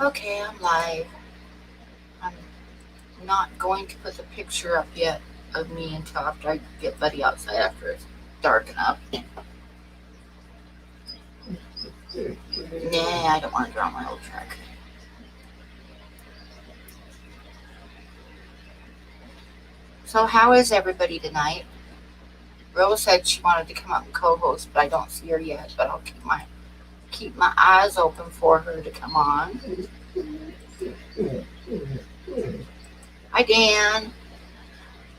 Okay, I'm live. I'm not going to put the picture up yet of me until after I get Buddy outside after it's dark enough. Nah, I don't want to draw my old truck. So, how is everybody tonight? Rose said she wanted to come up and co-host, but I don't see her yet. But I'll keep my eyes open for her to come on. Hi, Dan.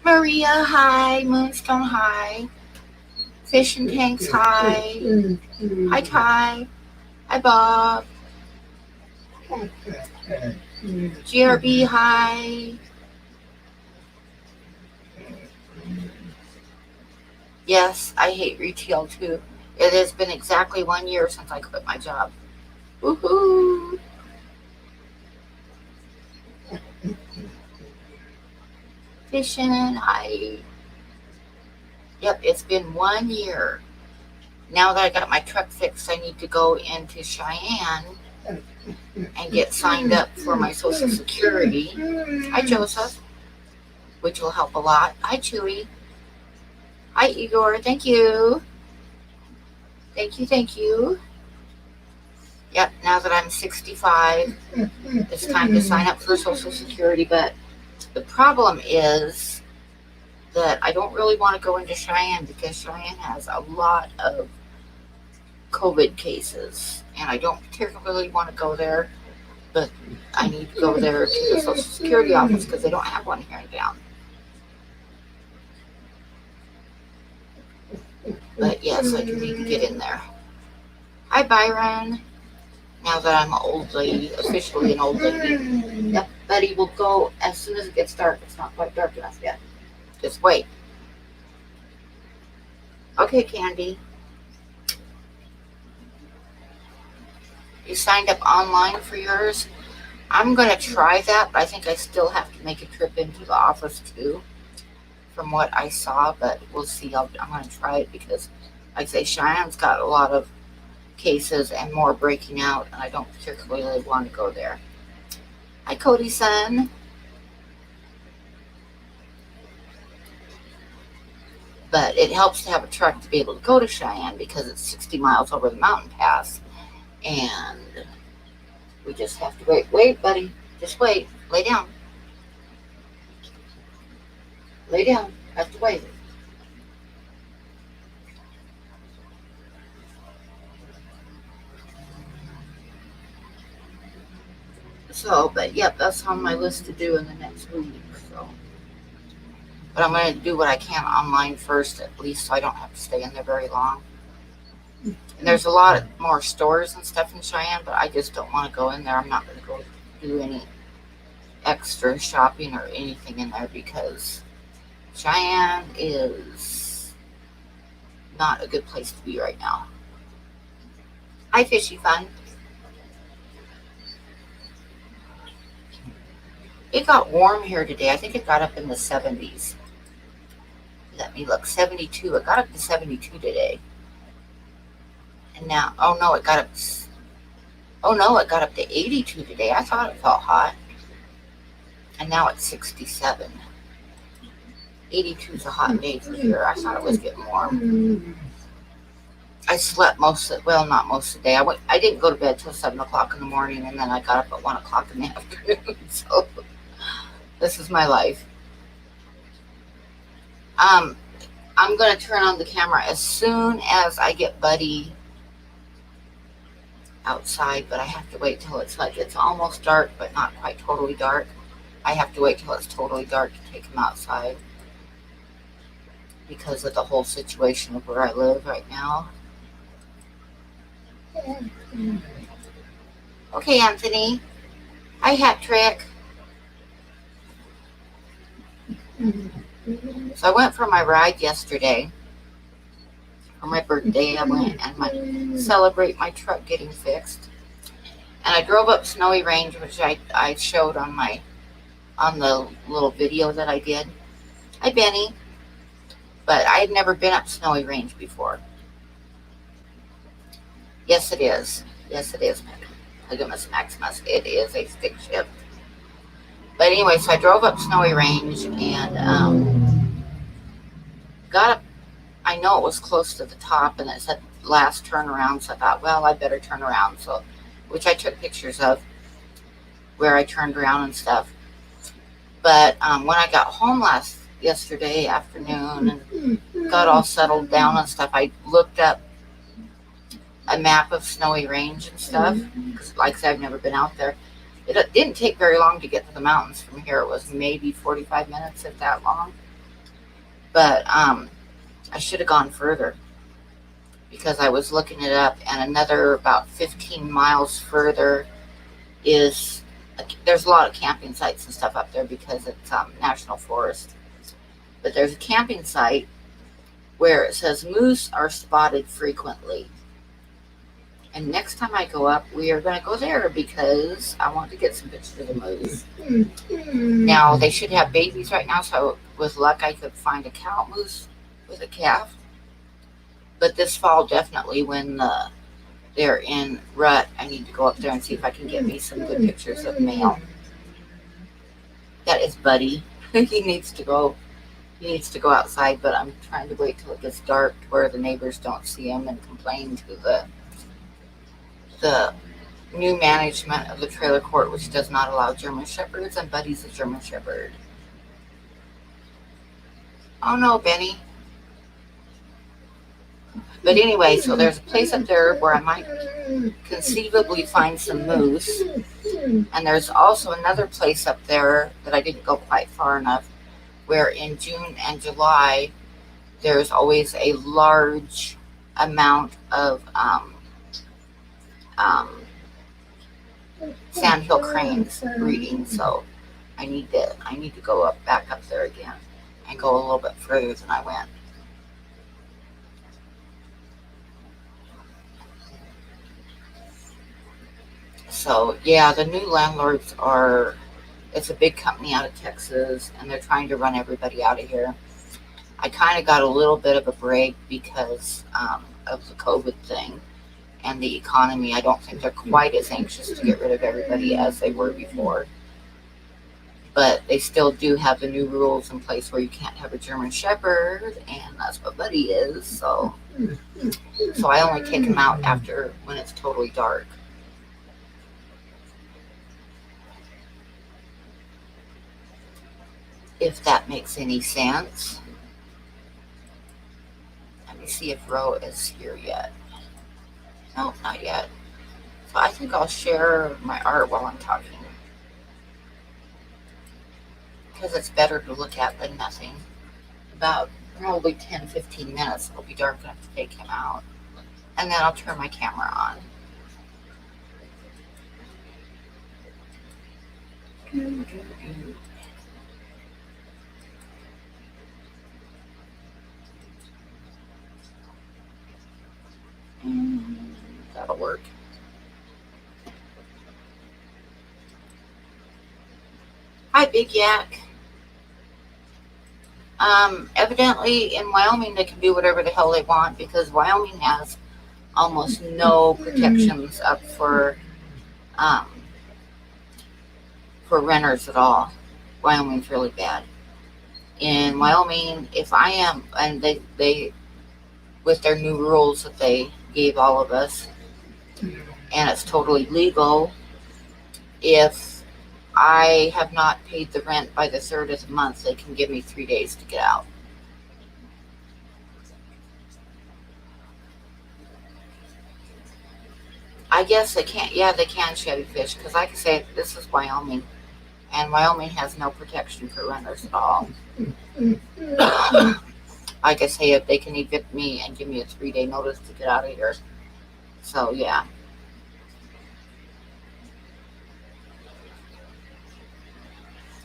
Maria, hi. Moonstone, hi. Fishing Tanks, hi. Hi, Ty. Hi, Bob. GRB, hi. Yes, I hate retail too. It has been exactly 1 year since I quit my job. Woohoo! Fishing, yep, it's been 1 year. Now that I got my truck fixed, I need to go into Cheyenne and get signed up for my Social Security. Hi, Joseph, which will help a lot. Hi, Chewy. Hi, Igor. Thank you. Thank you. Thank you. Yep, now that I'm 65, it's time to sign up for Social Security. But the problem is that I don't really want to go into Cheyenne because Cheyenne has a lot of COVID cases, and I don't particularly want to go there. But I need to go there to the Social Security office because they don't have one here in town. But yes, I do need to get in there. Hi, Byron. Now that I'm an old lady, officially an old lady. Yep, Betty will go as soon as it gets dark. It's not quite dark enough yet. Just wait. Okay, Candy. You signed up online for yours? I'm going to try that, but I think I still have to make a trip into the office too, from what I saw, but we'll see. I'm going to try it because, like I say, Cheyenne's got a lot of cases and more breaking out, and I don't particularly want to go there. Hi, Cody's son. But it helps to have a truck to be able to go to Cheyenne because it's 60 miles over the mountain pass. And we just have to wait. Wait, buddy. Just wait. Lay down. Lay down. Have to wait. So, but yep, that's on my list to do in the next week. So, but I'm going to do what I can online first, at least, so I don't have to stay in there very long. And there's a lot of more stores and stuff in Cheyenne, but I just don't want to go in there. I'm not going to go do any extra shopping or anything in there because Cheyenne is not a good place to be right now. Hi, Fishy Fun. It got warm here today. I think it got up in the 70s. Let me look. 72. It got up to 72 today. And now, oh no, it got up. Oh no, it got up to 82 today. I thought it felt hot. And now it's 67. 82 is a hot day for here. I thought it was getting warm. I slept well, not most of the day. I didn't go to bed till 7 o'clock in the morning, and then I got up at 1 o'clock in the afternoon. So this is my life. I'm going to turn on the camera as soon as I get Buddy outside, but I have to wait till it's almost dark, but not quite totally dark. I have to wait till it's totally dark to take him outside because of the whole situation of where I live right now. Okay, Anthony. Hi, Hat Trick. So I went for my ride yesterday. For my birthday, I went and celebrate my truck getting fixed. And I drove up Snowy Range, which I showed on the little video that I did. Hi, Benny. But I had never been up Snowy Range before. Yes, it is. Yes, it is. Ligamus maximus. It is a stick shift. But anyway, so I drove up Snowy Range and got up. I know it was close to the top, and it said last turnaround. So I thought, well, I better turn around. So, which I took pictures of where I turned around and stuff. But when I got home yesterday afternoon and got all settled down and stuff, I looked up a map of Snowy Range and stuff, because like I said, I've never been out there. It didn't take very long to get to the mountains from here. It was maybe 45 minutes, if that long. But I should have gone further, because I was looking it up, and another about 15 miles further there's a lot of camping sites and stuff up there because it's national forest. But there's a camping site where it says moose are spotted frequently. And next time I go up, we are going to go there because I want to get some pictures of the moose. Now, they should have babies right now, so with luck, I could find a cow moose with a calf. But this fall, definitely, when they're in rut, I need to go up there and see if I can get me some good pictures of male. That is Buddy. He needs to go outside, but I'm trying to wait till it gets dark where the neighbors don't see him and complain to the new management of the trailer court, which does not allow German Shepherds, and Buddy's a German Shepherd. Oh no, Benny. But anyway, so there's a place up there where I might conceivably find some moose. And there's also another place up there that I didn't go quite far enough, where in June and July, there's always a large amount of sandhill cranes breeding. So I need to go back up there again and go a little bit further than I went. So yeah, the new landlords it's a big company out of Texas, and they're trying to run everybody out of here. I kind of got a little bit of a break because of the COVID thing and the economy. I don't think they're quite as anxious to get rid of everybody as they were before. But they still do have the new rules in place where you can't have a German Shepherd, and that's what Buddy is. So I only take him out when it's totally dark. If that makes any sense. Let me see if Ro is here yet. No, not yet. So I think I'll share my art while I'm talking, because it's better to look at than nothing. About probably 10-15 minutes, it'll be dark enough to take him out. And then I'll turn my camera on. That'll work. Hi, Big Yak. Evidently in Wyoming they can do whatever the hell they want, because Wyoming has almost no protections up for renters at all. Wyoming's really bad. In Wyoming, if I am, and they with their new rules that they gave all of us, and it's totally legal, if I have not paid the rent by the 3rd of the month, they can give me 3 days to get out. I guess they can't. Yeah, they can Chevy fish, because like I say, this is Wyoming, and Wyoming has no protection for renters at all. Like I say, if they can evict me and give me a 3-day notice to get out of here. So yeah.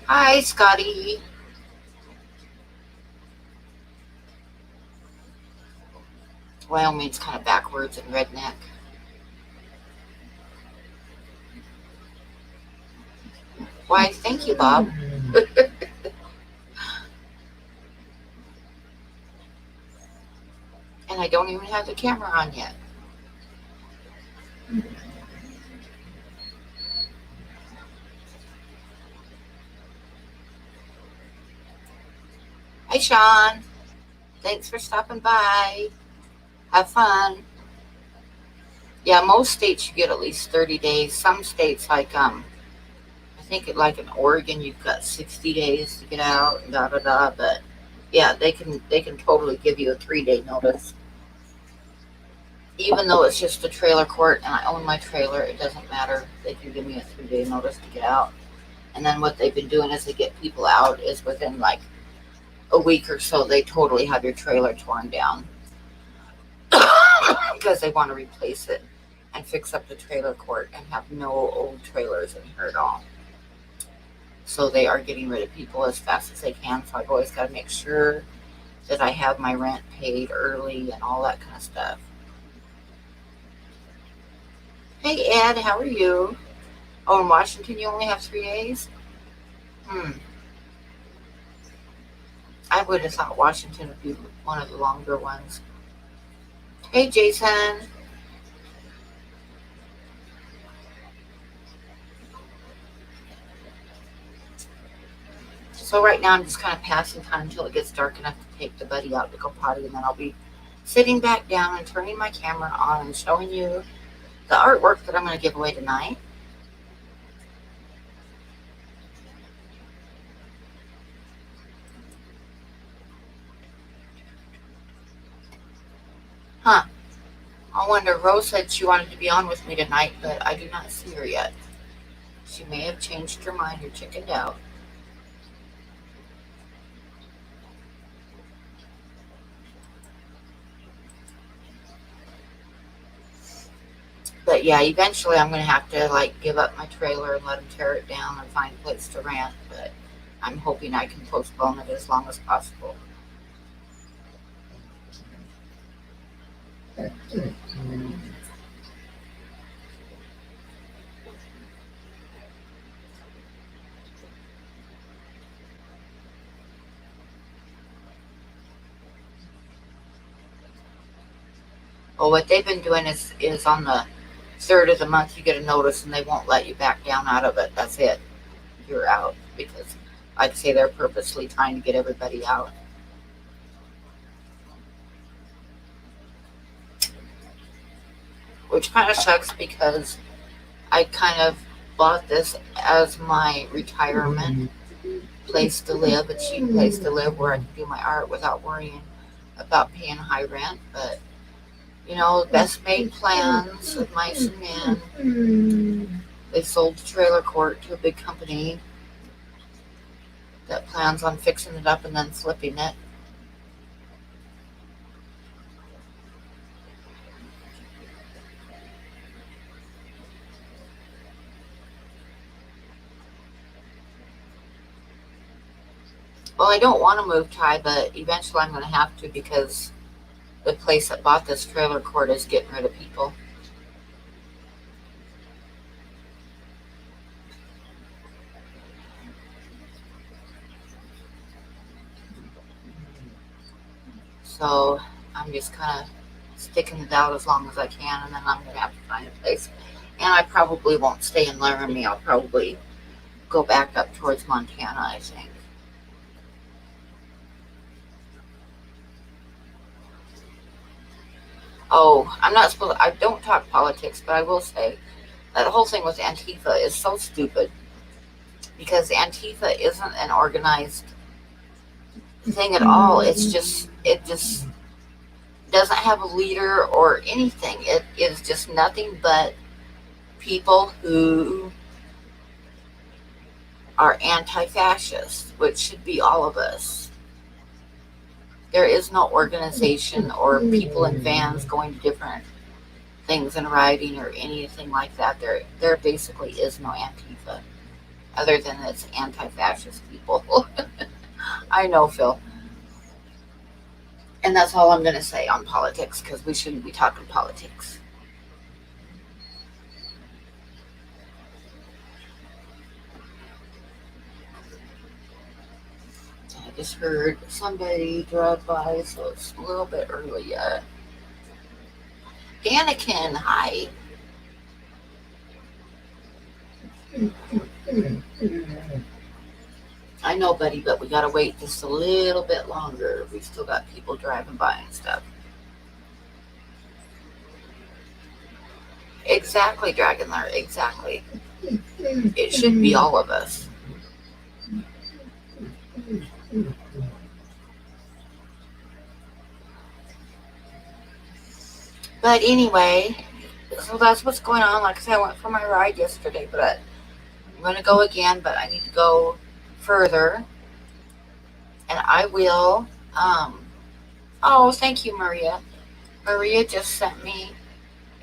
Hi, Scotty. Wyoming's kind of backwards and redneck. Why, thank you, Bob. And I don't even have the camera on yet. Hi, Sean. Thanks for stopping by. Have fun. Yeah, most states you get at least 30 days. Some states like I think like in Oregon you've got 60 days to get out and da da da, but yeah, they can totally give you a 3-day notice. Even though it's just a trailer court and I own my trailer, it doesn't matter. They can give me a 3-day notice to get out. And then what they've been doing is they get people out is within like a week or so they totally have your trailer torn down because they want to replace it and fix up the trailer court and have no old trailers in here at all. So they are getting rid of people as fast as they can. So I've always got to make sure that I have my rent paid early and all that kind of stuff. Hey Ed, how are you? Oh, in Washington you only have 3 days? I would have thought Washington would be one of the longer ones. Hey Jason. So right now I'm just kind of passing time until it gets dark enough to take the buddy out to go potty, and then I'll be sitting back down and turning my camera on and showing you the artwork that I'm going to give away tonight. Huh. I wonder, Rose said she wanted to be on with me tonight, but I do not see her yet. She may have changed her mind or chickened out. But yeah, eventually I'm going to have to like give up my trailer and let them tear it down and find a place to rent. But I'm hoping I can postpone it as long as possible. Well, what they've been doing is on the 3rd of the month you get a notice and they won't let you back down out of it. That's it. You're out because, like I say, they're purposely trying to get everybody out. Which kind of sucks because I kind of bought this as my retirement place to live, a cheap place to live where I can do my art without worrying about paying high rent. But best made plans of mice and men. They sold the trailer court to a big company that plans on fixing it up and then flipping it. Well, I don't want to move, Ty, but eventually I'm going to have to because the place that bought this trailer court is getting rid of people. So I'm just kind of sticking it out as long as I can, and then I'm going to have to find a place. And I probably won't stay in Laramie. I'll probably go back up towards Montana, I think. Oh, I don't talk politics, but I will say that whole thing with Antifa is so stupid because Antifa isn't an organized thing at all. It just doesn't have a leader or anything. It is just nothing but people who are anti-fascist, which should be all of us. There is no organization or people in vans going to different things and rioting or anything like that. There basically is no Antifa, other than it's anti-fascist people. I know, Phil. And that's all I'm going to say on politics, because we shouldn't be talking politics. I just heard somebody drive by, so it's a little bit early yet. Danikin, hi. I know, buddy, but we gotta wait just a little bit longer. We still got people driving by and stuff. Exactly, Dragon Lair, exactly. It should be all of us. But anyway, so that's what's going on. Like I said, I went for my ride yesterday, but I'm gonna go again, but I need to go further. And I will. Oh, thank you, Maria. Maria just sent me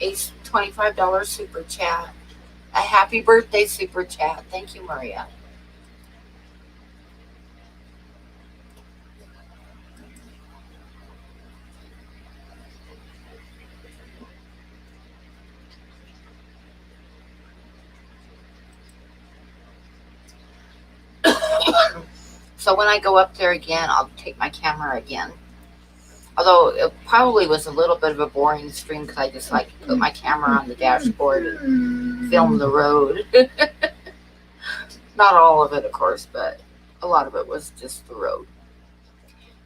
a $25 super chat. A happy birthday super chat. Thank you, Maria. So when I go up there again, I'll take my camera again. Although it probably was a little bit of a boring stream because I just like put my camera on the dashboard and film the road. Not all of it, of course, but a lot of it was just the road.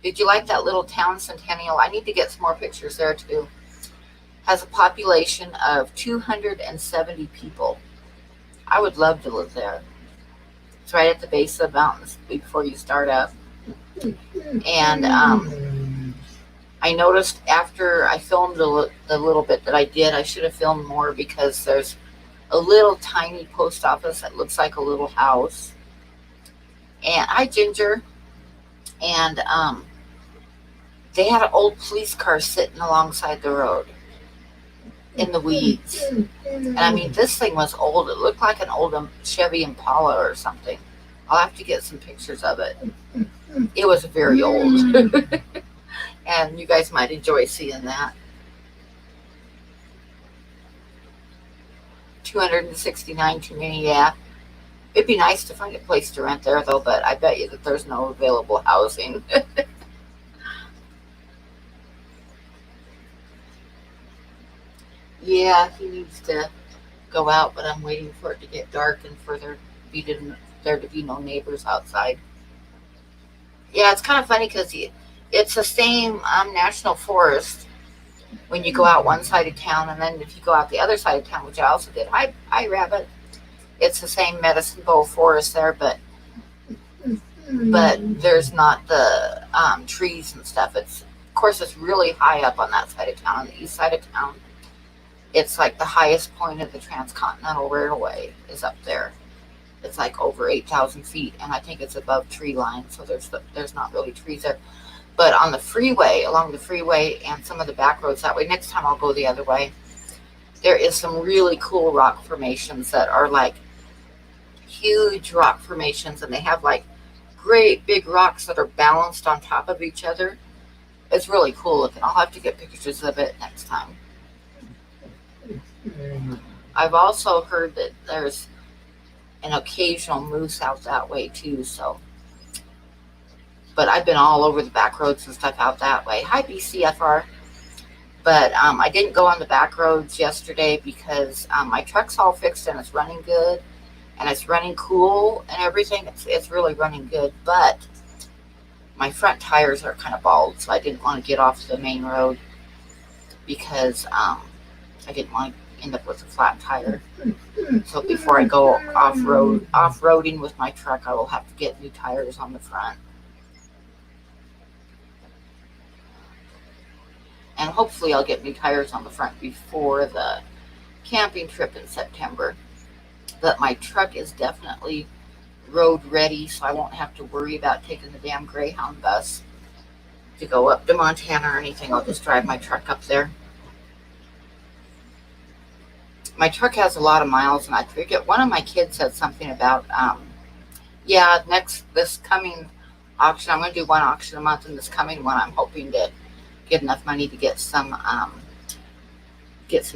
Did you like that little town, Centennial? I need to get some more pictures there too. Has a population of 270 people. I would love to live there. It's right at the base of the mountains before you start up. And I noticed after I filmed the little bit that I did, I should have filmed more because there's a little tiny post office that looks like a little house. And hi, Ginger. And they had an old police car sitting alongside the road in the weeds. And I mean, this thing was old. It looked like an old Chevy Impala or something. I'll have to get some pictures of it. It was very old. And you guys might enjoy seeing that. 269 too many, yeah. It'd be nice to find a place to rent there, though, but I bet you that there's no available housing. Yeah, he needs to go out, but I'm waiting for it to get dark and for there to be no neighbors outside. Yeah, it's kind of funny because it's the same national forest when you go out one side of town, and then if you go out the other side of town, which I also did. Hi, Rabbit. It's the same Medicine Bow forest there, but there's not the trees and stuff. Of course, it's really high up on that side of town, on the east side of town. It's like the highest point of the Transcontinental Railway is up there. It's like over 8,000 feet, and I think it's above tree line, so there's not really trees there. But on the freeway, along the freeway and some of the back roads that way, next time I'll go the other way, there is some really cool rock formations that are like huge rock formations, and they have like great big rocks that are balanced on top of each other. It's really cool looking. I'll have to get pictures of it next time. I've also heard that there's an occasional moose out that way too, so. But I've been all over the back roads and stuff out that way. Hi, BCFR. But I didn't go on the back roads yesterday because my truck's all fixed and it's running good. And it's running cool and everything. It's really running good. But my front tires are kind of bald, so I didn't want to get off the main road because I didn't want to end up with a flat tire. So before I go off-roading with my truck, I will have to get new tires on the front. And hopefully I'll get new tires on the front before the camping trip in September. But my truck is definitely road ready, so I won't have to worry about taking the damn Greyhound bus to go up to Montana or anything. I'll just drive my truck up there. My truck has a lot of miles, and I forget, one of my kids said something about, this coming auction, I'm going to do one auction a month, and this coming one, I'm hoping to get enough money to get some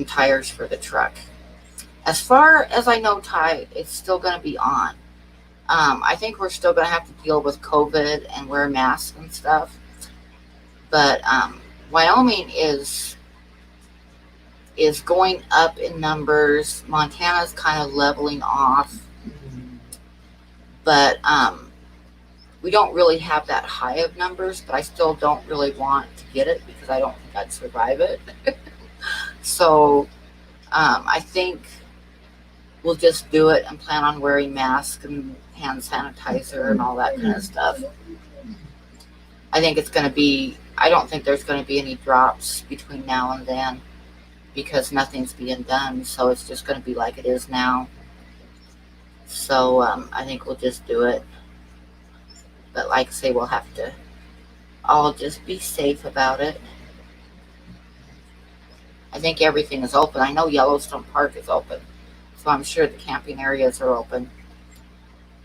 tires for the truck. As far as I know, Ty, it's still going to be on. I think we're still going to have to deal with COVID and wear masks and stuff. But Wyoming is going up in numbers. Montana's kind of leveling off. But We don't really have that high of numbers, but I still don't really want to get it because I don't think I'd survive it. So I think we'll just do it and plan on wearing masks and hand sanitizer and all that kind of stuff. I think it's going to be, I don't think there's going to be any drops between now and then because nothing's being done. So it's just going to be like it is now. So I think we'll just do it. But like I say, we'll have to all just be safe about it. I think everything is open. I know Yellowstone Park is open. So I'm sure the camping areas are open.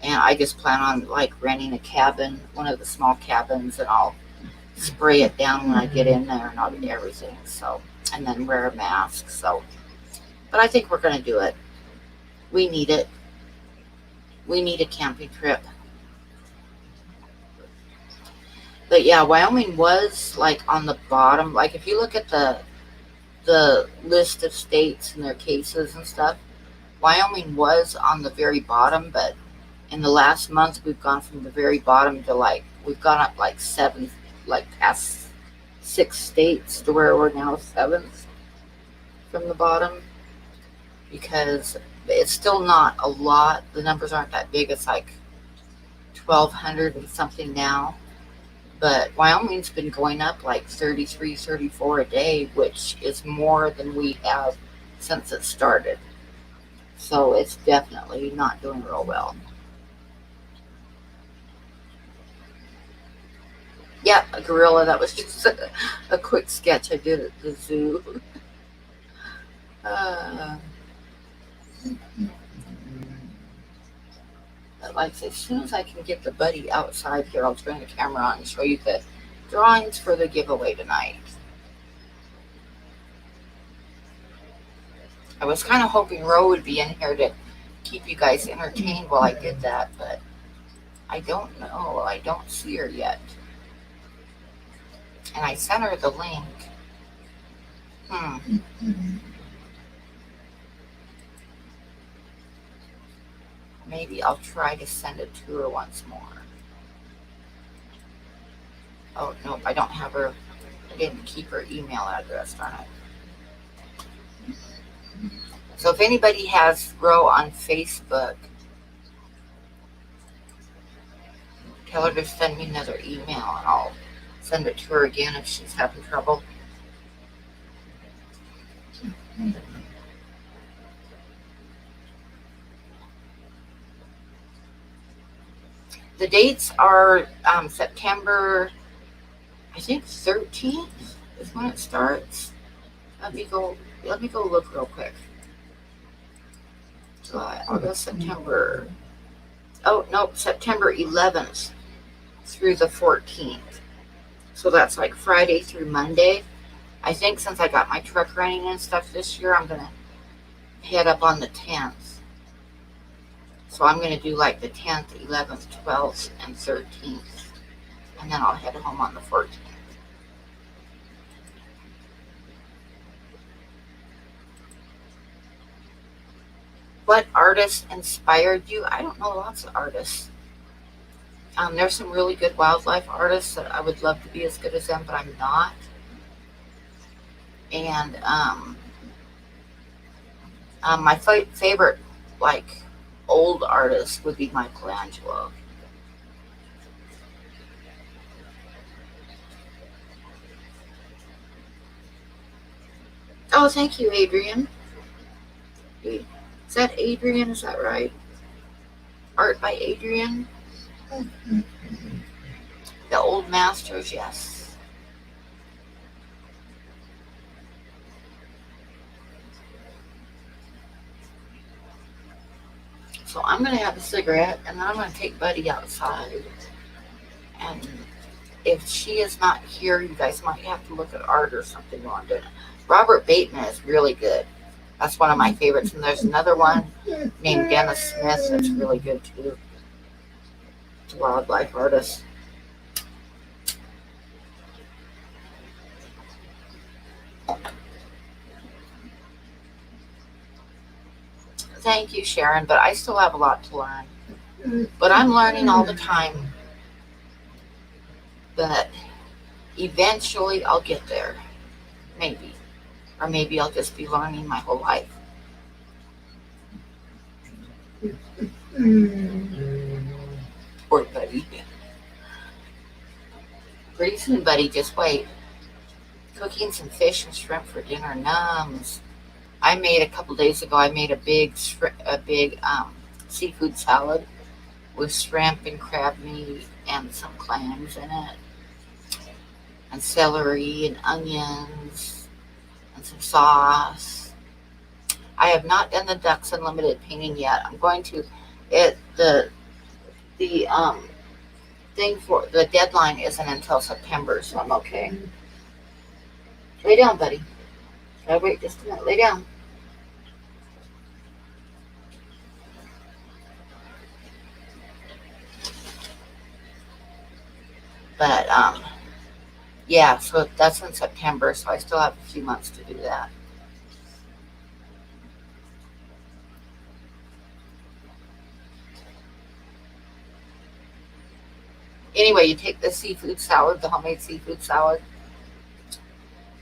And I just plan on like renting a cabin, one of the small cabins, and I'll spray it down when I get in there and I'll do everything. So, and then wear a mask. So, but I think we're going to do it. We need it. We need a camping trip. But yeah, Wyoming was like on the bottom. Like if you look at the list of states and their cases and stuff, Wyoming was on the very bottom, but in the last month we've gone from the very bottom to like, we've gone up like seven, like past 6 states to where we're now 7th from the bottom, because it's still not a lot. The numbers aren't that big. It's like 1,200 and something now. But Wyoming's been going up like 33, 34 a day, which is more than we have since it started. So it's definitely not doing real well. Yeah, a gorilla. That was just a quick sketch I did at the zoo. But like I say, as soon as I can get the buddy outside here, I'll turn the camera on and show you the drawings for the giveaway tonight. I was kind of hoping Ro would be in here to keep you guys entertained while I did that, but I don't know. I don't see her yet. And I sent her the link. Maybe I'll try to send it to her once more. Oh, nope, I don't have her. I didn't keep her email address, darn it. So if anybody has Ro on Facebook, tell her to send me another email and I'll send it to her again if she's having trouble. The dates are September, I think 13th is when it starts. Let me go look real quick. July, August, September. Oh, no, September 11th through the 14th. So that's like Friday through Monday. I think since I got my truck running and stuff this year, I'm going to head up on the 10th. So I'm going to do like the 10th, 11th, 12th, and 13th. And then I'll head home on the 14th. What artist inspired you? I don't know lots of artists. There's some really good wildlife artists that I would love to be as good as them, but I'm not. And my favorite, like, old artist would be Michelangelo. Oh, thank you, Adrian. Is that Adrian? Is that right? Art by Adrian? The Old Masters, yes. So I'm going to have a cigarette, and then I'm going to take Buddy outside. And if she is not here, you guys might have to look at art or something while I'm doing it. Robert Bateman is really good. That's one of my favorites. And there's another one named Dennis Smith that's really good too. It's a wildlife artist. Thank you, Sharon, but I still have a lot to learn. But I'm learning all the time. But eventually I'll get there. Maybe. Or maybe I'll just be learning my whole life. Poor Buddy. Pretty soon, Buddy, just wait. Cooking some fish and shrimp for dinner. Nums. I made a couple days ago. I made a big seafood salad with shrimp and crab meat and some clams in it, and celery and onions and some sauce. I have not done the Ducks Unlimited painting yet. I'm going to. It the thing for the deadline isn't until September, so I'm okay. Lay down, Buddy. Gotta wait just a minute. Lay down. But yeah, so that's in September, so I still have a few months to do that. Anyway, you take the seafood salad, the homemade seafood salad,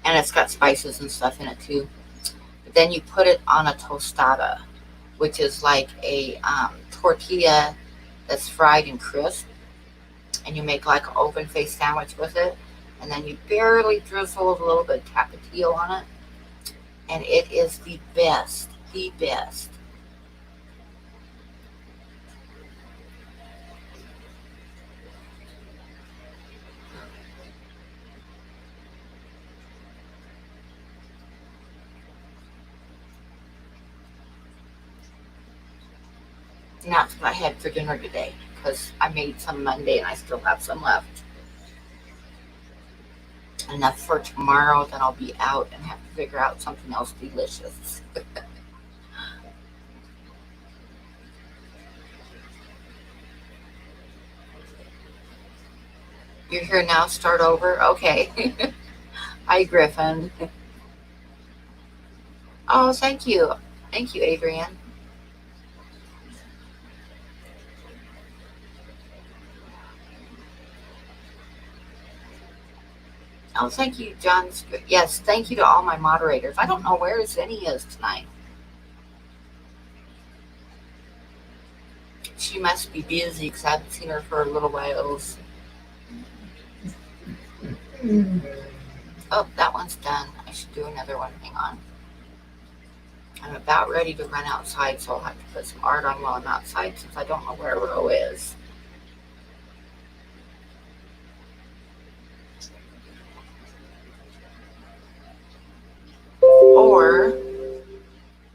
and it's got spices and stuff in it too. But then you put it on a tostada, which is like a tortilla that's fried and crisp, and you make like an open faced sandwich with it, and then you barely drizzle a little bit of tapatio on it, and it is the best, the best. And that's what I had for dinner today, because I made some Monday and I still have some left. Enough for tomorrow, then I'll be out and have to figure out something else delicious. You're here now, start over? Okay. Hi, Griffin. Oh, thank you. Thank you, Adrian. Oh, thank you, John. Yes, thank you to all my moderators. I don't know where Zenny is tonight. She must be busy because I haven't seen her for a little while. Oh, that one's done. I should do another one. Hang on. I'm about ready to run outside, so I'll have to put some art on while I'm outside since I don't know where Ro is.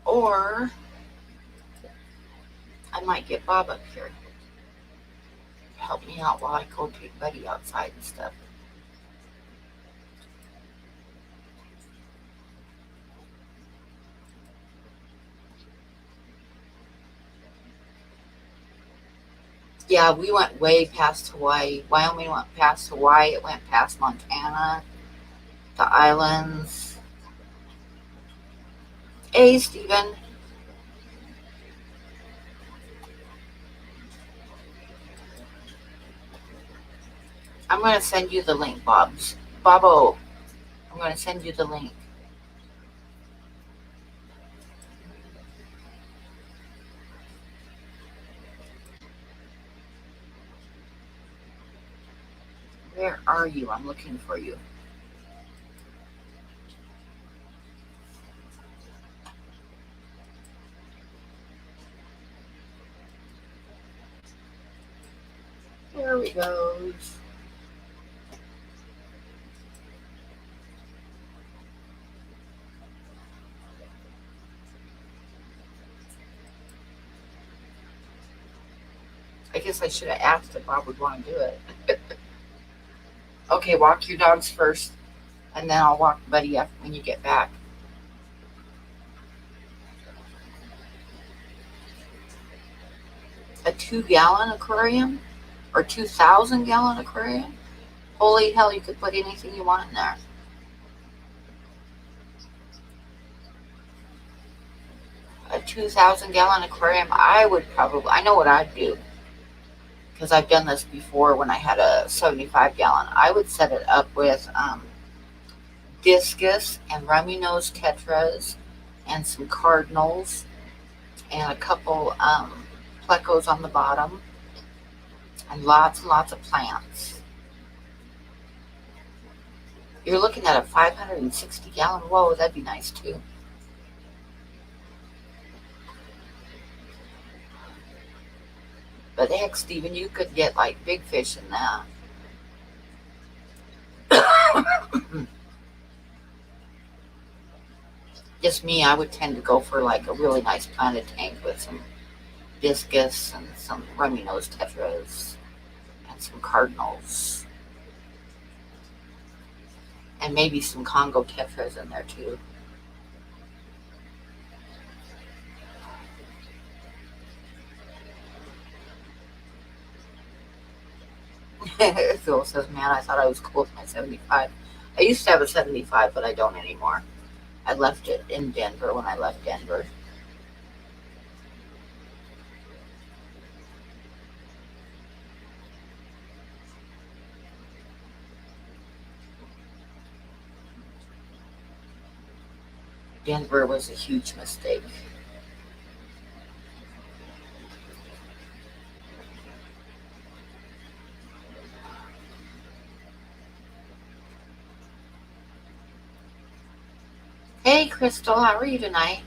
Or I might get Bob up here to help me out while I go take Buddy outside and stuff. Yeah, we went way past Hawaii. Wyoming went past Hawaii. It went past Montana, the islands. Hey, Stephen. I'm going to send you the link, Bobo. I'm going to send you the link. Where are you? I'm looking for you. There he goes. I guess I should have asked if Bob would want to do it. Okay, walk your dogs first, and then I'll walk Buddy up when you get back. A 2-gallon aquarium? Or 2,000-gallon aquarium? Holy hell, you could put anything you want in there. A 2,000-gallon aquarium, I know what I'd do. because I've done this before when I had a 75 gallon. I would set it up with discus and rummy nose tetras and some cardinals and a couple plecos on the bottom and lots of plants. You're looking at a 560 gallon. Whoa, that'd be nice too. But heck, Stephen, you could get like big fish in that. Just me, I would tend to go for like a really nice planted tank with some discus and some rummy nose tetras and some cardinals. And maybe some Congo tetras in there too. Phil says, man, I thought I was cool with my 75. I used to have a 75, but I don't anymore. I left it in Denver when I left Denver. Denver was a huge mistake. Hey, Crystal, how are you tonight?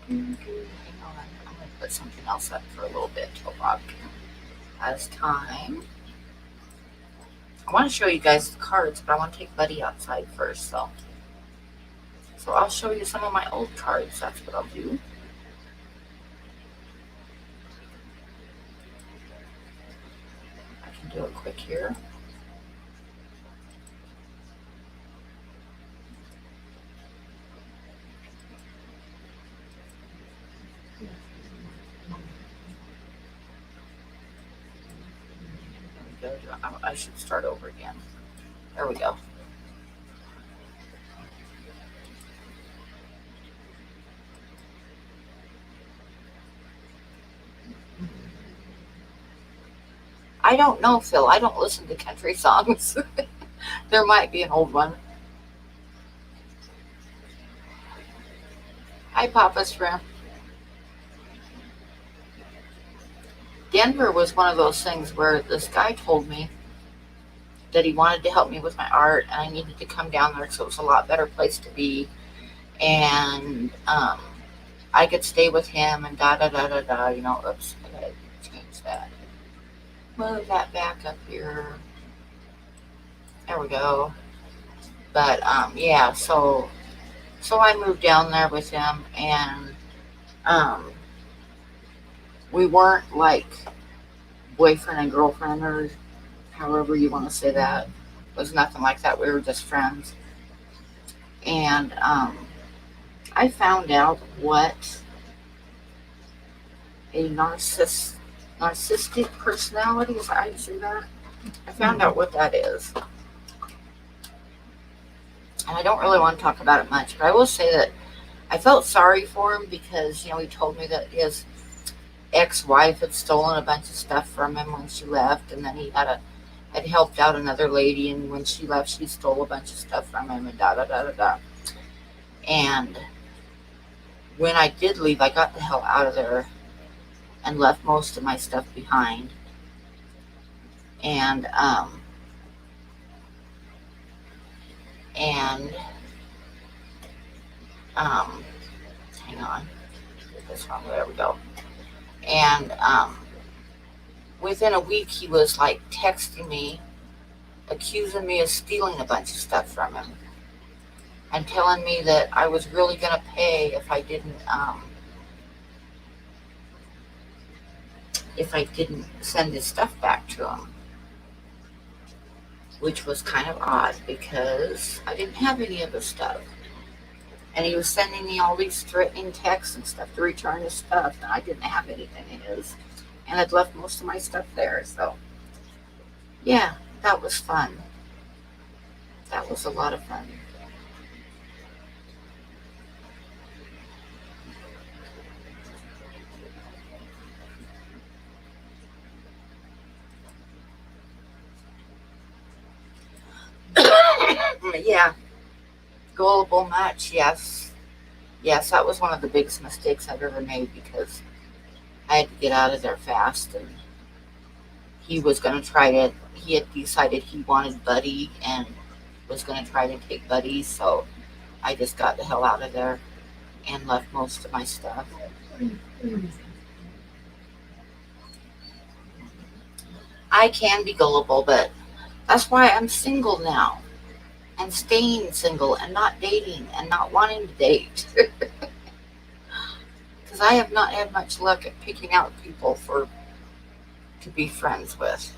Hang on, I'm going to put something else up for a little bit till Bob has time. I want to show you guys the cards, but I want to take Buddy outside first, so I'll show you some of my old cards. That's what I'll do. I can do it quick here. I should start over again. There we go. I don't know, Phil. I don't listen to country songs. There might be an old one. Hi, Papa Shrimp. Denver was one of those things where this guy told me that he wanted to help me with my art and I needed to come down there, so it was a lot better place to be. And I could stay with him and da da da da da, you know. Oops, I gotta change that. Move that back up here. There we go. But yeah, so I moved down there with him, and we weren't like boyfriend and girlfriend, or however you want to say that. It was nothing like that. We were just friends. And I found out what a narcissistic personality is. I say that. I found out what that is. And I don't really want to talk about it much, but I will say that I felt sorry for him because, you know, he told me that his ex-wife had stolen a bunch of stuff from him when she left, and then he had helped out another lady, and when she left, she stole a bunch of stuff from him, and da da da da da. And when I did leave, I got the hell out of there and left most of my stuff behind. And hang on, get this one. There we go. And within a week, he was like texting me, accusing me of stealing a bunch of stuff from him, and telling me that I was really gonna pay if I didn't send his stuff back to him. Which was kind of odd because I didn't have any of his stuff. And he was sending me all these threatening texts and stuff to return his stuff, and I didn't have anything of his. and I'd left most of my stuff there. So, yeah, that was fun. That was a lot of fun. Yeah, gullible much, yes. Yes, that was one of the biggest mistakes I've ever made because I had to get out of there fast. And he was going to try to, he had decided he wanted Buddy and was going to try to take Buddy. So I just got the hell out of there and left most of my stuff. I can be gullible, but that's why I'm single now and staying single and not dating and not wanting to date. Because I have not had much luck at picking out people for to be friends with.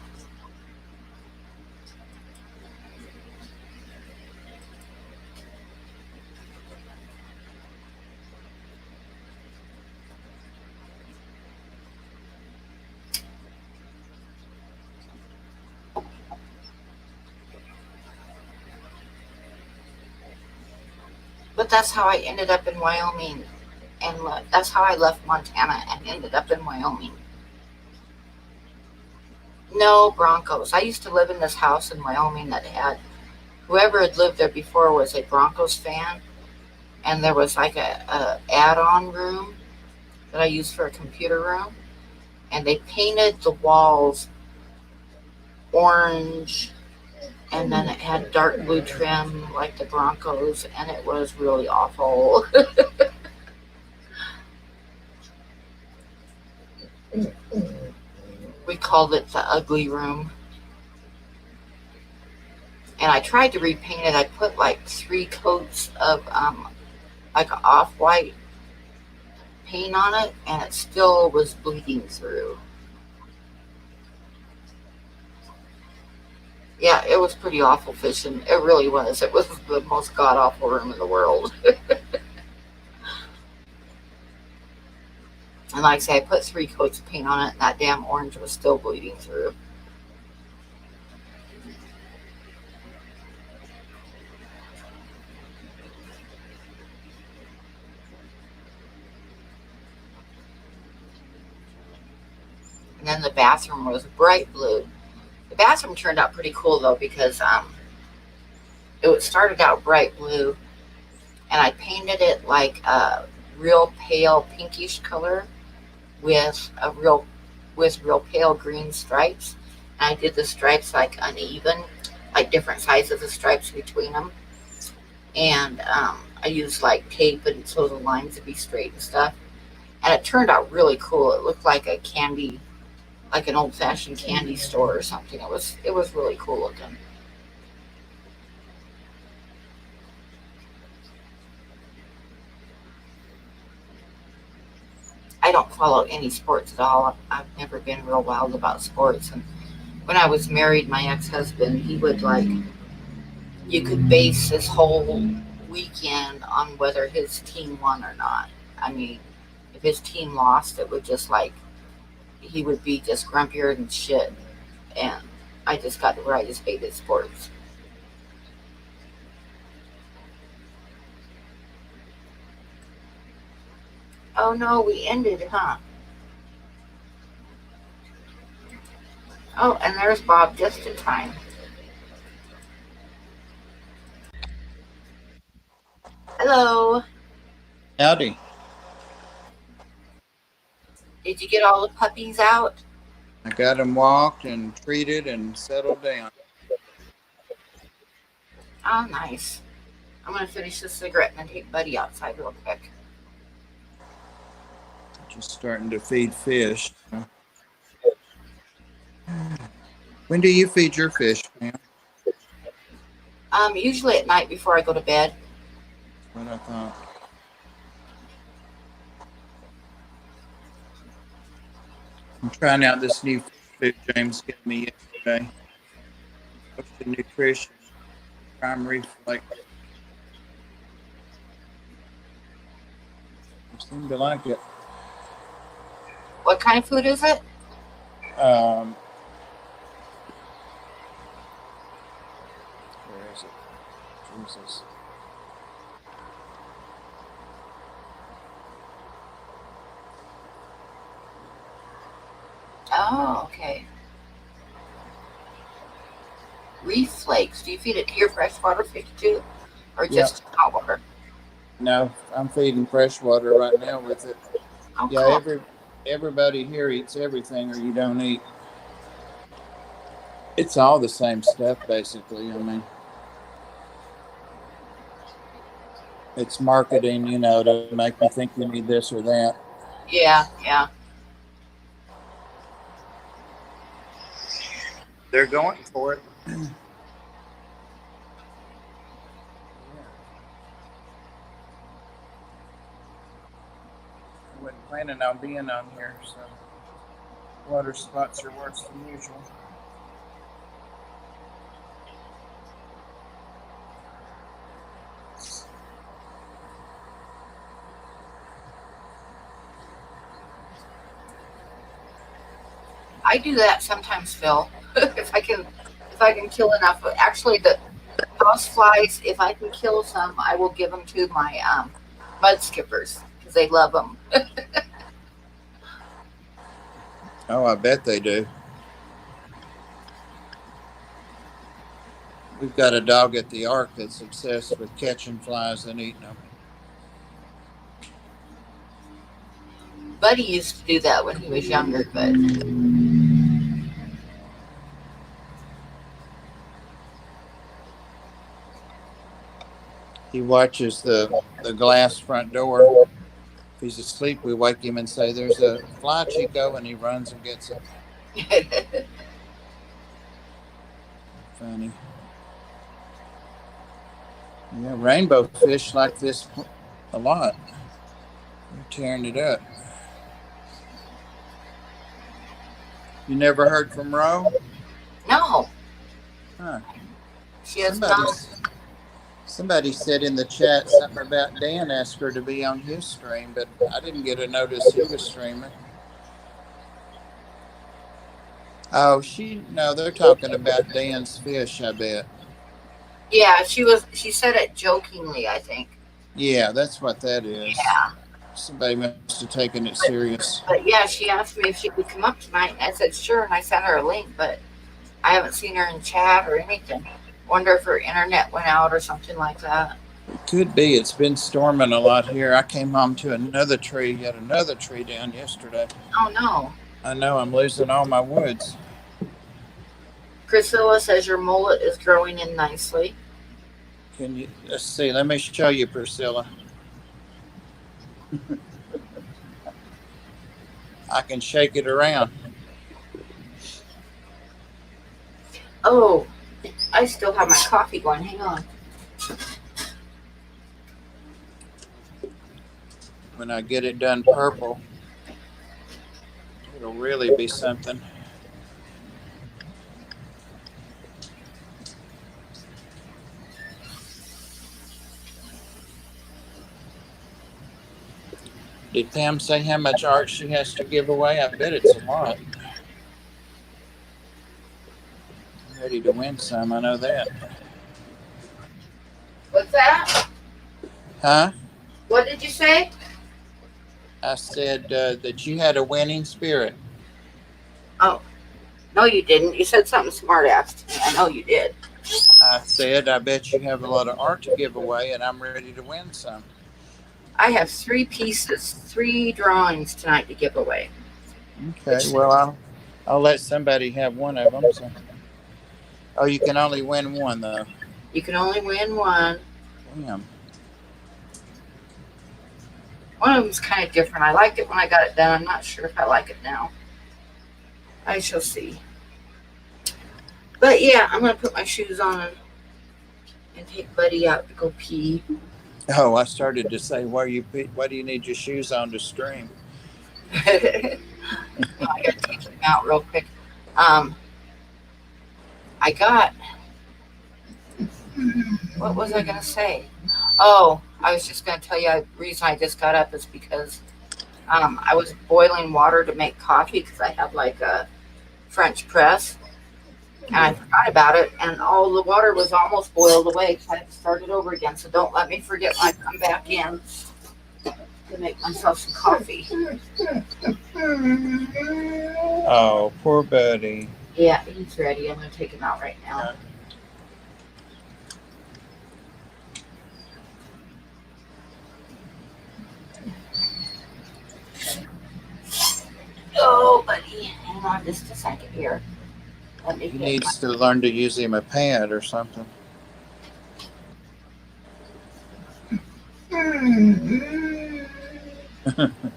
But that's how I ended up in Wyoming, and that's how I left Montana and ended up in Wyoming. No Broncos. I used to live in this house in Wyoming that had whoever had lived there before was a Broncos fan, and there was like a add-on room that I used for a computer room, and they painted the walls orange, and then it had dark blue trim like the Broncos, and it was really awful. We called it the ugly room. And I tried to repaint it. I put like 3 coats of like off-white paint on it, and it still was bleeding through. Yeah, it was pretty awful fishing. It really was. It was the most god-awful room in the world. And like I say, I put 3 coats of paint on it, and that damn orange was still bleeding through. And then the bathroom was bright blue. The bathroom turned out pretty cool though because it started out bright blue, and I painted it like a real pale pinkish color with real pale green stripes. And I did the stripes like uneven, like different sizes of stripes between them. And I used like tape and so the lines would be straight and stuff. And it turned out really cool. It looked like a candy, like an old fashioned candy store or something. It was really cool looking. I don't follow any sports at all. I've never been real wild about sports. And when I was married, my ex husband, he would like, you could base his whole weekend on whether his team won or not. I mean, if his team lost, it would just like, he would be just grumpier than shit. And I just got to where I just hated sports. Oh no, we ended, huh? Oh, and there's Bob just in time. Hello. Howdy. Did you get all the puppies out? I got him walked and treated and settled down. Oh, nice. I'm going to finish this cigarette and then take Buddy outside real quick. Just starting to feed fish. When do you feed your fish, ma'am? Usually at night before I go to bed. What I thought. I'm trying out this new food James gave me yesterday. Ocean Nutrition Primary Flake. I seem to like it. What kind of food is it? Um, where is it? Jesus. Oh, okay. Reef flakes. Do you feed it to your freshwater fish too, or Yep. just saltwater? No, I'm feeding freshwater right now with it. Oh, Yeah, cool. everybody here eats everything, or you don't eat. It's all the same stuff, basically. I mean, it's marketing, to make you think you need this or that. Yeah, yeah. They're going for it. I wasn't planning on being on here, so water spots are worse than usual. I do that sometimes, Phil. if I can kill enough. Actually, the house flies. If I can kill some, I will give them to my mud skippers because they love them. Oh, I bet they do. We've got a dog at the Ark that's obsessed with catching flies and eating them. Buddy used to do that when he was younger, but He watches the glass front door. If he's asleep, we wake him and say, "There's a fly, Chico," and he runs and gets it. Funny. Yeah, rainbow fish like this a lot. They're tearing it up. You never heard from Ro? no, Huh. she has Somebody, not. somebody said in the chat something about Dan asked her to be on his stream, but I didn't get a notice he was streaming. Oh, no, they're talking about Dan's fish, I bet. Yeah, she was. She said it jokingly, I think. Yeah, that's what that is. Yeah. Somebody must have taken it serious. But yeah, she asked me if she could come up tonight, and I said sure, and I sent her a link, but I haven't seen her in chat or anything. Wonder if her internet went out or something like that. It could be. It's been storming a lot here. I came home to yet another tree down yesterday. Oh no. I know I'm losing all my woods. Priscilla says your mullet is growing in nicely. Let's see, let me show you, Priscilla. I can shake it around. Oh, I still have my coffee going. Hang on. When I get it done purple, it'll really be something. Did Pam say how much art she has to give away? I bet it's a lot. I'm ready to win some, I know that. What's that? Huh? What did you say? I said that you had a winning spirit. Oh, no, you didn't. You said something smart ass to me. I know you did. I said, I bet you have a lot of art to give away, and I'm ready to win some. I have 3 pieces, 3 drawings tonight to give away. Okay, well, I'll let somebody have one of them. So. Oh, you can only win one, though. You can only win one. Damn. One of them's kind of different. I liked it when I got it done. I'm not sure if I like it now. I shall see. But yeah, I'm going to put my shoes on and take Buddy out to go pee. Oh, I started to say, why do you need your shoes on to stream? I got to take them out real quick. I got, what was I going to say? Oh, I was just going to tell you the reason I just got up is because I was boiling water to make coffee because I have like a French press. And I forgot about it, and all the water was almost boiled away. So I had to start it over again. So don't let me forget when I come back in to make myself some coffee. Oh, poor buddy. Yeah, he's ready. I'm going to take him out right now. Oh, buddy. Hang on just a second here. Let me He get needs to learn to use him a pad or something.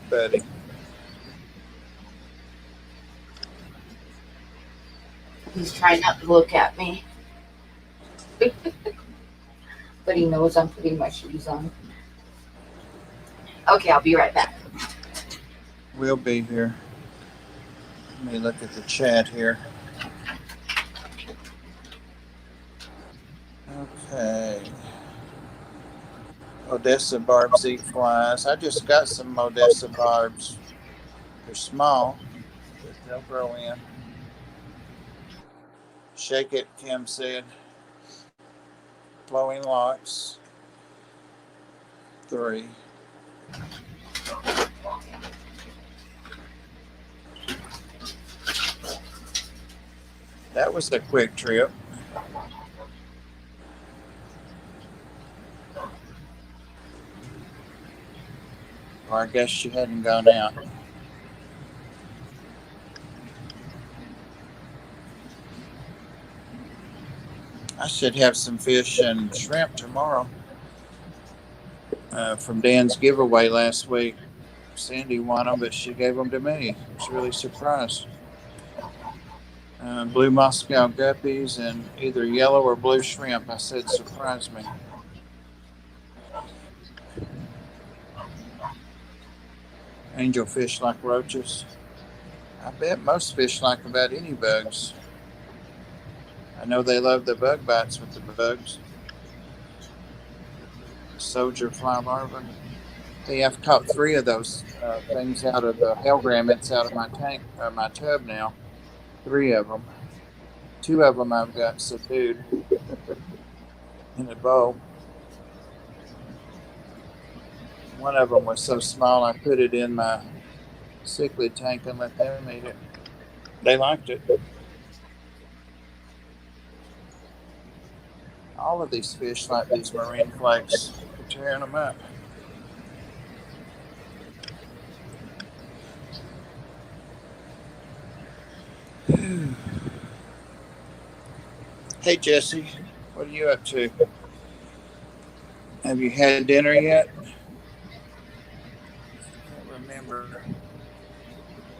Buddy. He's trying not to look at me. But he knows I'm putting my shoes on. Okay, I'll be right back. We'll be here. Let me look at the chat here. Okay. Odessa barbs eat flies. I just got some Odessa barbs. They're small, but they'll grow in. Shake it, Kim said. Flowing locks. 3. That was a quick trip. Or I guess she hadn't gone out. I should have some fish and shrimp tomorrow from Dan's giveaway last week. Sandy won them, but she gave them to me. I was really surprised. Blue Moscow guppies and either yellow or blue shrimp. I said, surprise me. Angelfish like roaches. I bet most fish like about any bugs. I know they love the bug bites with the bugs. Soldier fly larvae. Hey, I've caught 3 of those things out of the hell grammets out of my tank, my tub now. 3 of them. 2 of them I've got subdued in a bowl. One of them was so small I put it in my cichlid tank and let them eat it. They liked it. All of these fish like these marine flakes. They're tearing them up. Hey Jesse, what are you up to? Have you had dinner yet? I can't remember.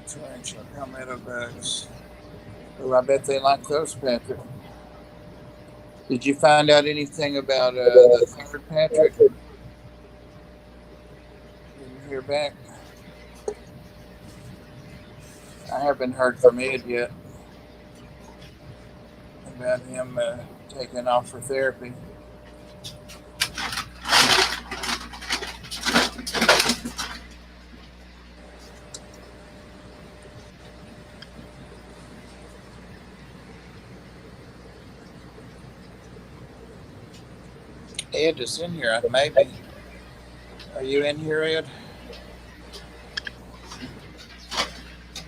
Tarantula palmetto bugs. Oh, I bet they like those, Patrick. Did you find out anything about the third Patrick? Didn't hear back. I haven't heard from Ed yet about him taking off for therapy. Ed is in here, maybe. Are you in here, Ed?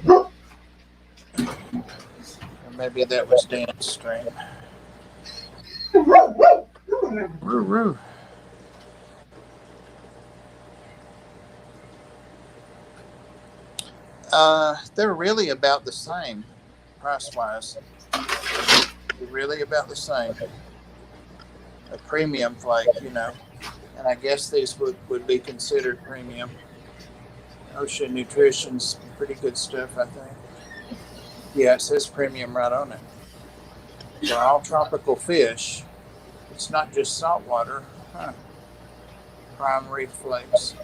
Or maybe that was Dan's stream. Roo. They're really about the same price-wise. They're really about the same. A premium flake, and I guess these would be considered premium. Ocean Nutrition's pretty good stuff, I think. Yeah, it says premium right on it. They're all tropical fish. It's not just saltwater. Prime reef flakes.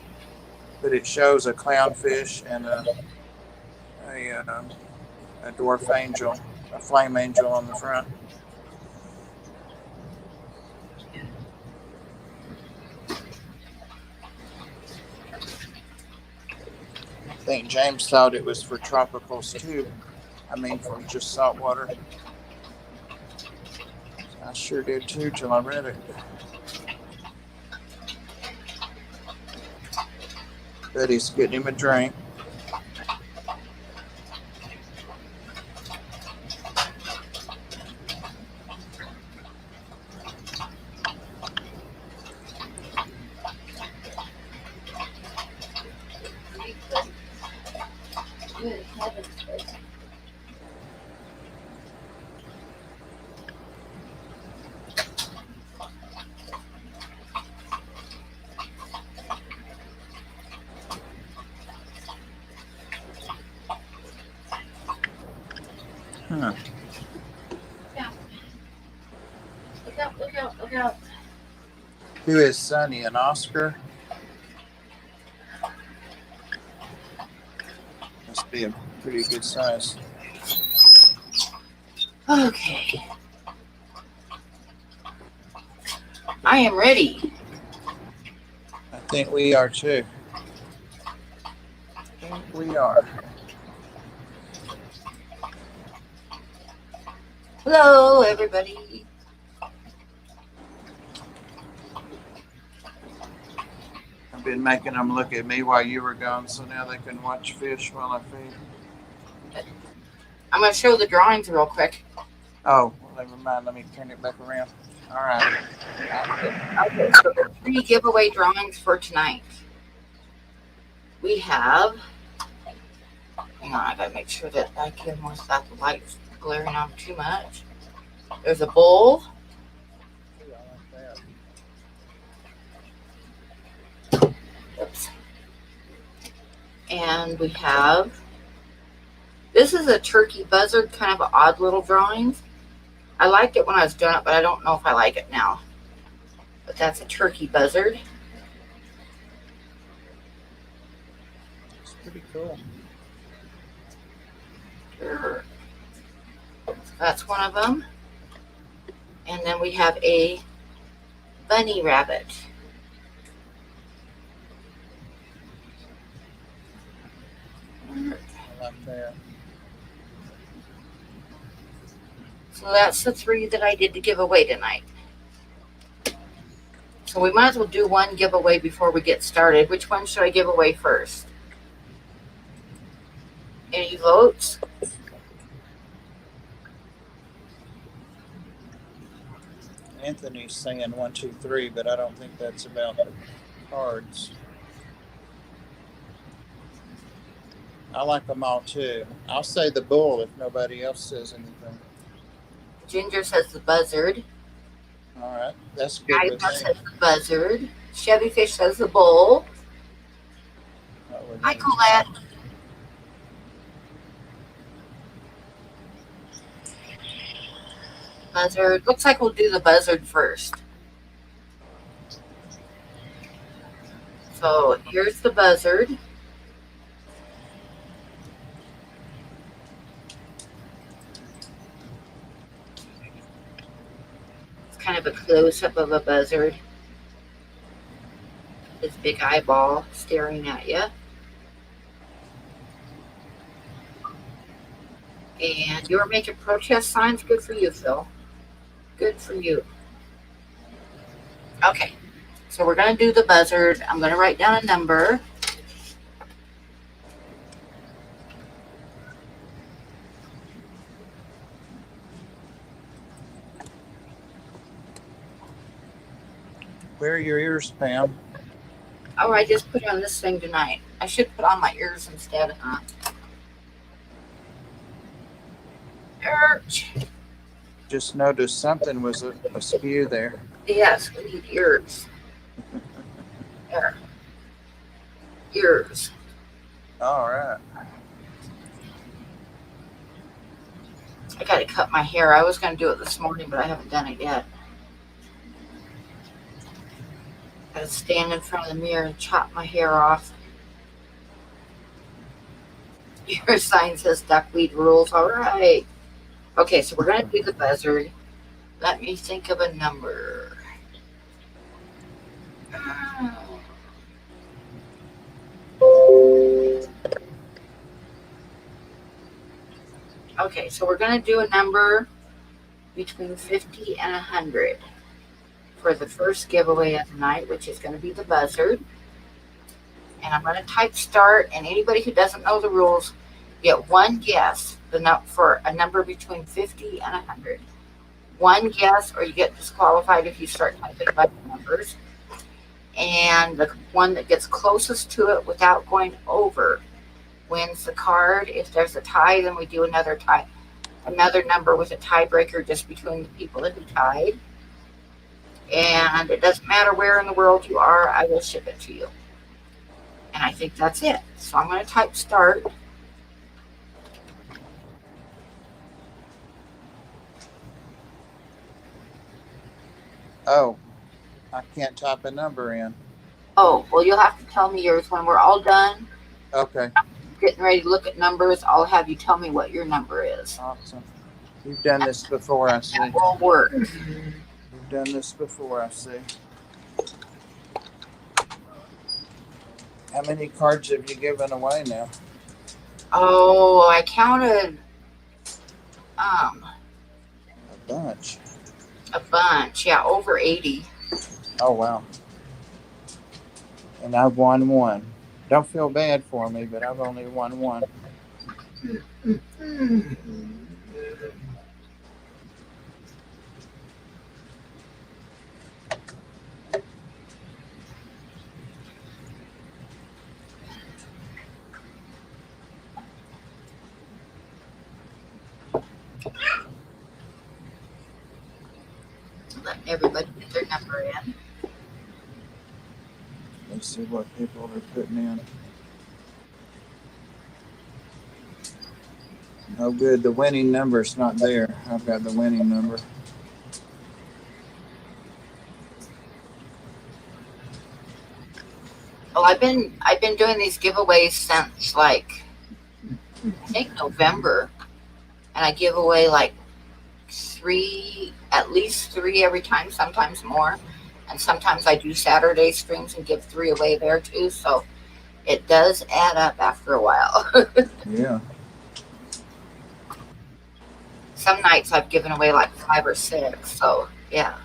But it shows a clownfish and a dwarf angel, a flame angel on the front. I think James thought it was for tropicals too. I mean, for just salt water. I sure did too till I read it. Betty's getting him a drink. Good heavens, baby. Huh. Look out, look out, look out. Who is Sonny? An Oscar? Must be a pretty good size. Okay. I am ready. I think we are too. I think we are. Hello, everybody. I've been making them look at me while you were gone, so now they can watch fish while I feed. I'm going to show the drawings real quick. Oh, well, never mind. Let me turn it back around. All right. Okay, so the 3 giveaway drawings for tonight. We have, hang on, I gotta make sure that I can without the lights glaring on too much. There's a bull, oops, and we have, this is a turkey buzzard, kind of an odd little drawings. I liked it when I was doing it, but I don't know if I like it now. But that's a turkey buzzard. It's pretty cool. Sure. That's one of them. And then we have a bunny rabbit. I like that. So that's the 3 that I did to give away tonight. So we might as well do one giveaway before we get started. Which one should I give away first? Any votes? Anthony's saying 1, 2, 3, but I don't think that's about the cards. I like them all too. I'll say the bull if nobody else says anything. Ginger says the buzzard. All right, that's good with Iva me. says the buzzard. Chevy Fish says the bull. Hi, Colette. Buzzard. Looks like we'll do the buzzard first. So here's the buzzard. It's kind of a close-up of a buzzard. His big eyeball staring at you. And you were making protest signs. Good for you, Phil. Good for you. Okay, so we're going to do the buzzard. I'm going to write down a number. Where are your ears, Pam? Oh, I just put on this thing tonight. I should put on my ears instead, huh? Ouch. Just noticed something was askew there. Yes, we need ears. There. Ears. All right. I got to cut my hair. I was going to do it this morning, but I haven't done it yet. Got to stand in front of the mirror and chop my hair off. Your sign says duckweed rules. All right. Okay, so we're going to do the buzzard. Let me think of a number. Okay, so we're going to do a number between 50 and 100 for the first giveaway of the night, which is going to be the buzzard. And I'm going to type start, and anybody who doesn't know the rules get one guess for a number between 50 and 100. One guess, or you get disqualified if you start typing a bunch of numbers. And the one that gets closest to it without going over wins the card. If there's a tie, then we do another number with a tiebreaker just between the people who tied. And it doesn't matter where in the world you are, I will ship it to you. And I think that's it. So I'm going to type start. Oh, I can't type a number in. Oh, well, you'll have to tell me yours when we're all done. Okay. Getting ready to look at numbers, I'll have you tell me what your number is. Awesome. You've done this before, I see. That will work. You've done this before, I see. How many cards have you given away now? Oh, I counted A bunch. a bunch. Yeah, over 80. Oh, wow. And I've won one. Don't feel bad for me, but I've only won one. Letting everybody get their number in. Let's see what people are putting in. Oh, good. The winning number's not there. I've got the winning number. Well, I've been doing these giveaways since I think November, and I give away at least three every time, sometimes more. And sometimes I do Saturday streams and give 3 away there too. So it does add up after a while. Yeah. Some nights I've given away 5 or 6. So yeah.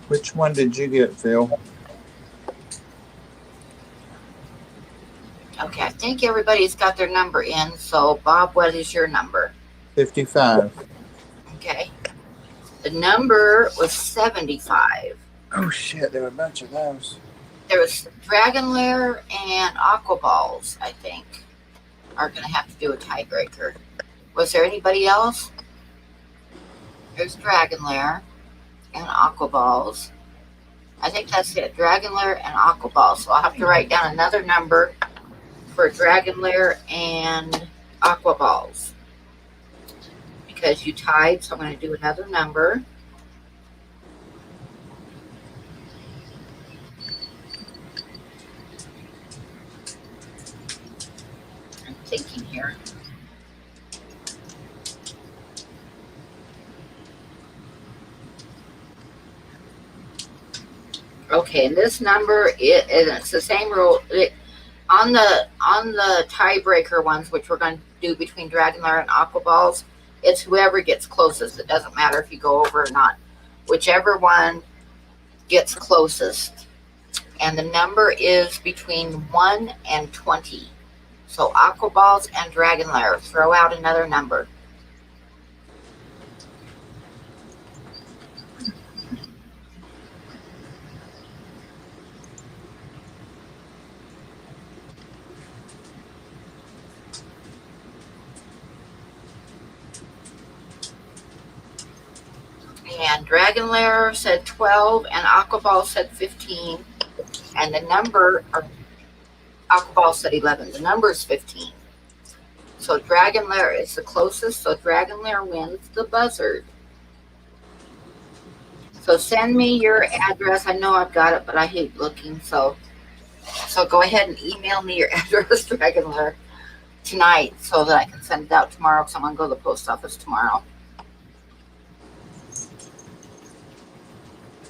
Which one did you get, Phil? Okay, I think everybody's got their number in. So Bob, what is your number? 55. Okay. The number was 75. Oh, shit. There were a bunch of those. There was Dragon Lair and Aqua Balls, I think, are going to have to do a tiebreaker. Was there anybody else? There's Dragon Lair and Aqua Balls. I think that's it. Dragon Lair and Aqua Balls. So I'll have to write down another number for Dragon Lair and Aqua Balls. Because you tied, so I'm going to do another number. I'm thinking here. Okay, and this number, it's the same rule. On the tiebreaker ones, which we're going to do between Dragon Lair and Aqua Balls, it's whoever gets closest. It doesn't matter if you go over or not. Whichever one gets closest. And the number is between 1 and 20. So Aqua Balls and Dragon Lair. Throw out another number. And Dragon Lair said 12 and Aqua Ball said 15. And the number, Aqua Ball said 11. The number is 15. So Dragon Lair is the closest. So Dragon Lair wins the buzzard. So send me your address. I know I've got it, but I hate looking. So go ahead and email me your address, Dragon Lair, tonight so that I can send it out tomorrow because I'm going to go to the post office tomorrow.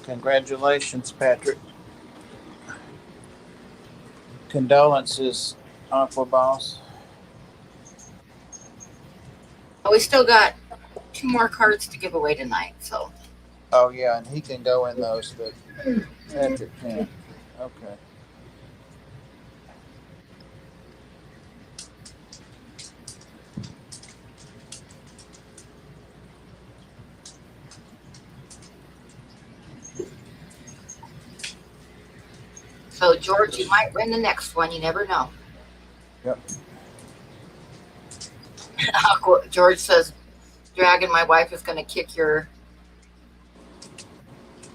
Congratulations, Patrick. Condolences, Aqua Boss. We still got 2 more cards to give away tonight, so Oh yeah, and he can go in those, but Patrick can't. Okay. George, you might win the next one. You never know. Yep. George says, "Dragon, my wife is going to kick your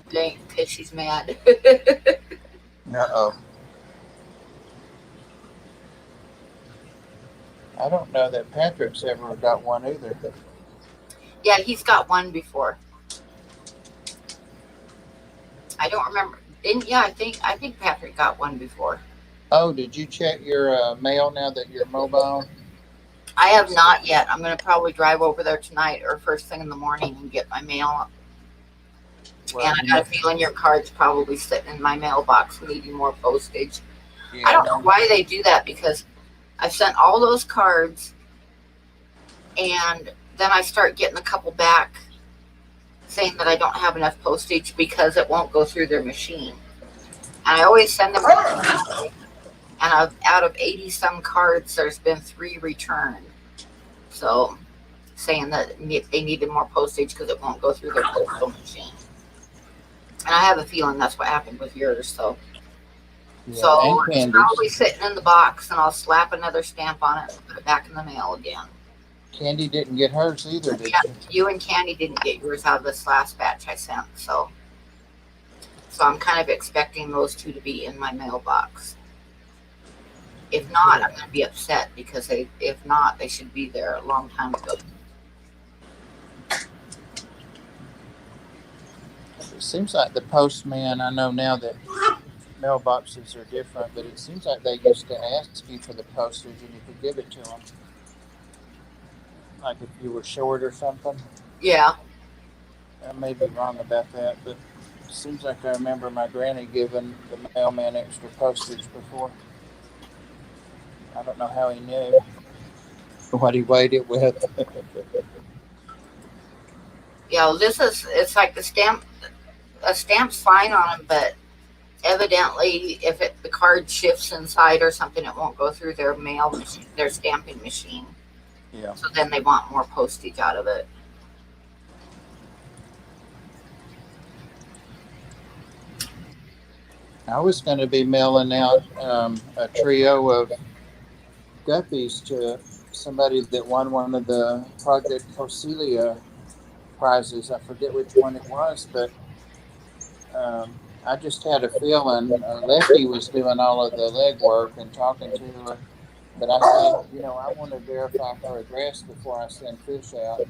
thing because she's mad." Uh-oh. I don't know that Patrick's ever got one either. Yeah, he's got one before. I don't remember. Yeah, I think Patrick got one before. Oh, did you check your mail now that you're mobile? I have not yet. I'm going to probably drive over there tonight or first thing in the morning and get my mail. Well, And I got a feeling your card's probably sitting in my mailbox needing more postage. yeah, I don't know why they do that, because I've sent all those cards and then I start getting a couple back saying that I don't have enough postage because it won't go through their machine. And I always send them, and out of 80 some cards, there's been 3 returned. So saying that they needed more postage because it won't go through their postal machine. And I have a feeling that's what happened with yours. So and it's probably sitting in the box, and I'll slap another stamp on it and put it back in the mail again. Candy didn't get hers either, did Yeah, she? you and Candy didn't get yours out of this last batch I sent. So I'm kind of expecting those 2 to be in my mailbox. If not, I'm going to be upset, because if not, they should be there a long time ago. It seems like the postman, I know now that mailboxes are different, but it seems like they used to ask you for the postage and you could give it to them. Like if you were short or something. Yeah. I may be wrong about that, but it seems like I remember my granny giving the mailman extra postage before. I don't know how he knew what he weighed it with. Yeah, well, it's like a stamp's fine on them, but evidently if the card shifts inside or something, it won't go through their mail machine, their stamping machine. Yeah. So then they want more postage out of it. I was going to be mailing out a trio of guppies to somebody that won one of the Project Corsilia prizes. I forget which one it was, but I just had a feeling Lefty was doing all of the legwork and talking to her. But I said, I want to verify her address before I send fish out.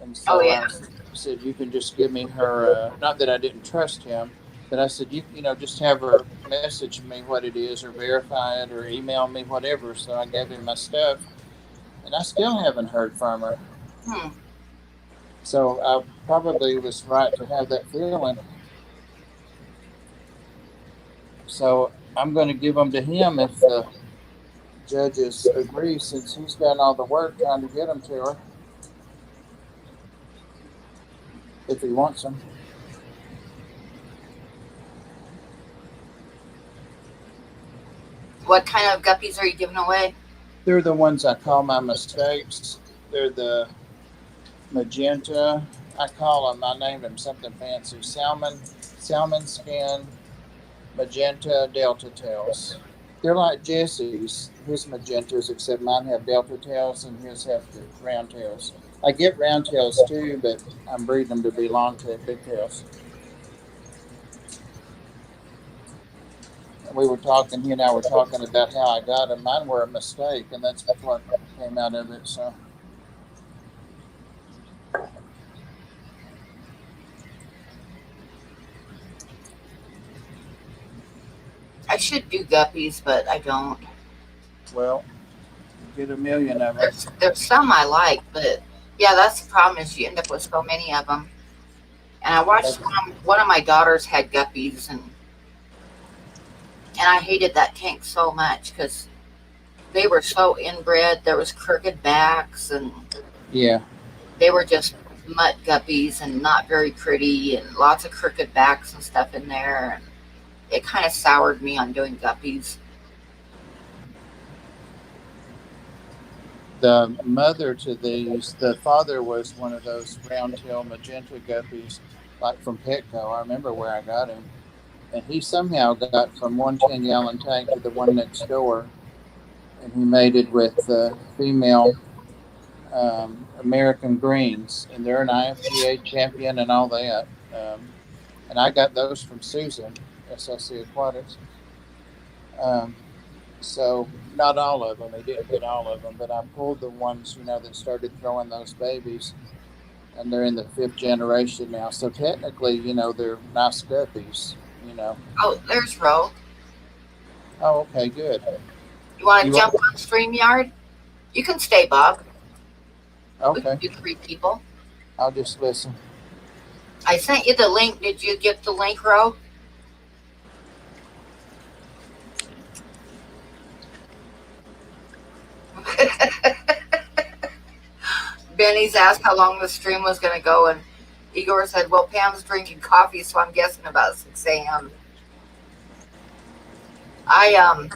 And so I said, you can just give me her, not that I didn't trust him, but I said, just have her message me what it is or verify it or email me whatever. So I gave him my stuff, and I still haven't heard from her. So I probably was right to have that feeling. So I'm going to give them to him if the judges agree, since he's done all the work trying to get them to her, if he wants them. What kind of guppies are you giving away? They're the ones I call my mistakes. They're the magenta. I named them something fancy. Salmon skin, magenta delta tails. They're like Jesse's, his magentas, except mine have delta tails and his have the round tails. I get round tails too, but I'm breeding them to be long tail, big tails. We were talking, he and I were talking about how I got them. Mine were a mistake, and that's what came out of it. So. I should do guppies, but I don't. Well, get a million of them. There's some I like, but yeah, that's the problem, is you end up with so many of them. And I watched one of my daughters had guppies, and I hated that tank so much because they were so inbred. There was crooked backs, and Yeah. they were just mutt guppies and not very pretty, and lots of crooked backs and stuff in there. And it kind of soured me on doing guppies. The mother to these, the father was one of those round tail magenta guppies, like from Petco. I remember where I got him. And he somehow got from one 10-gallon tank to the one next door. And he mated with the female American Greens. And they're an IFGA champion and all that. And I got those from Susan, SLC Aquatics. So not all of them. He didn't get all of them, but I pulled the ones, that started throwing those babies, and they're in the 5th generation now. So technically, they're nice guppies, Oh, there's Ro. Oh, okay, good. You want to jump on StreamYard? You can stay, Bob. We Okay, can do 3 people. I'll just listen. I sent you the link. Did you get the link, Ro? Benny's asked how long the stream was going to go, and Igor said, well, Pam's drinking coffee, so I'm guessing about 6 a.m. I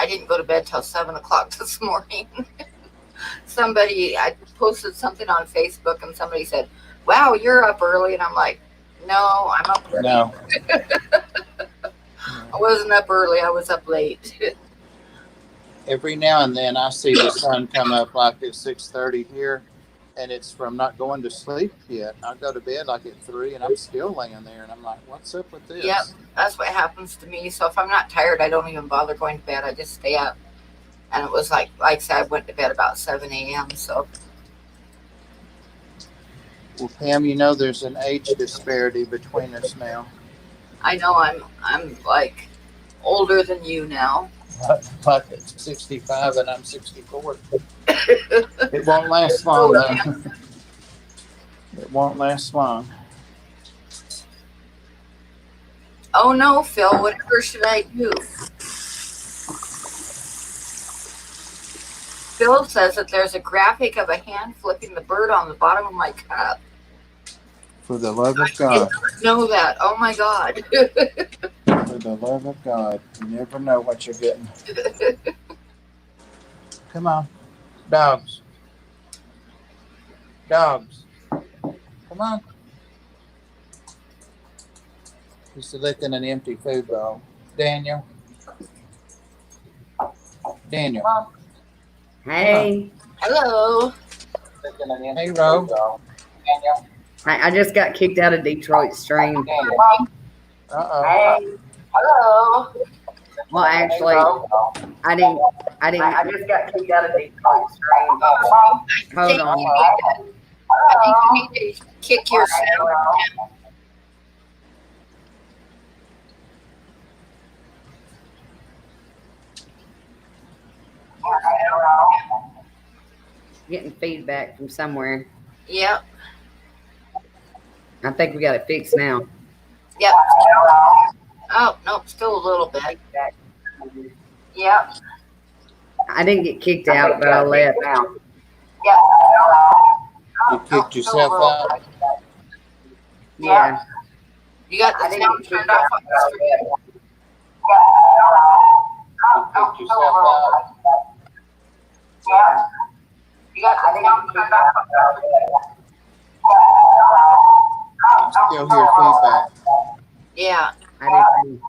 didn't go to bed till 7 o'clock this morning. I posted something on Facebook, and somebody said, wow, you're up early. And I'm like, no, I'm up early. No. I wasn't up early. I was up late. Every now and then I see the sun come up like at 6:30 here, and it's from not going to sleep yet. I go to bed like at 3, and I'm still laying there, and I'm like, what's up with this? Yep, that's what happens to me. So if I'm not tired, I don't even bother going to bed. I just stay up. And it was like I said, I went to bed about 7 a.m. So Well, Pam, there's an age disparity between us now. I know I'm like older than you now. Like at 65 and I'm 64. It won't last long, though. It won't last long. Oh no, Phil, whatever should I do? Phil says that there's a graphic of a hand flipping the bird on the bottom of my cup. For the love of I God. didn't know that. Oh my God. For the love of God. You never know what you're getting. Come on. Dogs. Dogs. Come on. He's licking an empty food bowl. Daniel. Daniel. Hey, Hello. Hey, Ro. Daniel. I just got kicked out of Detroit stream. Uh-oh. Hello. Well, actually, I didn't. I just got kicked out of Detroit stream. Hold on. I think you need to kick your sound down. Getting feedback from somewhere. Yep. I think we got it fixed now. Yep. Oh, nope, still a little bit. Yep. I didn't get kicked out, but I left. Yep. You kicked yourself out? Yeah. You got the sound turned off on the stream. You kicked yourself out? Yeah. You got the sound turned off on the stream. I still hear feedback. Yeah. I didn't.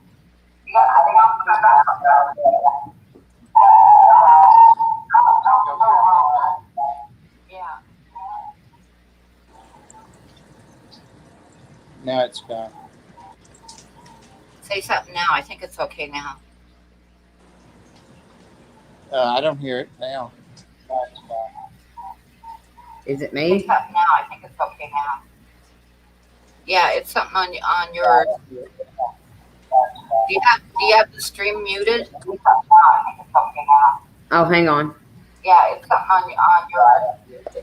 Yeah. Now it's gone. Say something now. I think it's okay now. I don't hear it now. Is it Say me? something now. I think it's okay now. Yeah, it's something on your. Do you have the stream muted? Oh, hang on. Yeah, it's something on your. Do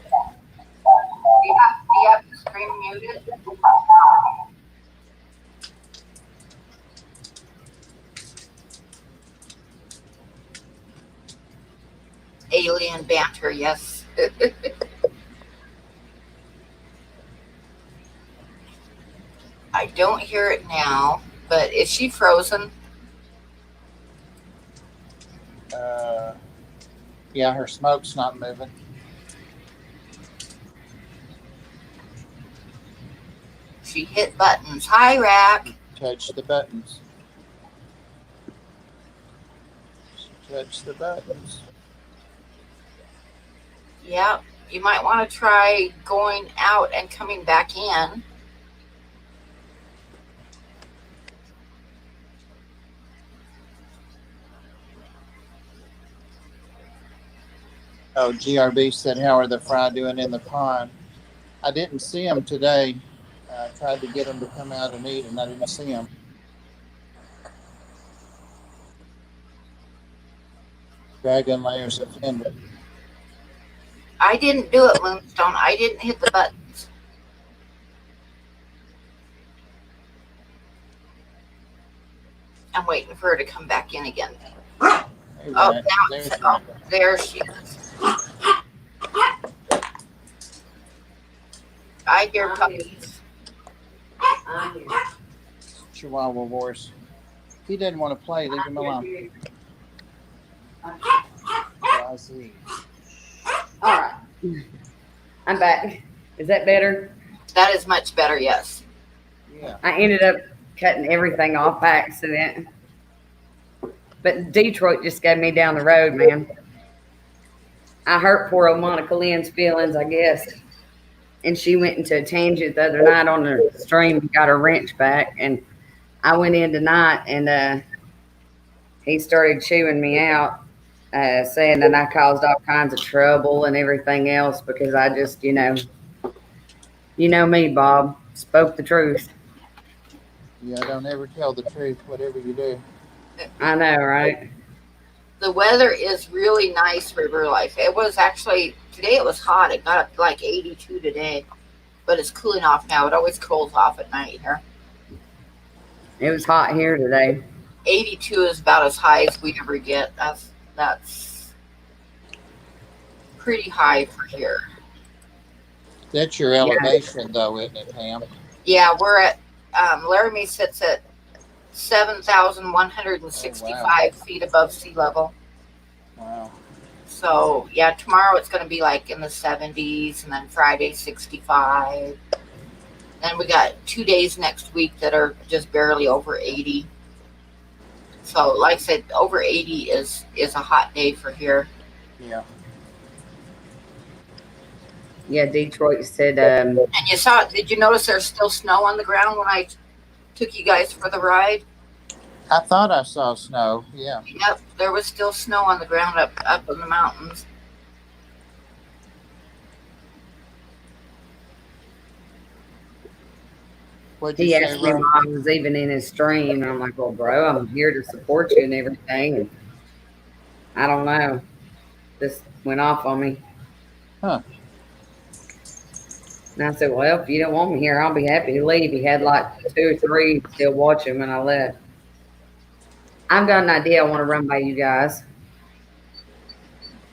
you have the stream muted? her, yes. I don't hear it now, but is she frozen? Yeah, her smoke's not moving. She hit buttons. Hi, Rack. Touch the buttons. Touch the buttons. Yep. You might want to try going out and coming back in. Oh, GRB said, how are the fry doing in the pond? I didn't see them today. I tried to get them to come out and eat, and I didn't see them. Dragon layers offended. I didn't do it, Moonstone. I didn't hit the buttons. I'm waiting for her to come back in again. Hey, Oh, Rack. now There's it's, Rack. there she is. I hear puppies. Chihuahua Wars. He didn't want to play. Leave him alone. Ozzy. All right. I'm back. Is that better? That is much better, yes. Yeah. I ended up cutting everything off by accident. But Detroit just got me down the road, man. I hurt poor old Monica Lynn's feelings, I guess. And she went into a tangent the other night on the stream and got her wrench back. And I went in tonight and he started chewing me out, saying that I caused all kinds of trouble and everything else because I just, you know me, Bob, spoke the truth. Yeah, don't ever tell the truth, whatever you do. I know, right? The weather is really nice, River Life. It was actually, today it was hot. It got up to like 82 today, but it's cooling off now. It always cools off at night here. It was hot here today. 82 is about as high as we ever get. That's pretty high for here. That's your elevation, though, isn't it, Pam? Yeah, we're at, Laramie sits at 7,165 feet above sea level. Wow. So, yeah, tomorrow it's going to be like in the 70s, and then Friday 65. Then we got 2 days next week that are just barely over 80. So, like I said, over 80 is a hot day for here. Yeah. Yeah, Detroit said, And you saw, did you notice there's still snow on the ground when I took you guys for the ride? I thought I saw snow. Yeah. Yep, there was still snow on the ground up in the mountains. What'd he you say, asked me Ron? why I was even in his stream. And I'm like, well, bro, I'm here to support you and everything. And I don't know. Just went off on me. Huh. And I said, well, if you don't want me here, I'll be happy to leave. He had like 2 or 3 still watching when I left. I've got an idea I want to run by you guys.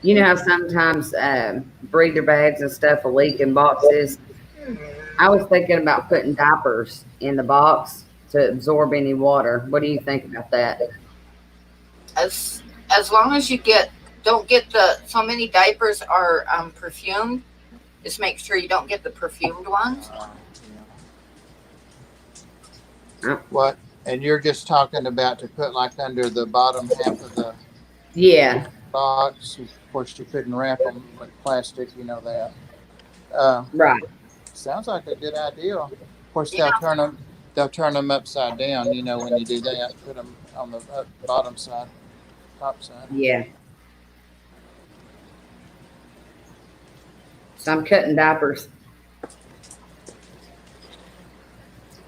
You know how sometimes breather bags and stuff will leak in boxes? I was thinking about putting diapers in the box to absorb any water. What do you think about that? As long as you don't get so many diapers are perfumed. Just make sure you don't get the perfumed ones. Yeah. What? And you're just talking about to put like under the bottom half of the Yeah. box. Of course, you couldn't wrap them with plastic. You know that. Right. Sounds like a good idea. Of course, Yeah. they'll turn them upside down. You know, when you do that, put them on the bottom side, top side. Yeah. So I'm cutting diapers.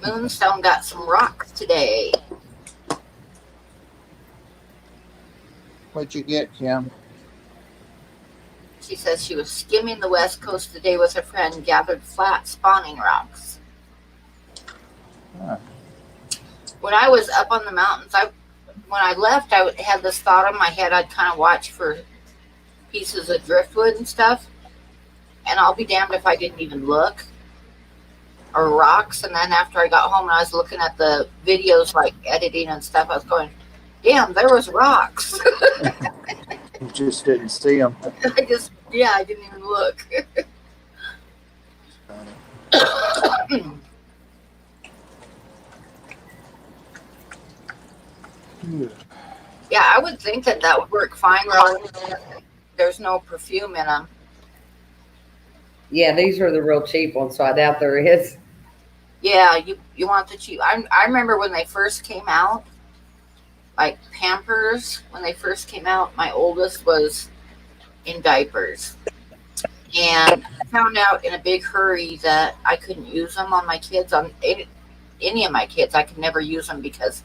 Moonstone got some rocks today. What'd you get, Kim? She says she was skimming the west coast today with a friend, gathered flat spawning rocks. Huh. When I was up on the mountains, when I left, I had this thought in my head. I'd kind of watch for pieces of driftwood and stuff. And I'll be damned if I didn't even look. Or rocks. And then after I got home and I was looking at the videos, like editing and stuff, I was going, damn, there was rocks. You just didn't see them. I didn't even look. Yeah, I would think that would work fine. There's no perfume in them. Yeah, these are the real cheap ones, so I doubt there is. Yeah, you want the cheap. I remember when they first came out, like Pampers, when they first came out, my oldest was in diapers. And I found out in a big hurry that I couldn't use them on my kids, on any of my kids. I could never use them because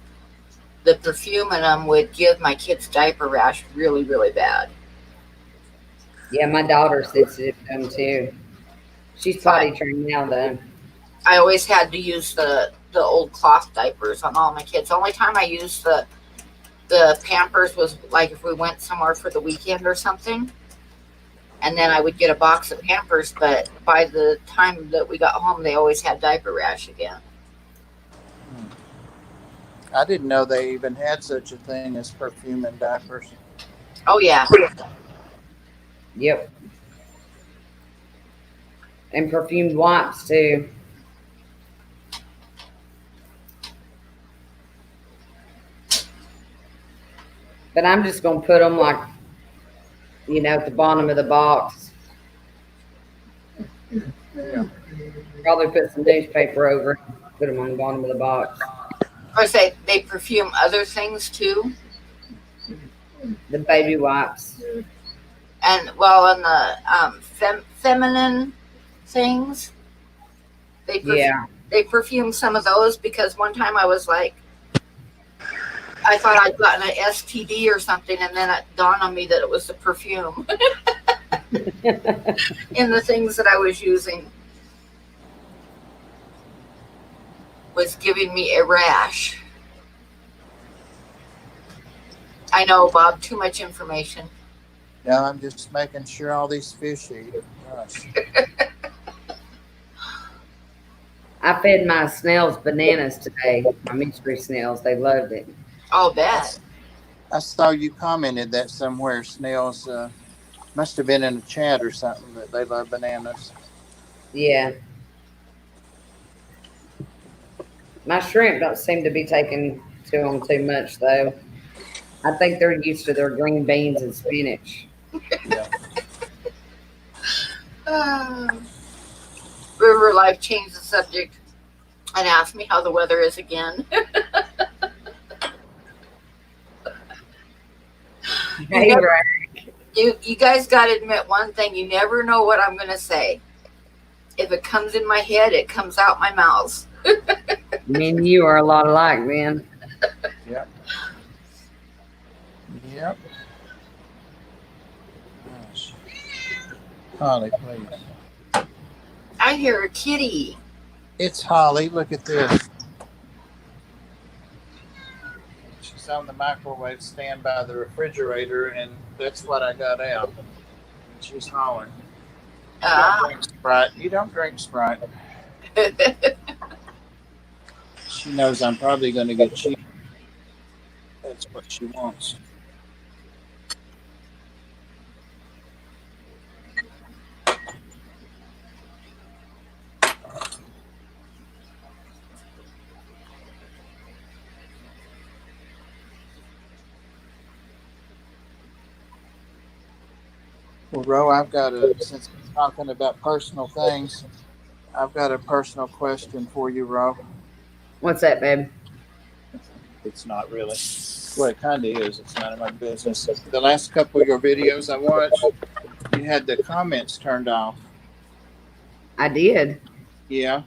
the perfume in them would give my kids diaper rash really, really bad. Yeah, my daughter sits it them too. She's potty trained now, though. I always had to use the old cloth diapers on all my kids. The only time I used the Pampers was like if we went somewhere for the weekend or something. And then I would get a box of Pampers, but by the time that we got home, they always had diaper rash again. I didn't know they even had such a thing as perfume in diapers. Oh, yeah. Yep. And perfumed wipes, too. But I'm just going to put them like, at the bottom of the box. Yeah. Probably put some newspaper over it. Put them on the bottom of the box. Of course, they perfume other things, too. The baby wipes. And, well, in the feminine things, they perfume some of those because one time I was like, I thought I'd gotten an STD or something, and then it dawned on me that it was the perfume in the things that I was using was giving me a rash. I know, Bob, too much information. Now I'm just making sure all these fish eat. Gosh. I fed my snails bananas today. My mystery snails. They loved it. I'll bet. I saw you commented that somewhere. Snails must have been in a chat or something that they love bananas. Yeah. My shrimp don't seem to be taking to them too much, though. I think they're used to their green beans and spinach. Yeah. River Life changed the subject and asked me how the weather is again. Hey, You guys got to admit one thing. You never know what I'm going to say. If it comes in my head, it comes out my mouth. Me and you are a lot alike, man. Yep. Yep. Gosh. Holly, please. I hear a kitty. It's Holly. Look at this. She's on the microwave stand by the refrigerator, and that's what I got out. She's hollering. You don't drink Sprite. You don't drink Sprite. She knows I'm probably going to get cheap. That's what she wants. Well, Ro, I've got since we're talking about personal things, I've got a personal question for you, Ro. What's that, babe? It's not really. Well, it kind of is. It's none of my business. The last couple of your videos I watched, you had the comments turned off. I did. Yeah.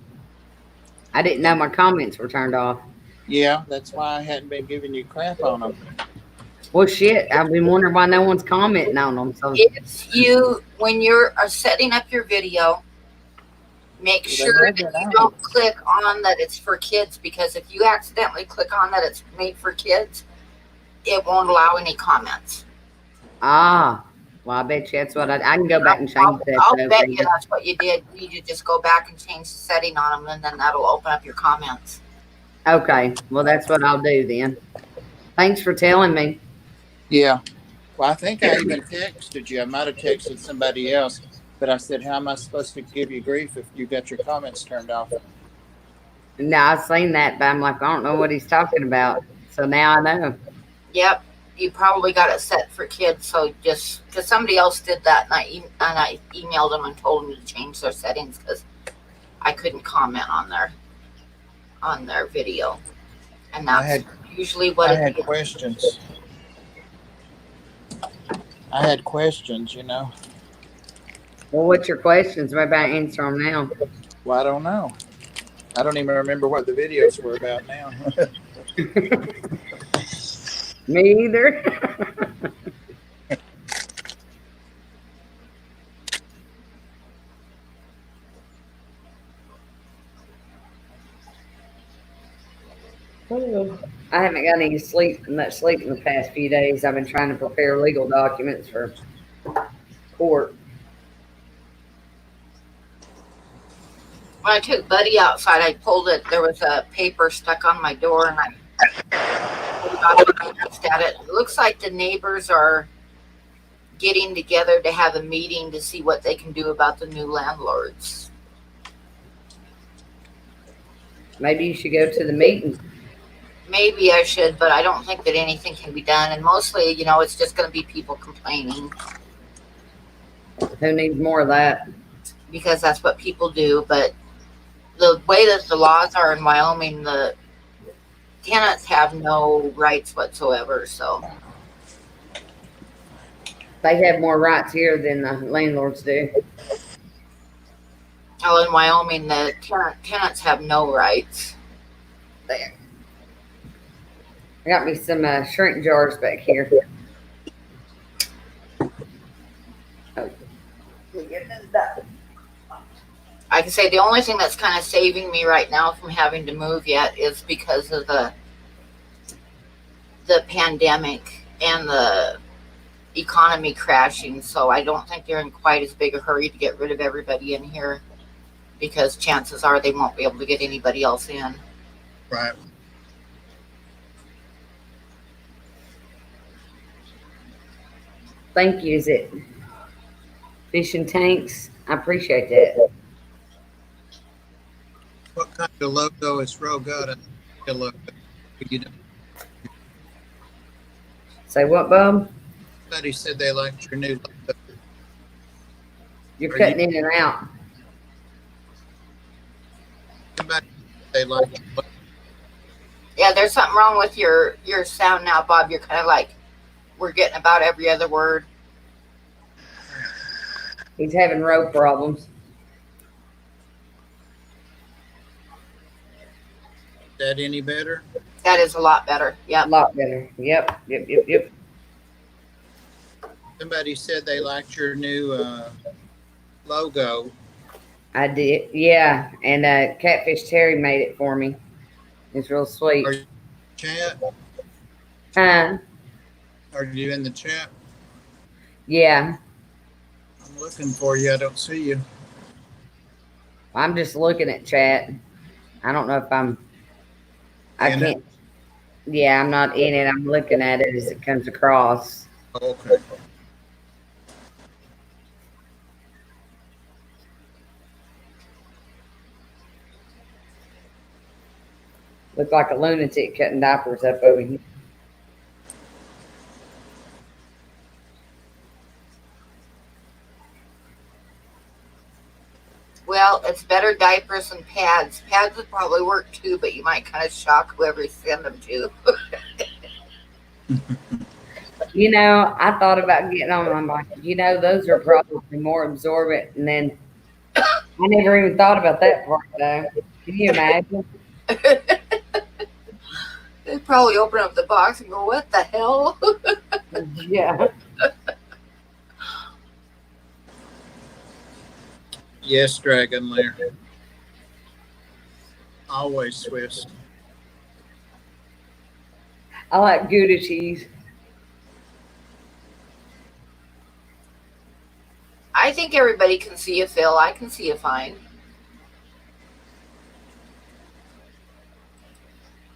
I didn't know my comments were turned off. Yeah, that's why I hadn't been giving you crap on them. Well, shit. I've been wondering why no one's commenting on them. So If you, when you're setting up your video, make sure that you don't click on that it's for kids, because if you accidentally click on that it's made for kids, it won't allow any comments. Ah, Well, I bet you that's what I can go back and change I'll, that. I'll though, bet you Peter. that's what you did. You need to just go back and change the setting on them, and then that'll open up your comments. Okay. Well, that's what I'll do then. Thanks for telling me. Yeah. Well, I think I even texted you. I might have texted somebody else, but I said, "How am I supposed to give you grief if you got your comments turned off?" Now I've seen that, but I'm like, I don't know what he's talking about. So now I know. Yep, you probably got it set for kids. So just because somebody else did that, and I emailed them and told them to change their settings because I couldn't comment on their video, and I that's had usually what I it had is. questions. I had questions, you know. Well, what's your questions? Maybe I answer them now. Well, I don't know. I don't even remember what the videos were about now. Me either. I haven't got any much sleep in the past few days. I've been trying to prepare legal documents for court. When I took Buddy outside, I pulled it. There was a paper stuck on my door, and I glanced at it. It looks like the neighbors are getting together to have a meeting to see what they can do about the new landlords. Maybe you should go to the meeting. Maybe I should, but I don't think that anything can be done. And mostly, it's just going to be people complaining Who needs more of that? because that's what people do. But the way that the laws are in Wyoming, the tenants have no rights whatsoever. So, They have more rights here than the landlords do. in Wyoming, the tenants have no rights. There. I got me some shrink jars back here. Oh. I can say the only thing that's kind of saving me right now from having to move yet is because of the pandemic and the economy crashing. So I don't think they're in quite as big a hurry to get rid of everybody in here because chances are they won't be able to get anybody else in. Right. Thank you. Is it fishing tanks? I appreciate that. What kind of logo is Rogata? Logo? You know, Say what, Bub? somebody said they liked your new logo. You're Are cutting in and out. Somebody said they liked your logo. Yeah, there's something wrong with your sound now, Bob. You're kind of like, we're getting about every other word. He's having road problems. Is that any better? That is a lot better. A Yep. lot better. Yep. Somebody said they liked your new logo. I did. Yeah. And Catfish Terry made it for me. It's real sweet. Are you in the chat? Huh? Are you in the chat? Yeah. I'm looking for you. I don't see you. I'm just looking at chat. I don't know if I In it? can't. Yeah, I'm not in it. I'm looking at it as it comes across. Oh, okay. Look like a lunatic cutting diapers up over here. Well, it's better diapers than pads. Pads would probably work too, but you might kind of shock whoever you send them to. You know, I thought about getting on. I'm like, those are probably more absorbent. And then I never even thought about that part, though. Can you imagine? They probably open up the box and go, "What the hell?" Yeah. Yes, Dragon Lair. Always Swiss. I like Gouda cheese. I think everybody can see you, Phil. I can see you fine.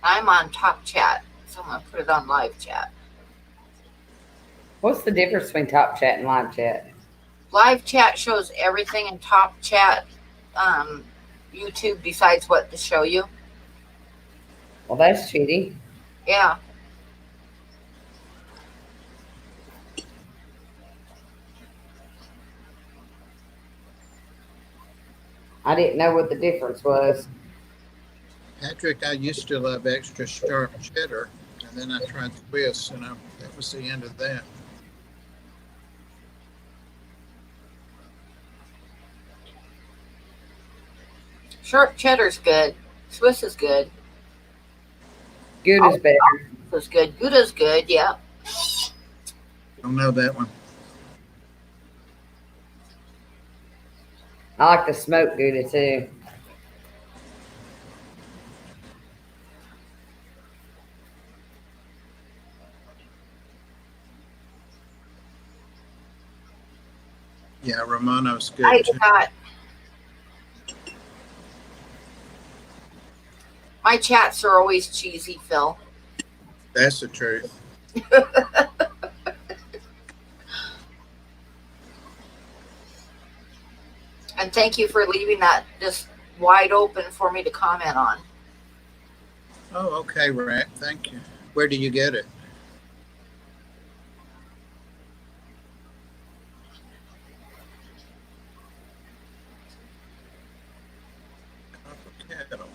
I'm on top chat, so I'm gonna put it on live chat. What's the difference between top chat and live chat? Live chat shows everything, and top chat, YouTube decides what to show you. Well, that's cheating. Yeah. I didn't know what the difference was. Patrick, I used to love extra sharp cheddar, and then I tried Swiss, and that was the end of that. Sharp cheddar's good. Swiss is good. Gouda's better. Is good. Gouda's good. Yeah. Don't know that one. I like the smoked Gouda too. Yeah, Romano's good I too. got. My chats are always cheesy, Phil. That's the truth. And thank you for leaving that just wide open for me to comment on. Oh, okay, Rat. Thank you. Where do you get it? Copper Kettle.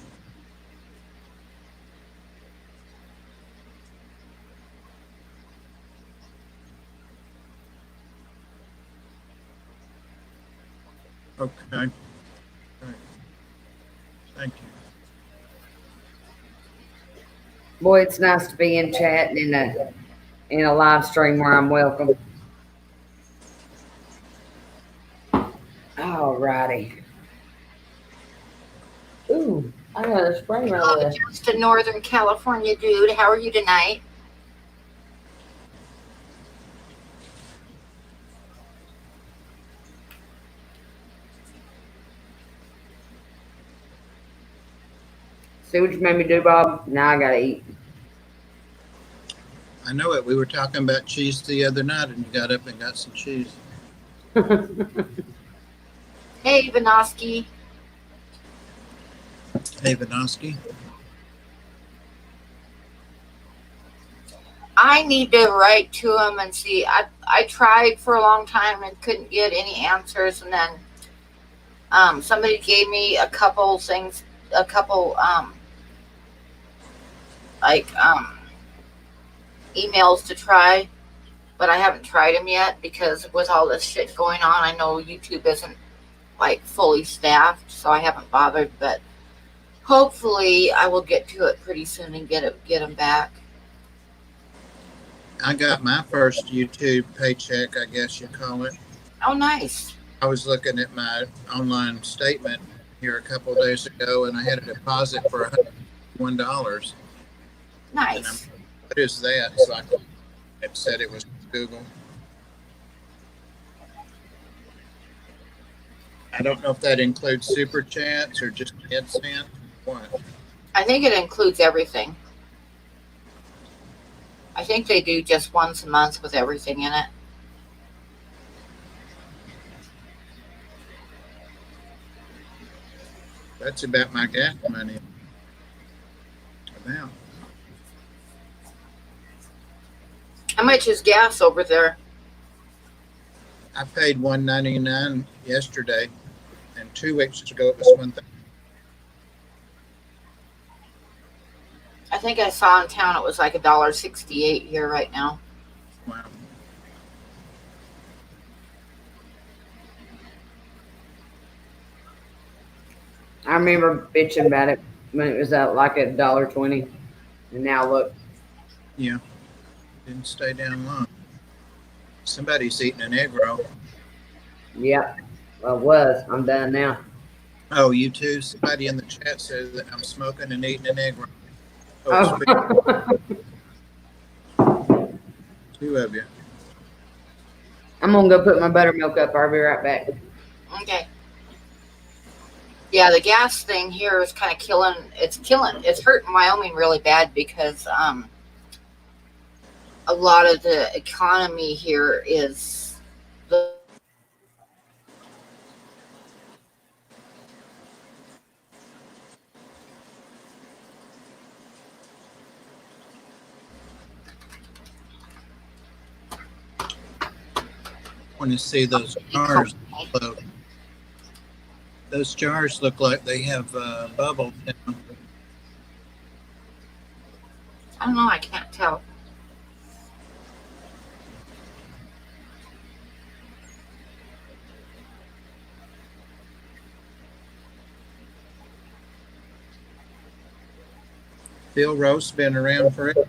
Okay. Right. Thank you. Boy, it's nice to be in chat and in a live stream where I'm welcome. All righty. Ooh, I got a spring roll Hello, there. just a Northern California dude. How are you tonight? See what you made me do, Bob? Now I gotta eat. I know it. We were talking about cheese the other night, and you got up and got some cheese. Hey, Vanoski. Hey, Vanoski. I need to write to him and see. I tried for a long time and couldn't get any answers, and then somebody gave me a couple things, a couple emails to try, but I haven't tried them yet because with all this shit going on, I know YouTube isn't like fully staffed, so I haven't bothered. But hopefully, I will get to it pretty soon and get them back. I got my first YouTube paycheck, I guess you call it. Oh, nice. I was looking at my online statement here a couple of days ago, and I had a deposit for $101. Nice. What is that? So it said it was Google. I don't know if that includes super chats or just AdSense. What? I think it includes everything. I think they do just once a month with everything in it. That's about my gas money. About. How much is gas over there? I paid $1.99 yesterday, and 2 weeks ago it was $1. I think I saw in town it was like $1.68 here right now. Wow. I remember bitching about it when it was at like $1.20, and now look. Yeah. Didn't stay down long. Somebody's eating an egg roll. Yeah, well, it was. I'm done now. Oh, you too? Somebody in the chat says that I'm smoking and eating an egg roll. Oh, sweet. Oh. 2 of you. I'm gonna go put my buttermilk up. I'll be right back. Okay. Yeah, the gas thing here is kind of killing. It's hurting Wyoming really bad because a lot of the economy here is the When you see those jars float, those jars look like they have bubbles in them. I don't know. I can't tell. Phil Roast's been around forever.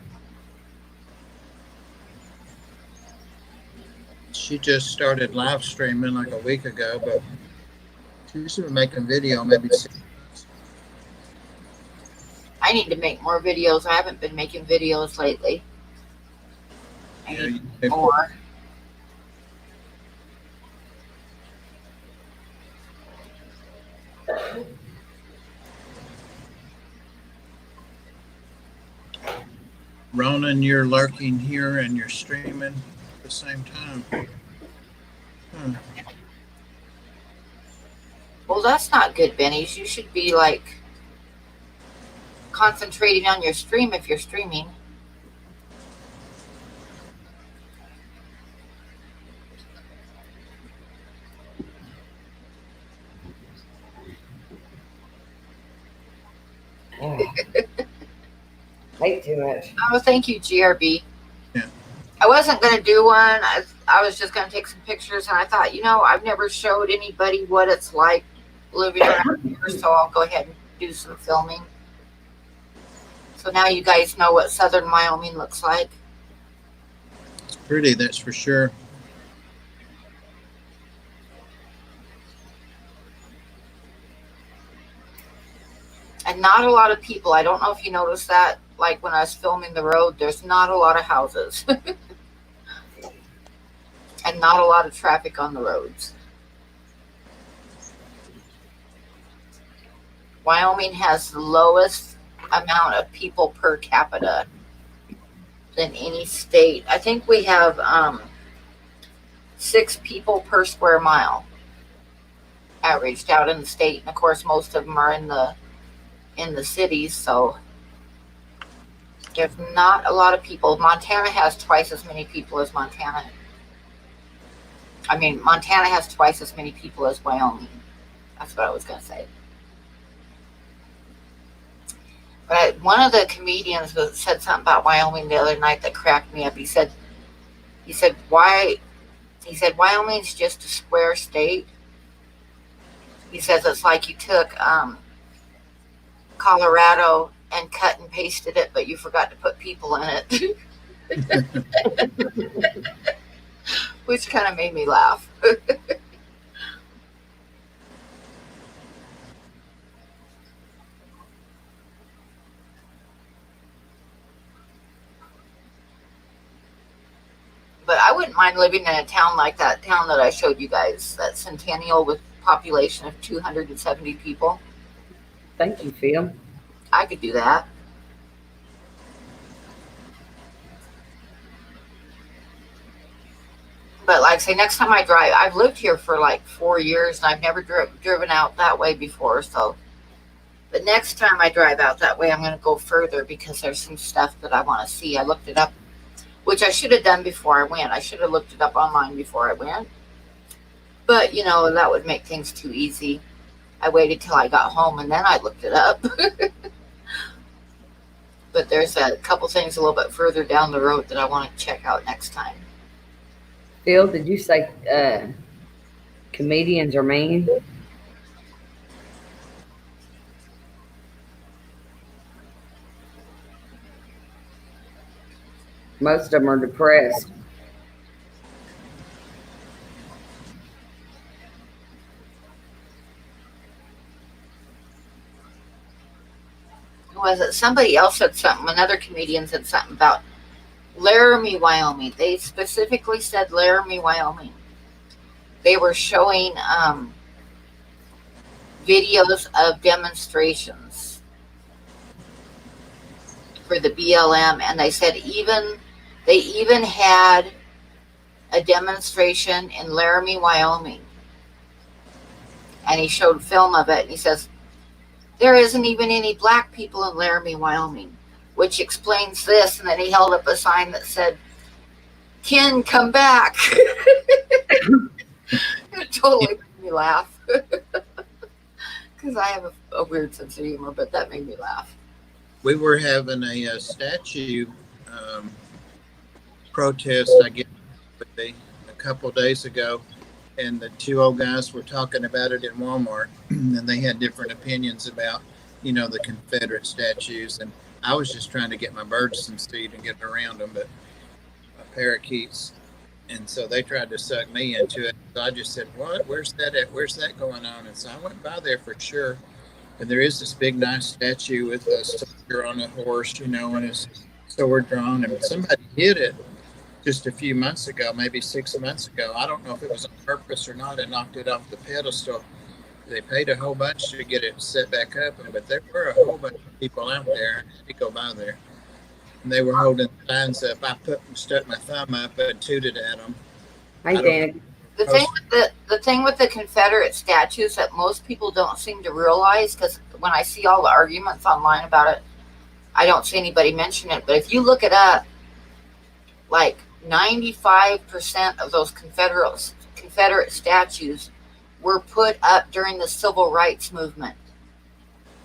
She just started live streaming like a week ago, but she's been making video maybe 6 months. I need to make more videos. I haven't been making videos lately. I Yeah, need more. Ronan, you're lurking here and you're streaming at the same time. Well, that's not good, Benny's. You should be like concentrating on your stream if you're streaming. Ate too much. Oh, thank you, GRB. Yeah. I wasn't going to do one. I was just going to take some pictures, and I thought, I've never showed anybody what it's like living around here, so I'll go ahead and do some filming. So now you guys know what southern Wyoming looks like. It's pretty, that's for sure. And not a lot of people. I don't know if you noticed that, like when I was filming the road, there's not a lot of houses. And not a lot of traffic on the roads. Wyoming has the lowest amount of people per capita than any state. I think we have 6 people per square mile averaged out in the state. And of course, most of them are in the cities, so there's not a lot of people. Montana has twice as many people as Montana has twice as many people as Wyoming. That's what I was going to say. But one of the comedians said something about Wyoming the other night that cracked me up. He said, Wyoming's just a square state. He says it's like you took Colorado and cut and pasted it, but you forgot to put people in it. Which kind of made me laugh. But I wouldn't mind living in a town like that town that I showed you guys, that Centennial with a population of 270 people. Thank you, Phil. I could do that. But like I say, next time I drive, I've lived here for like 4 years and I've never driven out that way before. So the next time I drive out that way, I'm going to go further because there's some stuff that I want to see. I looked it up, which I should have done before I went. I should have looked it up online before I went. But, that would make things too easy. I waited till I got home and then I looked it up. But there's a couple things a little bit further down the road that I want to check out next time. Phil, did you say comedians are mean? Most of them are depressed. Was it somebody else said something? Another comedian said something about Laramie, Wyoming. They specifically said Laramie, Wyoming. they were showing videos of demonstrations for the BLM, and they said they even had a demonstration in Laramie, Wyoming. And he showed film of it, and he says, there isn't even any black people in Laramie, Wyoming, which explains this. And then he held up a sign that said, Ken, come back. It totally made me laugh. Because I have a weird sense of humor, but that made me laugh. We were having a statue protest, I guess, a couple of days ago, and the two old guys were talking about it in Walmart, and they had different opinions about, the Confederate statues. And I was just trying to get my birds some seed and get around them, but parakeets. And so they tried to suck me into it. So I just said, what? Where's that at? Where's that going on? And so I went by there for sure. And there is this big, nice statue with a soldier on a horse, and his sword drawn. And somebody hit it just a few months ago, maybe 6 months ago. I don't know if it was on purpose or not, and knocked it off the pedestal. They paid a whole bunch to get it set back up, but there were a whole bunch of people out there to go by there. And they were holding signs up. I stuck my thumb up and tooted at them. Hi, Dan. The thing with the Confederate statues that most people don't seem to realize, because when I see all the arguments online about it, I don't see anybody mention it. But if you look it up, like 95% of those Confederate statues were put up during the Civil Rights Movement.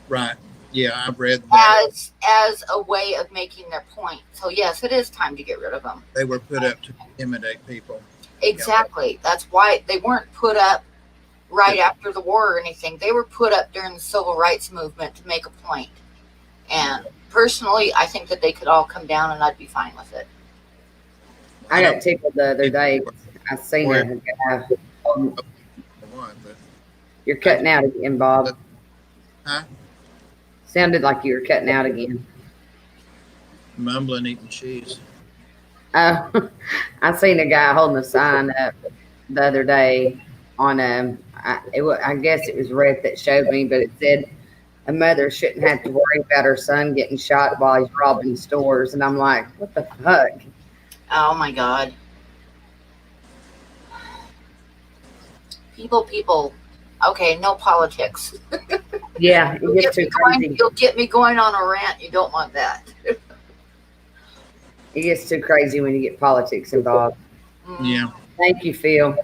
Right. Yeah, I've read that. As a way of making their point. So yes, it is time to get rid of them. They were put up to intimidate people. Exactly. Yep. That's why they weren't put up right after the war or anything. They were put up during the Civil Rights Movement to make a point. And personally, I think that they could all come down and I'd be fine with it. I got tickled the other day. I seen a guy. You're cutting out again, Bob. Huh? Sounded like you were cutting out again. Mumbling, eating cheese. I seen a guy holding a sign up the other day on I guess it was Red that showed me, but it said a mother shouldn't have to worry about her son getting shot while he's robbing stores. And I'm like, what the fuck? Oh my God. People. Okay, no politics. Yeah, it gets too crazy. You'll get me going on a rant. You don't want that. It gets too crazy when you get politics involved. Yeah. Thank you, Phil.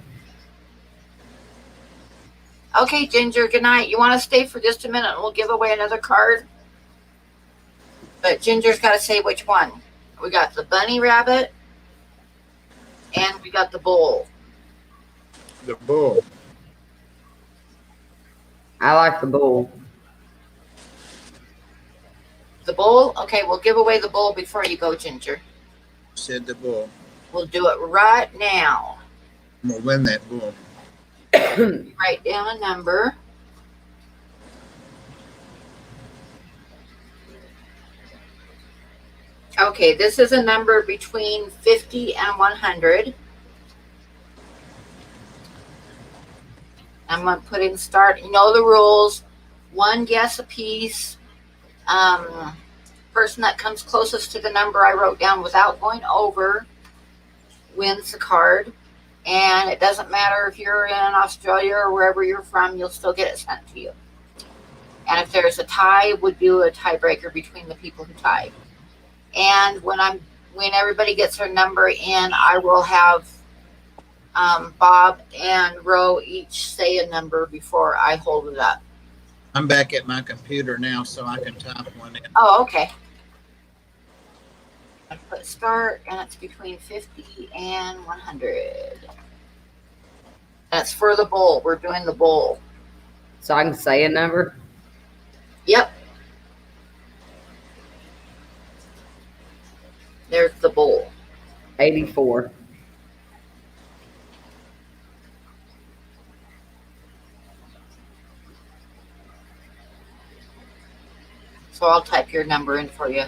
Okay, Ginger, good night. You want to stay for just a minute and we'll give away another card? But Ginger's got to say which one. We got the bunny rabbit and we got the bull. The bull. I like the bull. The bull? Okay, we'll give away the bull before you go, Ginger. Said the bull. We'll do it right now. We'll win that bull. Write down a number. Okay, this is a number between 50 and 100. I'm going to put in start. You know the rules. One guess a piece. Person that comes closest to the number I wrote down without going over wins the card. And it doesn't matter if you're in Australia or wherever you're from, you'll still get it sent to you. And if there's a tie, we'll do a tiebreaker between the people who tied. And when everybody gets their number in, I will have Bob and Ro each say a number before I hold it up. I'm back at my computer now, so I can type one in. Oh, okay. I put start, and it's between 50 and 100. That's for the bowl. We're doing the bowl. So I can say a number? Yep. There's the bowl. 84. So I'll type your number in for you.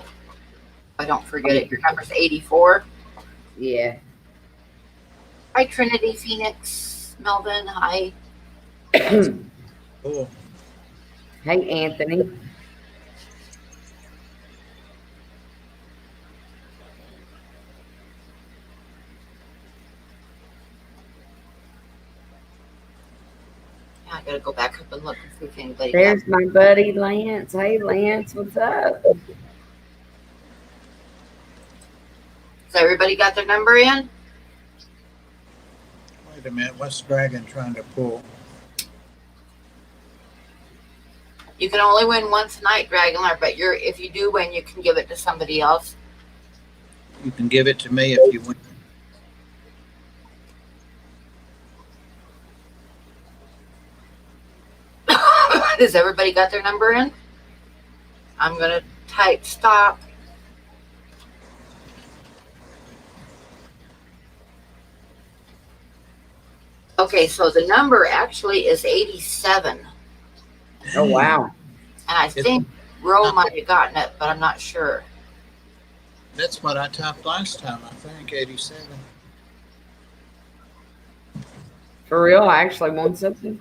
I don't forget it. Your number's 84. Yeah. Hi, Trinity Phoenix. Melvin. Hi. Cool. Hey, Anthony. Yeah, I gotta go back up and look and see if anybody got. There's my buddy Lance. Hey, Lance, what's up? So everybody got their number in? Wait a minute. What's Dragon trying to pull? You can only win once a night, Dragonlar, but if you do win, you can give it to somebody else. You can give it to me if you win. Has everybody got their number in? I'm gonna type stop. Okay, so the number actually is 87. Oh, wow. And I think Ro might have gotten it, but I'm not sure. That's what I typed last time, I think, 87. For real, I actually won something.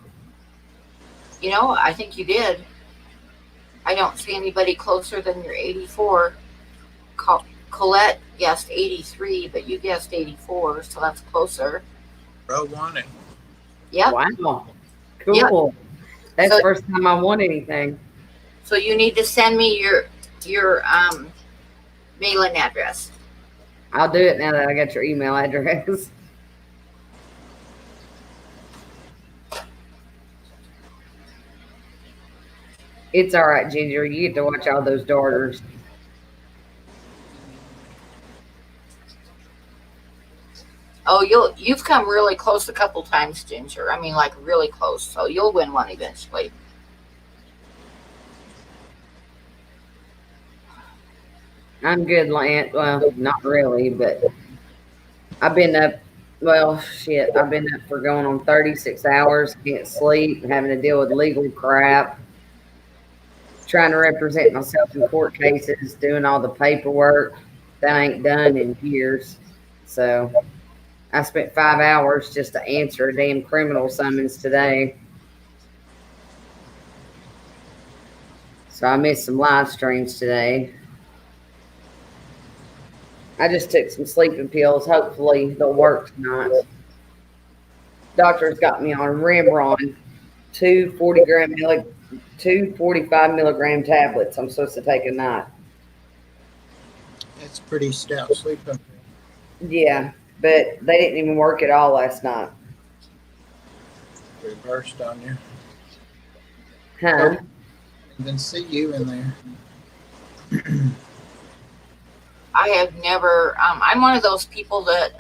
You know, I think you did. I don't see anybody closer than your 84. Colette guessed 83, but you guessed 84, so that's closer. Bro won it. Yep. Wow. Cool. That's So- the first time I won anything. So you need to send me your mailing address. I'll do it now that I got your email address. It's all right, Ginger. You get to watch all those daughters. Oh, you've come really close a couple times, Ginger. I mean, like really close. So you'll win one eventually. I'm good, Lance. Well, not really, but I've been up. Well, shit, I've been up for going on 36 hours. Can't sleep, having to deal with legal crap. Trying to represent myself in court cases, doing all the paperwork that I ain't done in years. So I spent 5 hours just to answer a damn criminal summons today. So I missed some live streams today. I just took some sleeping pills. Hopefully they'll work tonight. Doctor's got me on Remeron, 245 milligram tablets I'm supposed to take a night. That's pretty stout sleeping. Yeah, but they didn't even work at all last night. Reversed on you. Huh? Even see you in there. I have never. I'm one of those people that.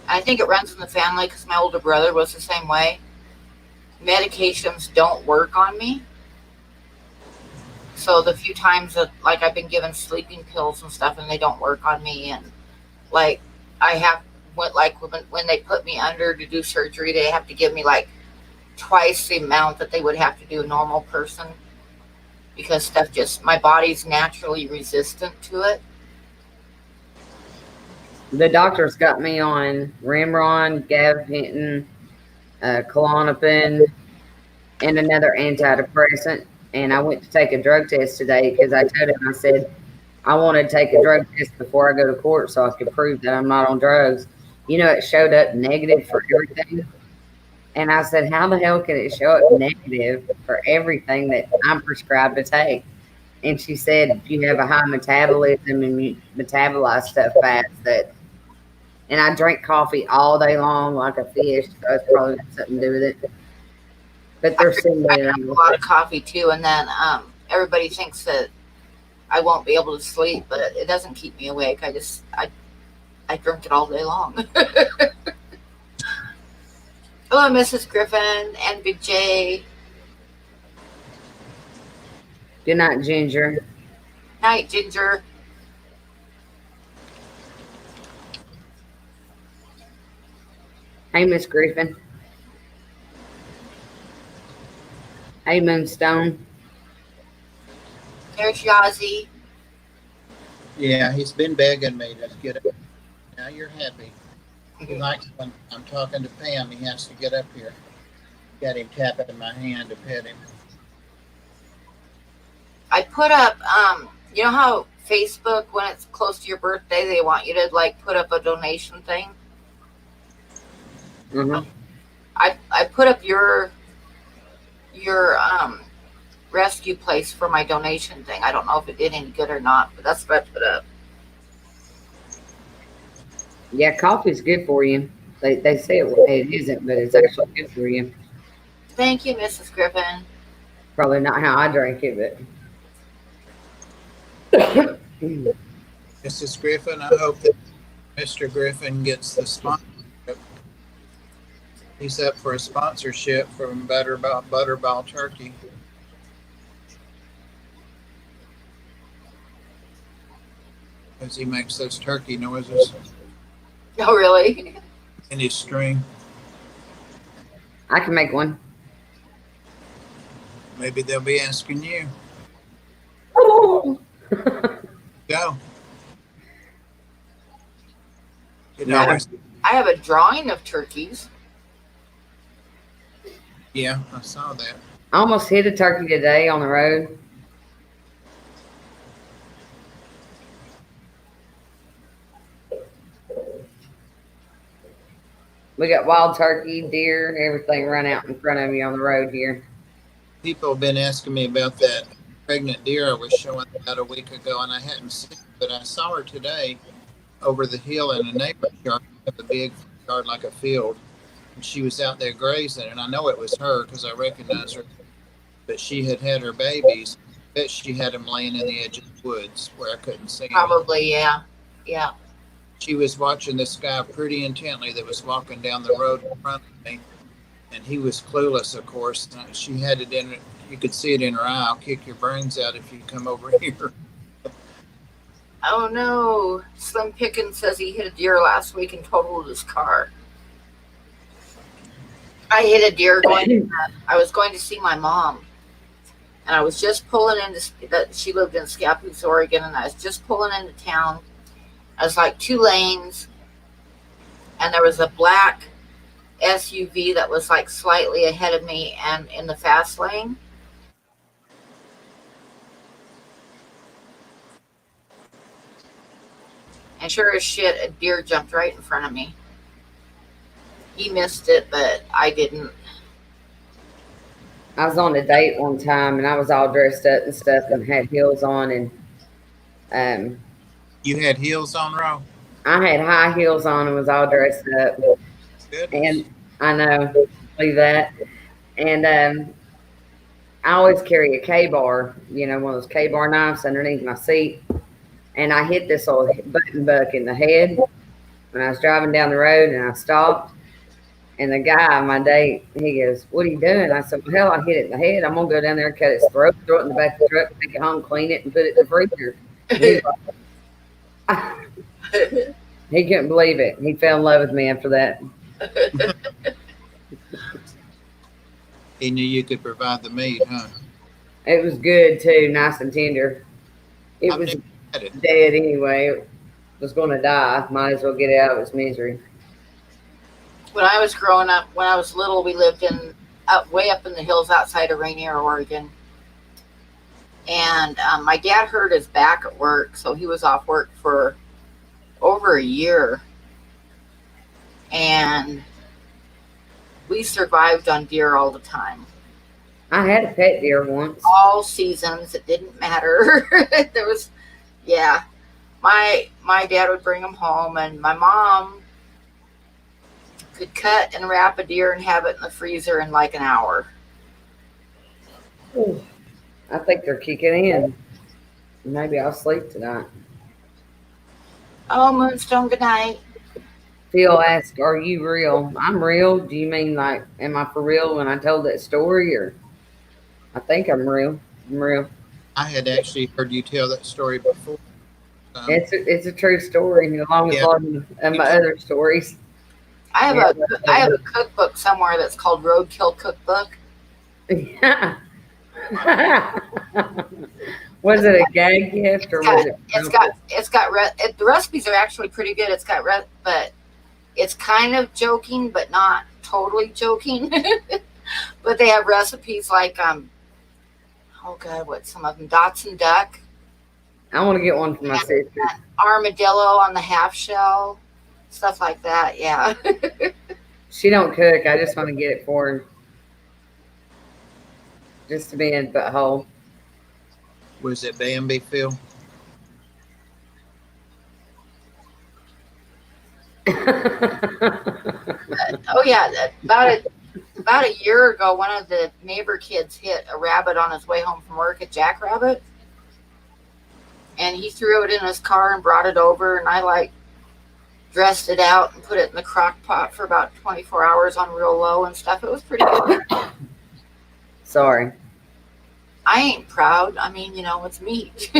I think it runs in the family because my older brother was the same way. Medications don't work on me. So the few times that like I've been given sleeping pills and stuff and they don't work on me, and like I have when they put me under to do surgery, they have to give me like twice the amount that they would have to do a normal person because stuff just my body's naturally resistant to it. The doctor's got me on Remeron, gabapentin, Klonopin, and another antidepressant. And I went to take a drug test today because I told him, I said, I want to take a drug test before I go to court so I could prove that I'm not on drugs. You know, it showed up negative for everything. And I said, how the hell can it show up negative for everything that I'm prescribed to take? And she said, you have a high metabolism and you metabolize stuff fast. And I drink coffee all day long like a fish. So it's probably got something to do with it. But they're sending I it drink a lot of coffee too, and then everybody thinks that I won't be able to sleep, but it doesn't keep me awake. I drink it all day long. Hello, Mrs. Griffin and Big J. Good night, Ginger. Night, Ginger. Hey, Miss Griffin. Hey, Moonstone. There's Yazzie. Yeah, he's been begging me to get it. Now you're happy. He likes when I'm talking to Pam, he has to get up here. Got him tapping my hand to pet him. I put up, you know how Facebook, when it's close to your birthday, they want you to like put up a donation thing. Mhm. I put up your rescue place for my donation thing. I don't know if it did any good or not, but that's what I put up. Yeah, coffee's good for you. They say it isn't, but it's actually good for you. Thank you, Mrs. Griffin. Probably not how I drink it, but Mrs. Griffin, I hope that Mr. Griffin gets the sponsorship. He's up for a sponsorship from Butterball Turkey. Because he makes those turkey noises Oh, really? in his string. I can make one. Maybe they'll be asking you. Go. You know, No. I have a drawing of turkeys. yeah, I saw that. I almost hit a turkey today on the road. We got wild turkey, deer, everything run out in front of me on the road here. People have been asking me about that pregnant deer I was showing about a week ago, and I hadn't seen her, but I saw her today over the hill in a neighbor's yard, a big yard like a field. And she was out there grazing, and I know it was her because I recognized her. But she had her babies. I bet she had them laying in the edge of the woods where I couldn't see them. Probably, yeah. Yeah. She was watching this guy pretty intently that was walking down the road in front of me, and he was clueless, of course. She had it in, you could see it in her eye. I'll kick your brains out if you come over here. Oh no. Slim Pickens says he hit a deer last week and totaled his car. I hit a deer I was going to see my mom. And I was just pulling into, she lived in Scappoose, Oregon, and I was just pulling into town. I was like 2 lanes, and there was a black SUV that was like slightly ahead of me and in the fast lane. And sure as shit, a deer jumped right in front of me. He missed it, but I didn't. I was on a date one time and I was all dressed up and stuff and had heels on and You had heels on, Ro? I had high heels on and was all dressed up. Good. And I know, believe that. And I always carry a K-bar, you know, one of those K-bar knives underneath my seat. And I hit this old button buck in the head when I was driving down the road, and I stopped. And the guy, my date, he goes, "What are you doing?" I said, "Well, hell, I hit it in the head. I'm going to go down there and cut its throat, throw it in the back of the truck, take it home, clean it, and put it in the freezer." He couldn't believe it. He fell in love with me after that. He knew you could provide the meat, huh? It was good, too, nice and tender. It I've was never had it. dead anyway. It was going to die. Might as well get it out of its misery. When I was growing up, when I was little, we lived way up in the hills outside of Rainier, Oregon. And my dad hurt his back at work, so he was off work for over a year. And we survived on deer all the time. I had a pet deer once. All seasons, it didn't matter. There was, yeah. My dad would bring them home, and my mom could cut and wrap a deer and have it in the freezer in like an hour. Ooh, I think they're kicking in. Maybe I'll sleep tonight. Oh, Moonstone, good night. Phil asked, "Are you real?" I'm real. Do you mean like, am I for real when I told that story, or? I think I'm real. I'm real. I had actually heard you tell that story before. It's a true story, along with Yeah. a lot of my other stories. I have a cookbook somewhere that's called Roadkill Cookbook. Was it a gag gift or was it? The recipes are actually pretty good. But It's kind of joking, but not totally joking. But they have recipes like oh god, what some of them Dotson duck, I want to get one for my sister. armadillo on the half shell, stuff like that. Yeah. She don't cook. I just want to get it for her. Just to be in the butthole. Was it Bambi, Phil? Oh yeah, about a year ago, one of the neighbor kids hit a rabbit on his way home from work, a jackrabbit, and he threw it in his car and brought it over, and I like dressed it out and put it in the crock pot for about 24 hours on real low and stuff. It was pretty good. Sorry. I ain't proud. I mean, you know, it's meat.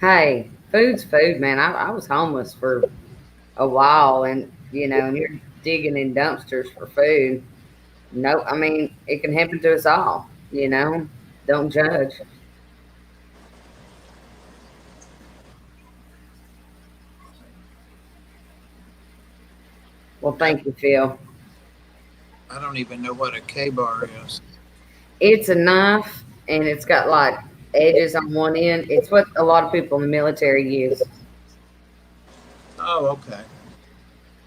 Hey, food's food, man. I was homeless for a while, and and you're digging in dumpsters for food. No, I mean it can happen to us all. Don't judge. Well, thank you, Phil. I don't even know what a K-bar is. It's a knife, and it's got like edges on one end. It's what a lot of people in the military use. Oh, okay.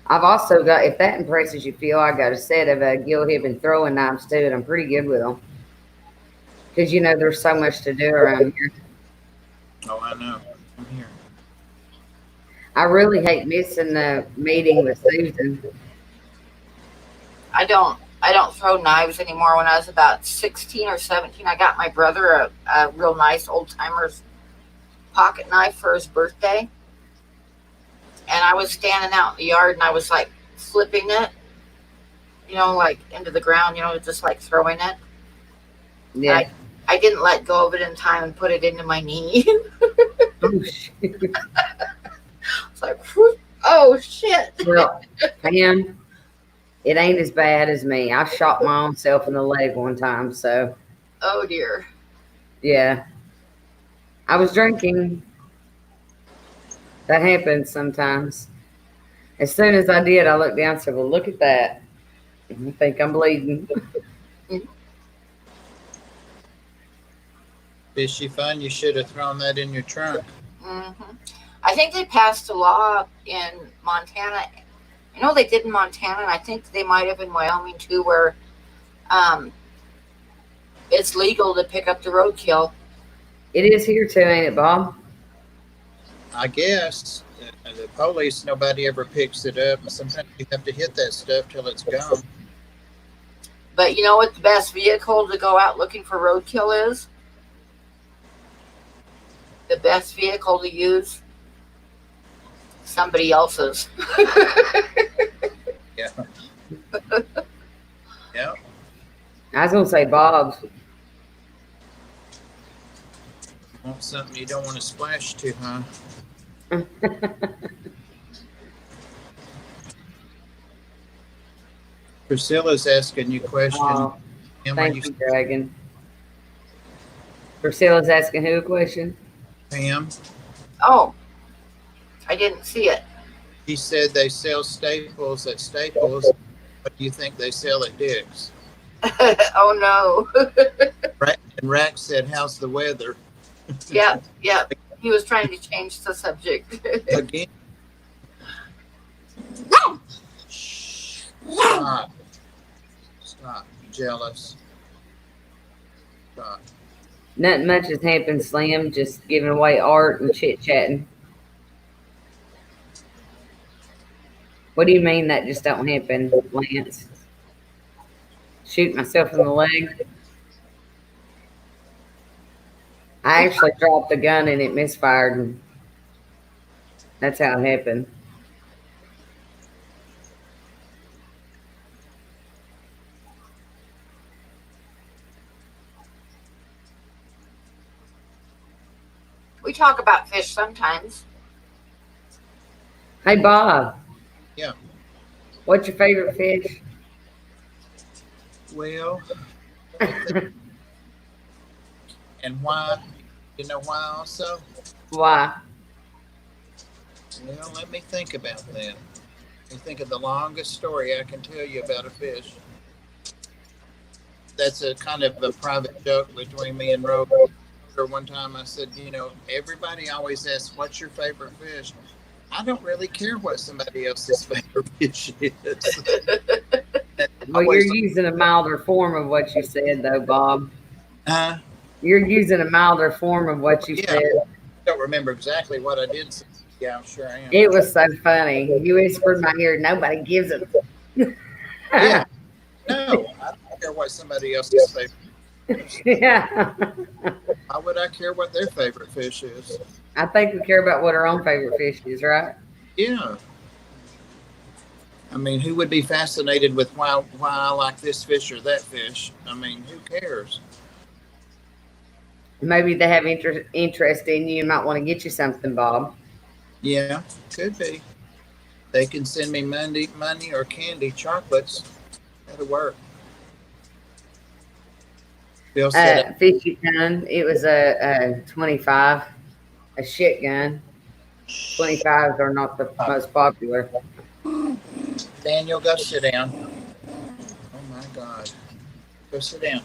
I've also got, if that impresses you, Phil, I got a set of gill hip and throwing knives too, and I'm pretty good with them. Because there's so much to do around here. Oh, I know. I'm here. I really hate missing the meeting with Susan. I don't throw knives anymore. When I was about 16 or 17, I got my brother a real nice old timer's pocket knife for his birthday. And I was standing out in the yard and I was like flipping it, like into the ground, just like throwing it. Yeah. I didn't let go of it in time and put it into my knee. Oh, shit. It's like, whew, oh shit. Well, Pam, it ain't as bad as me. I shot my own self in the leg one time, so Oh dear. yeah. I was drinking. That happens sometimes. As soon as I did, I looked down and said, well, look at that. I think I'm bleeding. Did she find you should have thrown that in your trunk? Hmm. I think they passed a law in Montana. I know they did in Montana, and I think they might have in Wyoming too, where it's legal to pick up the roadkill. It is here too, ain't it, Bob? I guess. The police, nobody ever picks it up, and sometimes you have to hit that stuff till it's gone. But you know what the best vehicle to go out looking for roadkill is? The best vehicle to use? Somebody else's. Yeah. Yeah. I was going to say Bob's. Want something you don't want to splash to, huh? Priscilla's asking you a question. Oh, Pam, thank you, Dragon. Priscilla's asking who a question? Pam, Oh, I didn't see it. he said they sell staples at Staples. What do you think they sell at Dick's? Oh no. And Rack said, how's the weather? Yeah. He was trying to change the subject. Again. Stop. Stop. You're jealous. Stop. Nothing much has happened, Slim. Just giving away art and chit-chatting. What do you mean that just don't happen, Lance? Shoot myself in the leg? I actually dropped the gun and it misfired. And that's how it happened. We talk about fish sometimes. Hey, Bob. Yeah. What's your favorite fish? Well, and why? You know why also? Why? Well, let me think about that. You think of the longest story I can tell you about a fish. That's a kind of a private joke between me and Roe. One time I said, everybody always asks, what's your favorite fish? I don't really care what somebody else's favorite fish is. Well, you're using a milder form of what you said, though, Bob. You're using a milder form of what you said. I don't remember exactly what I did say. Yeah, I'm sure I am. It was so funny. You whispered in my ear, nobody gives it. Yeah. No, I don't care what somebody else's favorite fish is. Yeah. Why would I care what their favorite fish is? I think we care about what our own favorite fish is, right? Yeah. I mean, who would be fascinated with why I like this fish or that fish? I mean, who cares? Maybe they have interest in you and might want to get you something, Bob. Yeah, could be. They can send me money or candy, chocolates. That'll work. Bill said, Fishy gun. It was a 25, a shit gun. 25s are not the most popular. Daniel, go sit down. Oh my God. Go sit down.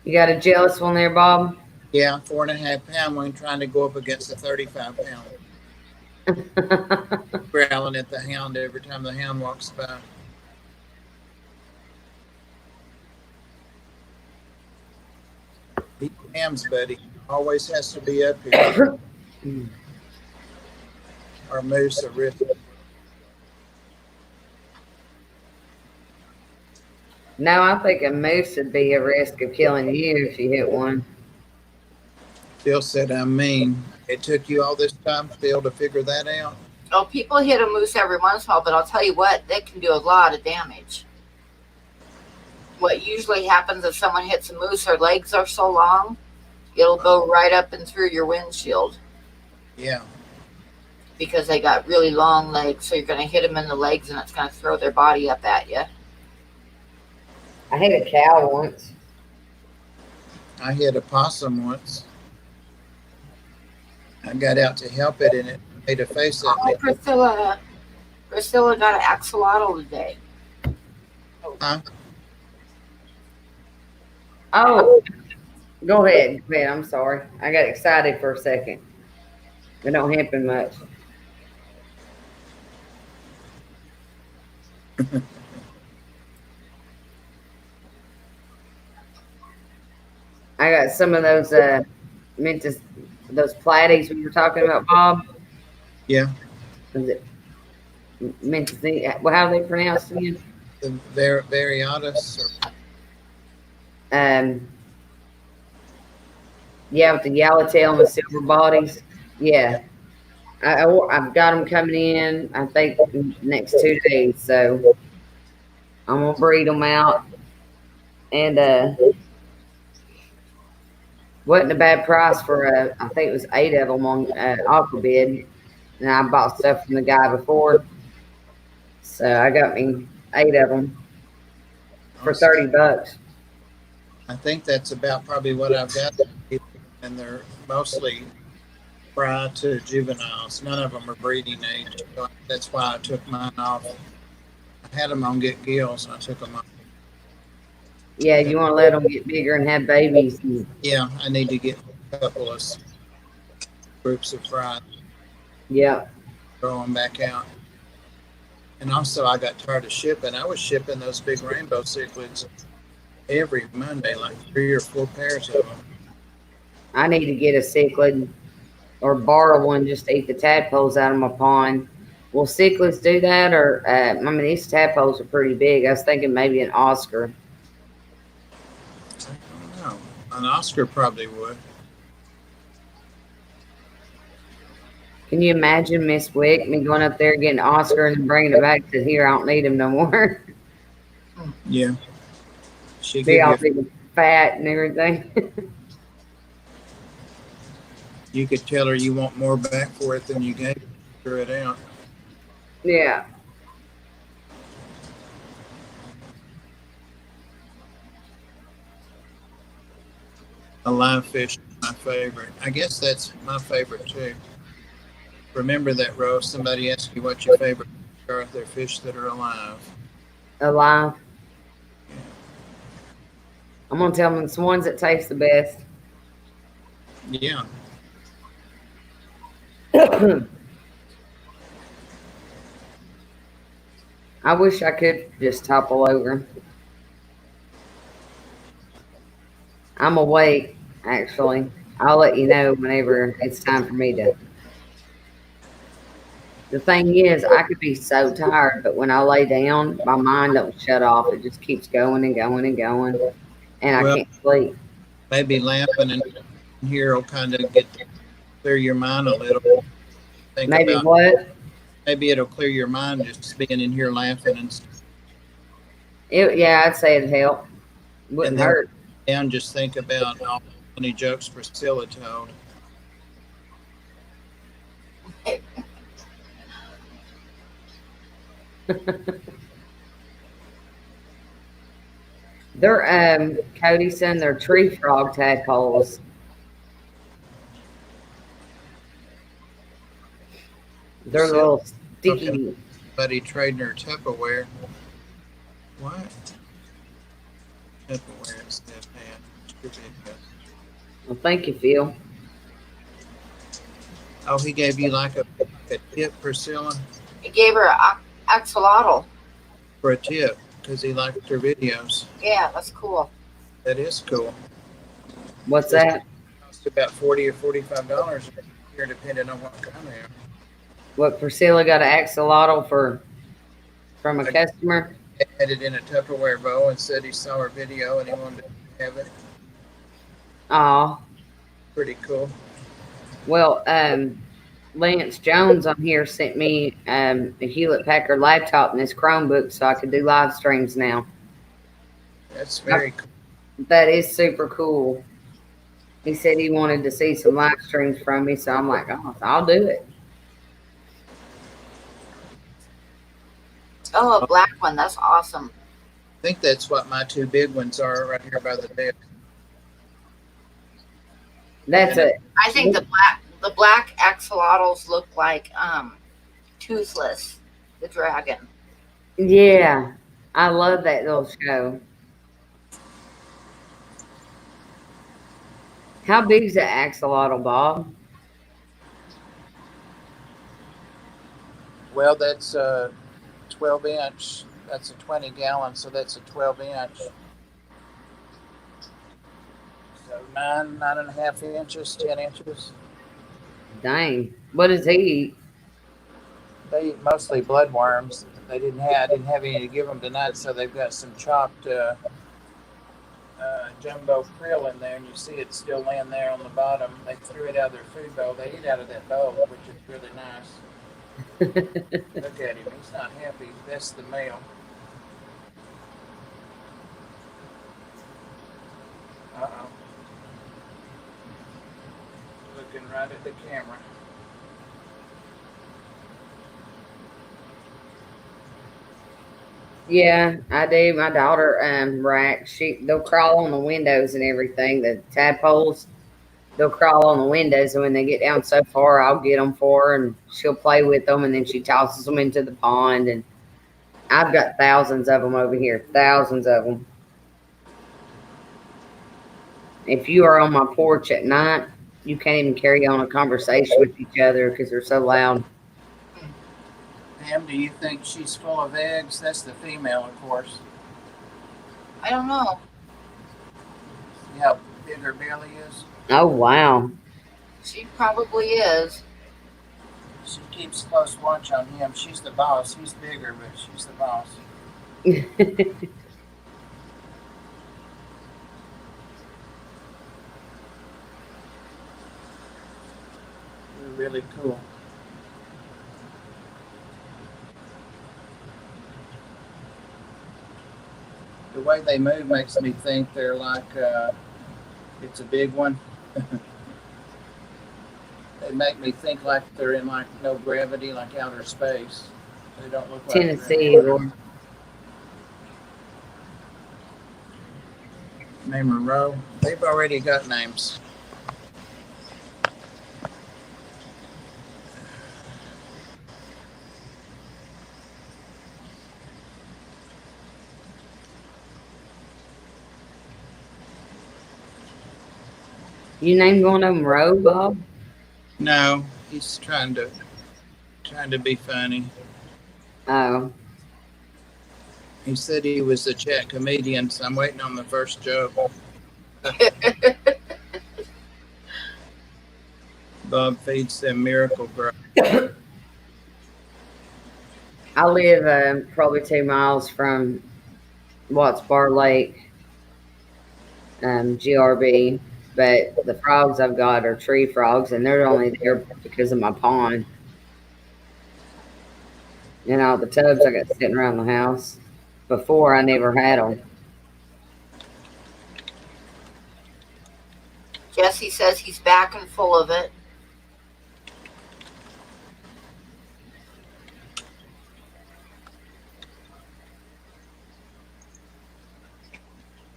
You got a jealous one there, Bob? Yeah, 4.5 pound one trying to go up against a 35 pound. Growling at the hound every time the hound walks by. He hams, buddy. Always has to be up here. Or moose or riff. No, I think a moose would be a risk of killing you if you hit one. Phil said, I mean, it took you all this time, Phil, to figure that out. Oh, people hit a moose every once in a while, but I'll tell you what, they can do a lot of damage. What usually happens if someone hits a moose, their legs are so long, it'll go right up and through your windshield. Yeah. Because they got really long legs, so you're going to hit them in the legs and it's going to throw their body up at you. I hit a cow once. I hit a possum once. I got out to help it and it made a face at me. Oh, Priscilla got an axolotl today. Huh? Oh, go ahead. I'm sorry. I got excited for a second. It don't happen much. I got some of those those platies we were talking about, Bob. Yeah. Was it well, how are they pronounced again? The Variatus. Yeah, with the yellowtail and the silver bodies. Yeah. I've got them coming in, I think, next 2 days. So I'm going to breed them out. And wasn't a bad price for, I think it was 8 of them on Aquabid. And I bought stuff from the guy before. So I got me 8 of them for $30. I think that's about probably what I've got. And they're mostly prior to juveniles. None of them are breeding age. So that's why I took mine off. I had them on Get Gills and I took them off. Yeah, you want to let them get bigger and have babies. Yeah, I need to get a couple of groups of fries. Yeah. Throw them back out. And also, I got tired of shipping. I was shipping those big rainbow cichlids every Monday, like 3 or 4 pairs of them. I need to get a cichlid or borrow one just to eat the tadpoles out of my pond. Will cichlids do that? Or, I mean, these tadpoles are pretty big. I was thinking maybe an Oscar. I don't know. An Oscar probably would. Can you imagine Miss Wick, me going up there getting an Oscar and bringing it back to here? I don't need him no more. Yeah. She Be all give big and fat and everything. you could tell her you want more back for it than you gave. Throw it out. Yeah. A live fish is my favorite. I guess that's my favorite too. Remember that, Rose. Somebody asked you what your favorite They're fish that are alive. Alive. I'm gonna tell them it's the ones that taste the best. Yeah. I wish I could just topple over. I'm awake, actually. I'll let you know whenever it's time for me to. The thing is, I could be so tired, but when I lay down, my mind don't shut off. It just keeps going and going and going, and I Well, can't sleep. maybe laughing in here will kind of clear your mind a little. Think Maybe about what? maybe it'll clear your mind just being in here laughing and Yeah, I'd say it'd help. Wouldn't then hurt. down. Just think about all the funny jokes Priscilla told. They're Cody said they're tree frog tadpoles. They're Priscilla little talking sticky. buddy trading her Tupperware. What? Tupperware is that bad. Well, thank you, Phil. Oh, he gave you like a tip, Priscilla, He gave her a axolotl. for a tip because he liked her videos. Yeah, that's cool. That is cool. What's that? Cost about $40 or $45 here, depending on what kind they are. What Priscilla got an axolotl from a customer? He had it in a Tupperware bowl and said he saw her video and he wanted to have it. Aw. Pretty cool. Well, Lance Jones on here sent me a Hewlett Packard laptop and this Chromebook so I could do live streams now. That's very cool. That is super cool. He said he wanted to see some live streams from me, so I'm like, oh, I'll do it. Oh, a black one. That's awesome. I think that's what my two big ones are right here by the desk. That's it. I think the black axolotls look like Toothless, the dragon. Yeah, I love that little show. How big's the axolotl, Bob? Well, that's a 12-inch. That's a 20-gallon, so that's a 12-inch. So 9.5 inches, 10 inches. Dang. What does he eat? They eat mostly bloodworms. I didn't have any to give them tonight, so they've got some chopped jumbo krill in there, and you see it still laying there on the bottom. They threw it out of their food bowl. They eat out of that bowl, which is really nice. Look at him. He's not happy. That's the male. Uh-oh. Looking right at the camera. Yeah, I do. My daughter racks. They'll crawl on the windows and everything. The tadpoles, they'll crawl on the windows, and when they get down so far, I'll get them for her, and she'll play with them, and then she tosses them into the pond. And I've got thousands of them over here, thousands of them. If you are on my porch at night, you can't even carry on a conversation with each other because they're so loud. Pam, do you think she's full of eggs? That's the female, of course. I don't know. See how big her belly is? Oh, wow. She probably is. She keeps close watch on him. She's the boss. He's bigger, but she's the boss. They're really cool. The way they move makes me think they're like, it's a big one. They make me think like they're in like no gravity, like outer space. They don't look like Tennessee. Name Monroe. They've already got names. You named one of them Roe, Bob? No, he's trying to be funny. Oh, He said he was a chat comedian, so I'm waiting on the first joke. Bob feeds them Miracle Grow. I live probably 2 miles from Watts Bar Lake, GRB. But the frogs I've got are tree frogs, and they're only there because of my pond. And all the tubs I got sitting around the house. Before, I never had them. Jesse says he's back and full of it.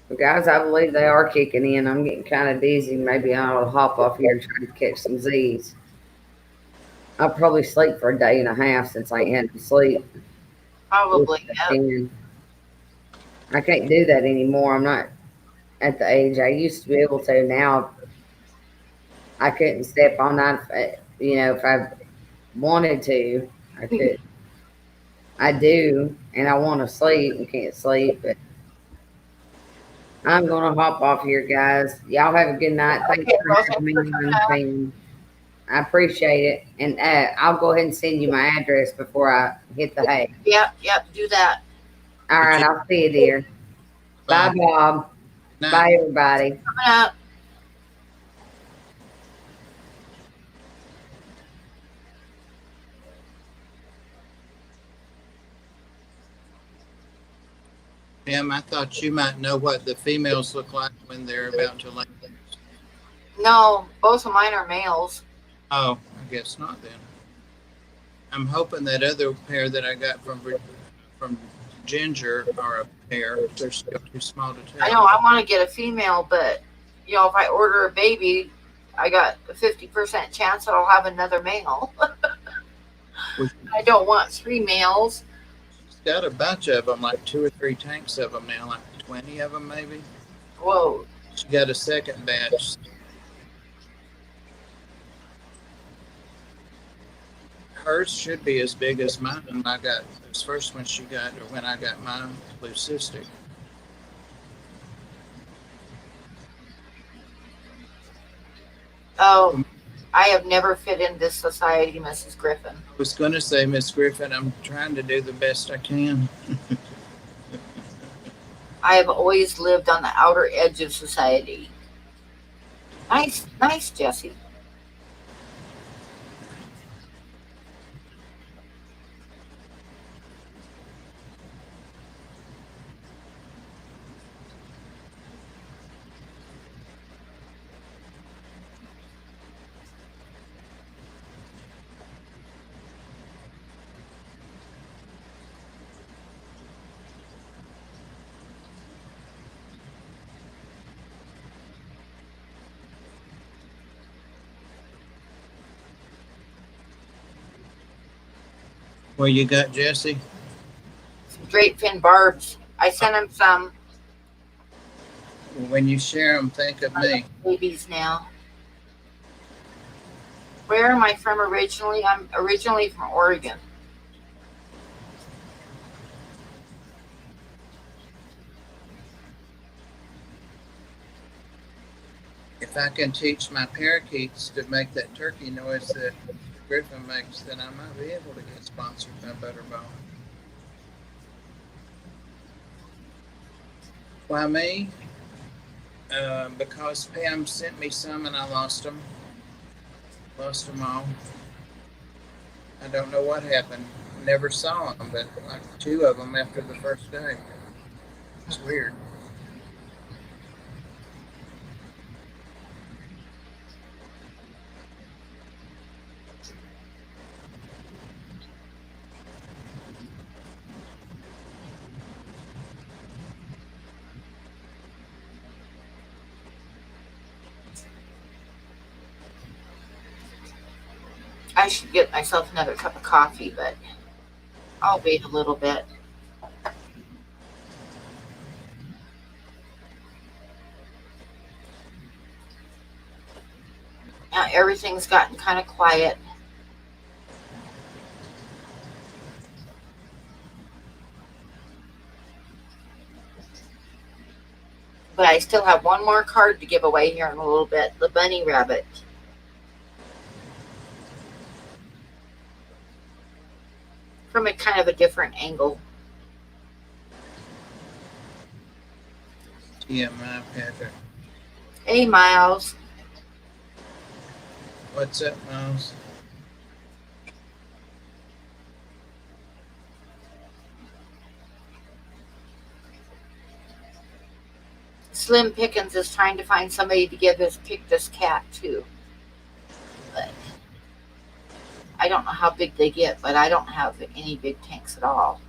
But guys, I believe they are kicking in. I'm getting kind of dizzy. Maybe I'll hop off here and try to catch some Z's. I'll probably sleep for a day and a half since I ain't had to sleep. Probably, yep. And I can't do that anymore. I'm not at the age I used to be able to. Now I couldn't step all night. If I wanted to, I could. I do, and I want to sleep and can't sleep. But I'm gonna hop off here, guys. Y'all have a good night. Thanks Okay, for well, having me thanks for on the thing. I appreciate it, and I'll go ahead and send you my address before I hit the hay. Yep, do that. All right, I'll see you, dear. Bye, Bob. Night. Bye, everybody. Coming up. Pam, I thought you might know what the females look like when they're about to lay. No, both of mine are males. Oh, I guess not then. I'm hoping that other pair that I got from Ginger are a pair. They're still too small to tell. I know I want to get a female, but if I order a baby, I got a 50% chance that I'll have another male. I don't want 3 males. She's got a bunch of them, like 2 or 3 tanks of them now, like 20 of them maybe. Whoa. She got a second batch. Hers should be as big as mine. I got this first one she got, or when I got mine, leucistic. Oh, I have never fit in this society, Mrs. Griffin. I was going to say, Miss Griffin, I'm trying to do the best I can. I have always lived on the outer edge of society. Nice, Jesse. Well, you got Jesse? Some great fin barbs. I sent him some When you share them, think of me. babies now. Where am I from originally? I'm originally from Oregon. If I can teach my parakeets to make that turkey noise that Griffin makes, then I might be able to get sponsored by Butterball. Why me? Because Pam sent me some and I lost them. Lost them all. I don't know what happened. Never saw them, but like 2 of them after the first day. It's weird. I should get myself another cup of coffee, but I'll wait a little bit. Now everything's gotten kind of quiet. But I still have one more card to give away here in a little bit. The bunny rabbit. From a kind of a different angle. Yeah, my Patrick. Hey, Miles. What's up, Miles? Slim Pickens is trying to find somebody to give his Pictus cat to. But I don't know how big they get, but I don't have any big tanks at all.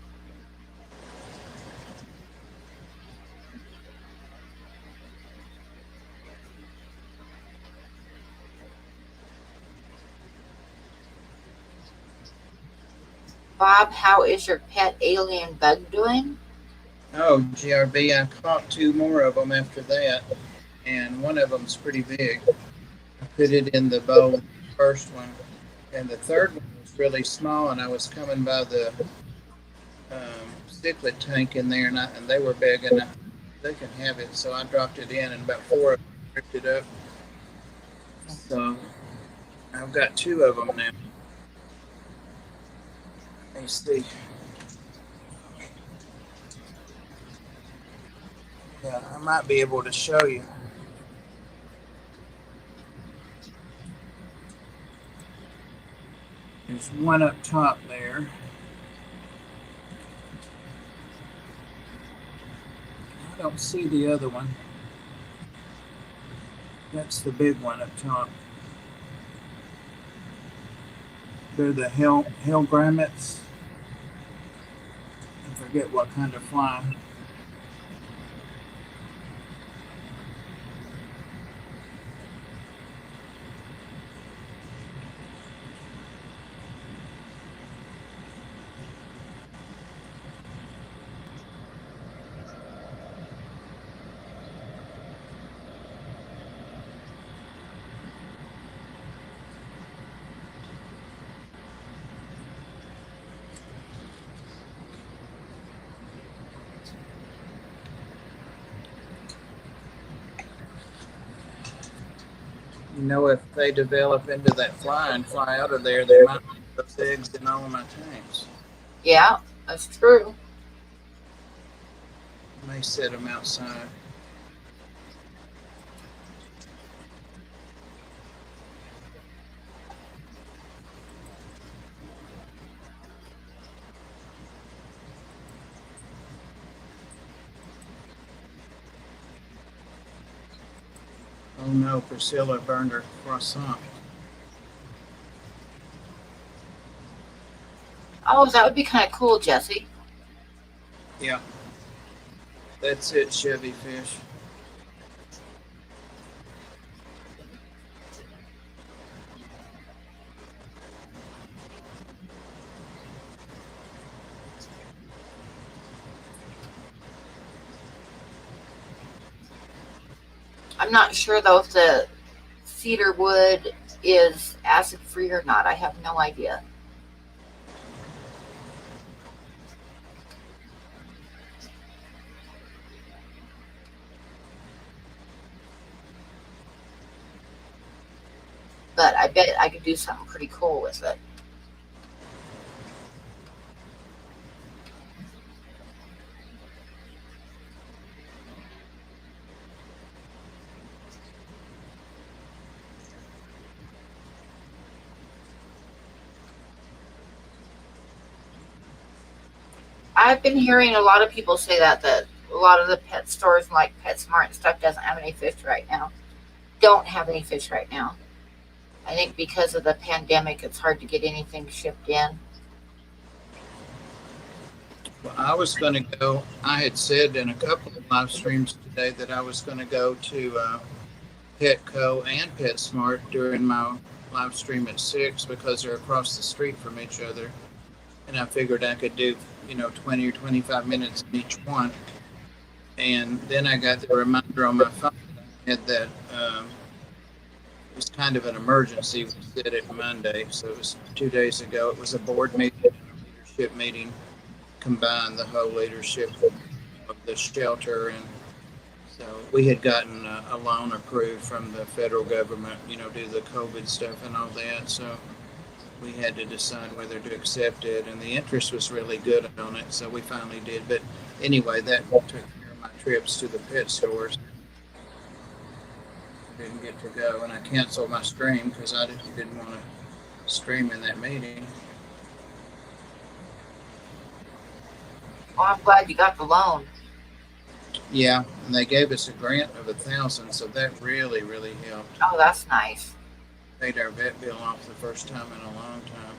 Bob, how is your pet alien bug doing? Oh, GRB, I caught 2 more of them after that, and one of them's pretty big. I put it in the bowl, the first one, and the third one was really small, and I was coming by the cichlid tank in there, and they were big, and they can have it, so I dropped it in, and about 4 of them picked it up. So I've got 2 of them now. Let me see. Yeah, I might be able to show you. There's one up top there. I don't see the other one. That's the big one up top. They're the hellgrammets. I forget what kind of fly. You know, if they develop into that fly and fly out of there, they might put those eggs in all of my tanks. Yeah, that's true. I may set them outside. Oh no, Priscilla burned her croissant. Oh, that would be kind of cool, Jesse. Yeah. That's it, Chevy Fish. I'm not sure though if the cedar wood is acid free or not. I have no idea. But I bet I could do something pretty cool with it. I've been hearing a lot of people say that a lot of the pet stores like PetSmart and stuff doesn't have any fish right now. Don't have any fish right now. I think because of the pandemic, it's hard to get anything shipped in. Well, I was going to go, I had said in a couple of live streams today that I was going to go to Petco and PetSmart during my live stream at 6 because they're across the street from each other. And I figured I could do, 20 or 25 minutes in each one. And then I got the reminder on my phone that I had that was kind of an emergency. We did it Monday, so it was 2 days ago. It was a board meeting and a leadership meeting, combined the whole leadership of the shelter. And so we had gotten a loan approved from the federal government, due to the COVID stuff and all that. So we had to decide whether to accept it, and the interest was really good on it, so we finally did. But anyway, that took care of my trips to the pet stores. Didn't get to go, and I canceled my stream because I didn't want to stream in that meeting. Well, I'm glad you got the loan. Yeah, and they gave us a grant of $1,000, so that really, really helped. Oh, that's nice. Paid our vet bill off the first time in a long time.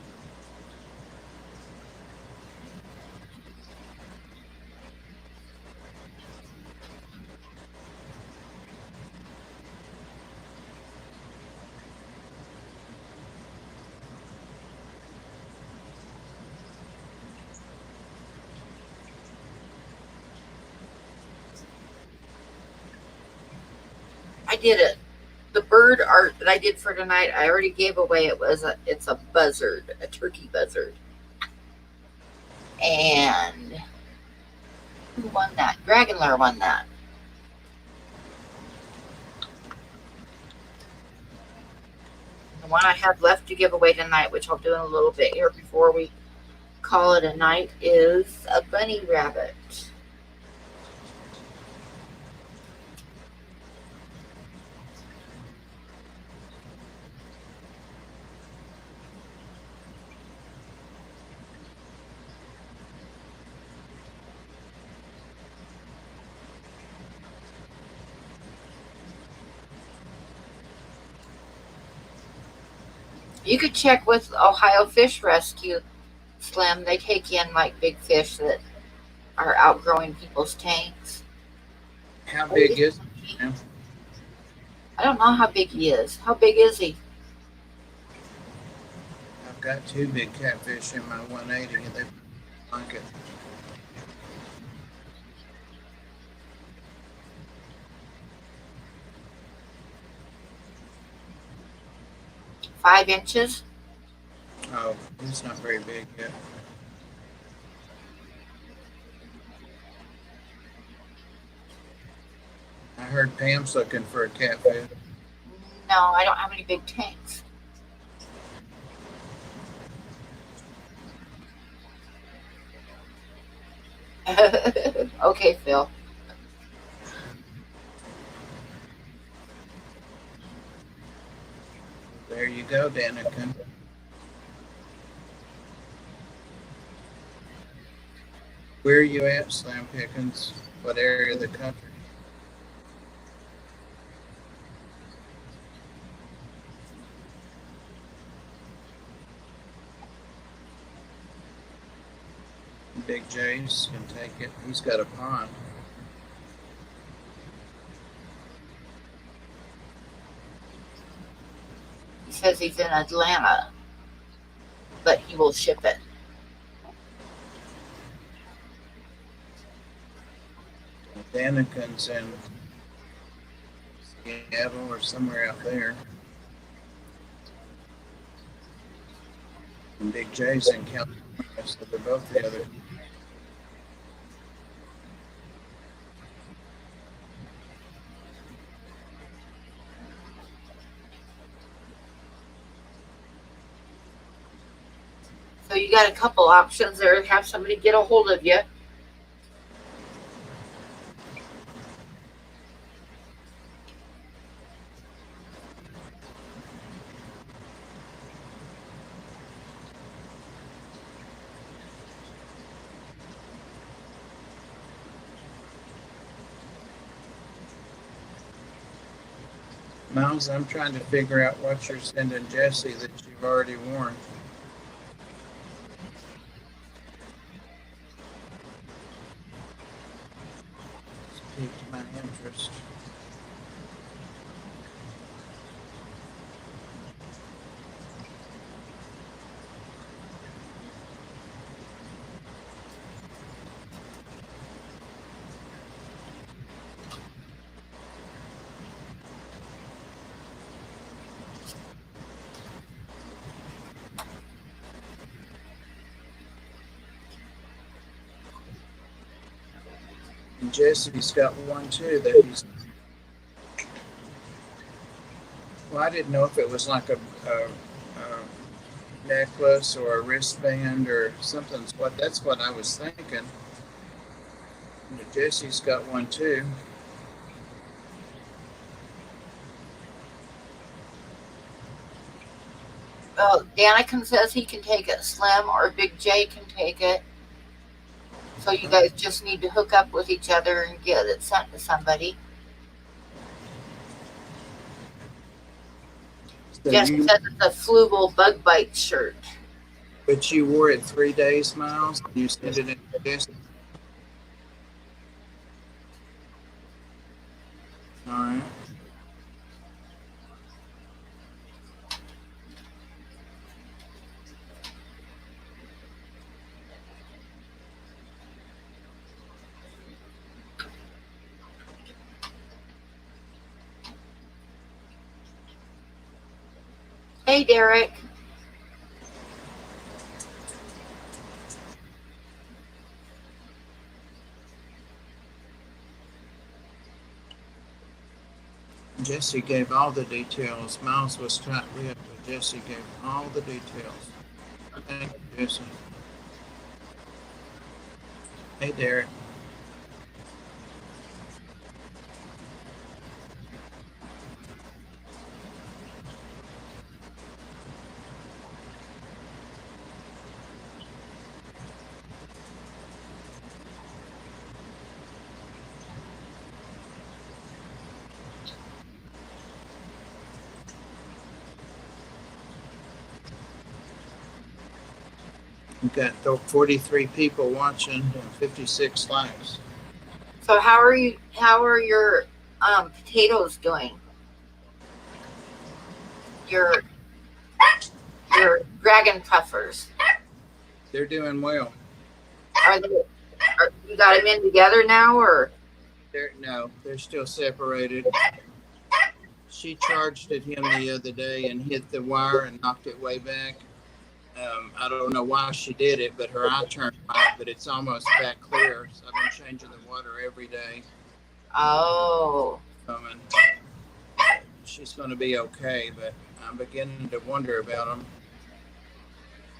I did it. The bird art that I did for tonight, I already gave away. It's a buzzard, a turkey buzzard. And who won that? Dragonler won that. The one I have left to give away tonight, which I'll do in a little bit here before we call it a night, is a bunny rabbit. You could check with Ohio Fish Rescue, Slim. They take in like big fish that are outgrowing people's tanks. How big is it, ma'am? I don't know how big he is. How big is he? I've got 2 big catfish in my 180, and they like it. Five inches? Oh, it's not very big yet. I heard Pam's looking for a catfish. No, I don't have any big tanks. Okay, Phil. There you go, Danica. Where are you at, Slim Pickens? What area of the country? Big J's can take it. He's got a pond. He says he's in Atlanta, but he will ship it. Daniken's in Seattle or somewhere out there. And Big J's in California, so they're both the other. So you got a couple options there. Have somebody get a hold of you. Miles, I'm trying to figure out what you're sending Jesse that you've already worn. It's piqued my interest. Jesse's got one too that he's. Well, I didn't know if it was like a necklace or a wristband or something. That's what I was thinking. But Jesse's got one too. Well, Danica says he can take it. Slim or Big J can take it. So you guys just need to hook up with each other and get it sent to somebody. So Jess you, says it's a Flugel bug bite shirt. but you wore it 3 days, Miles. You sent it in Jesse. All right. Hey, Derek. Jesse gave all the details. Miles was tight-lipped, but Jesse gave all the details. Thank you, Jesse. Hey, Derek. We've got 43 people watching and 56 likes. So how are you? How are your potatoes doing? Your dragon puffers. They're doing well. Are they? You got them in together now, or? They're still separated. She charged at him the other day and hit the wire and knocked it way back. I don't know why she did it, but her eye turned white, but it's almost back clear. So I've been changing the water every day. Oh. She's going to be okay, but I'm beginning to wonder about them.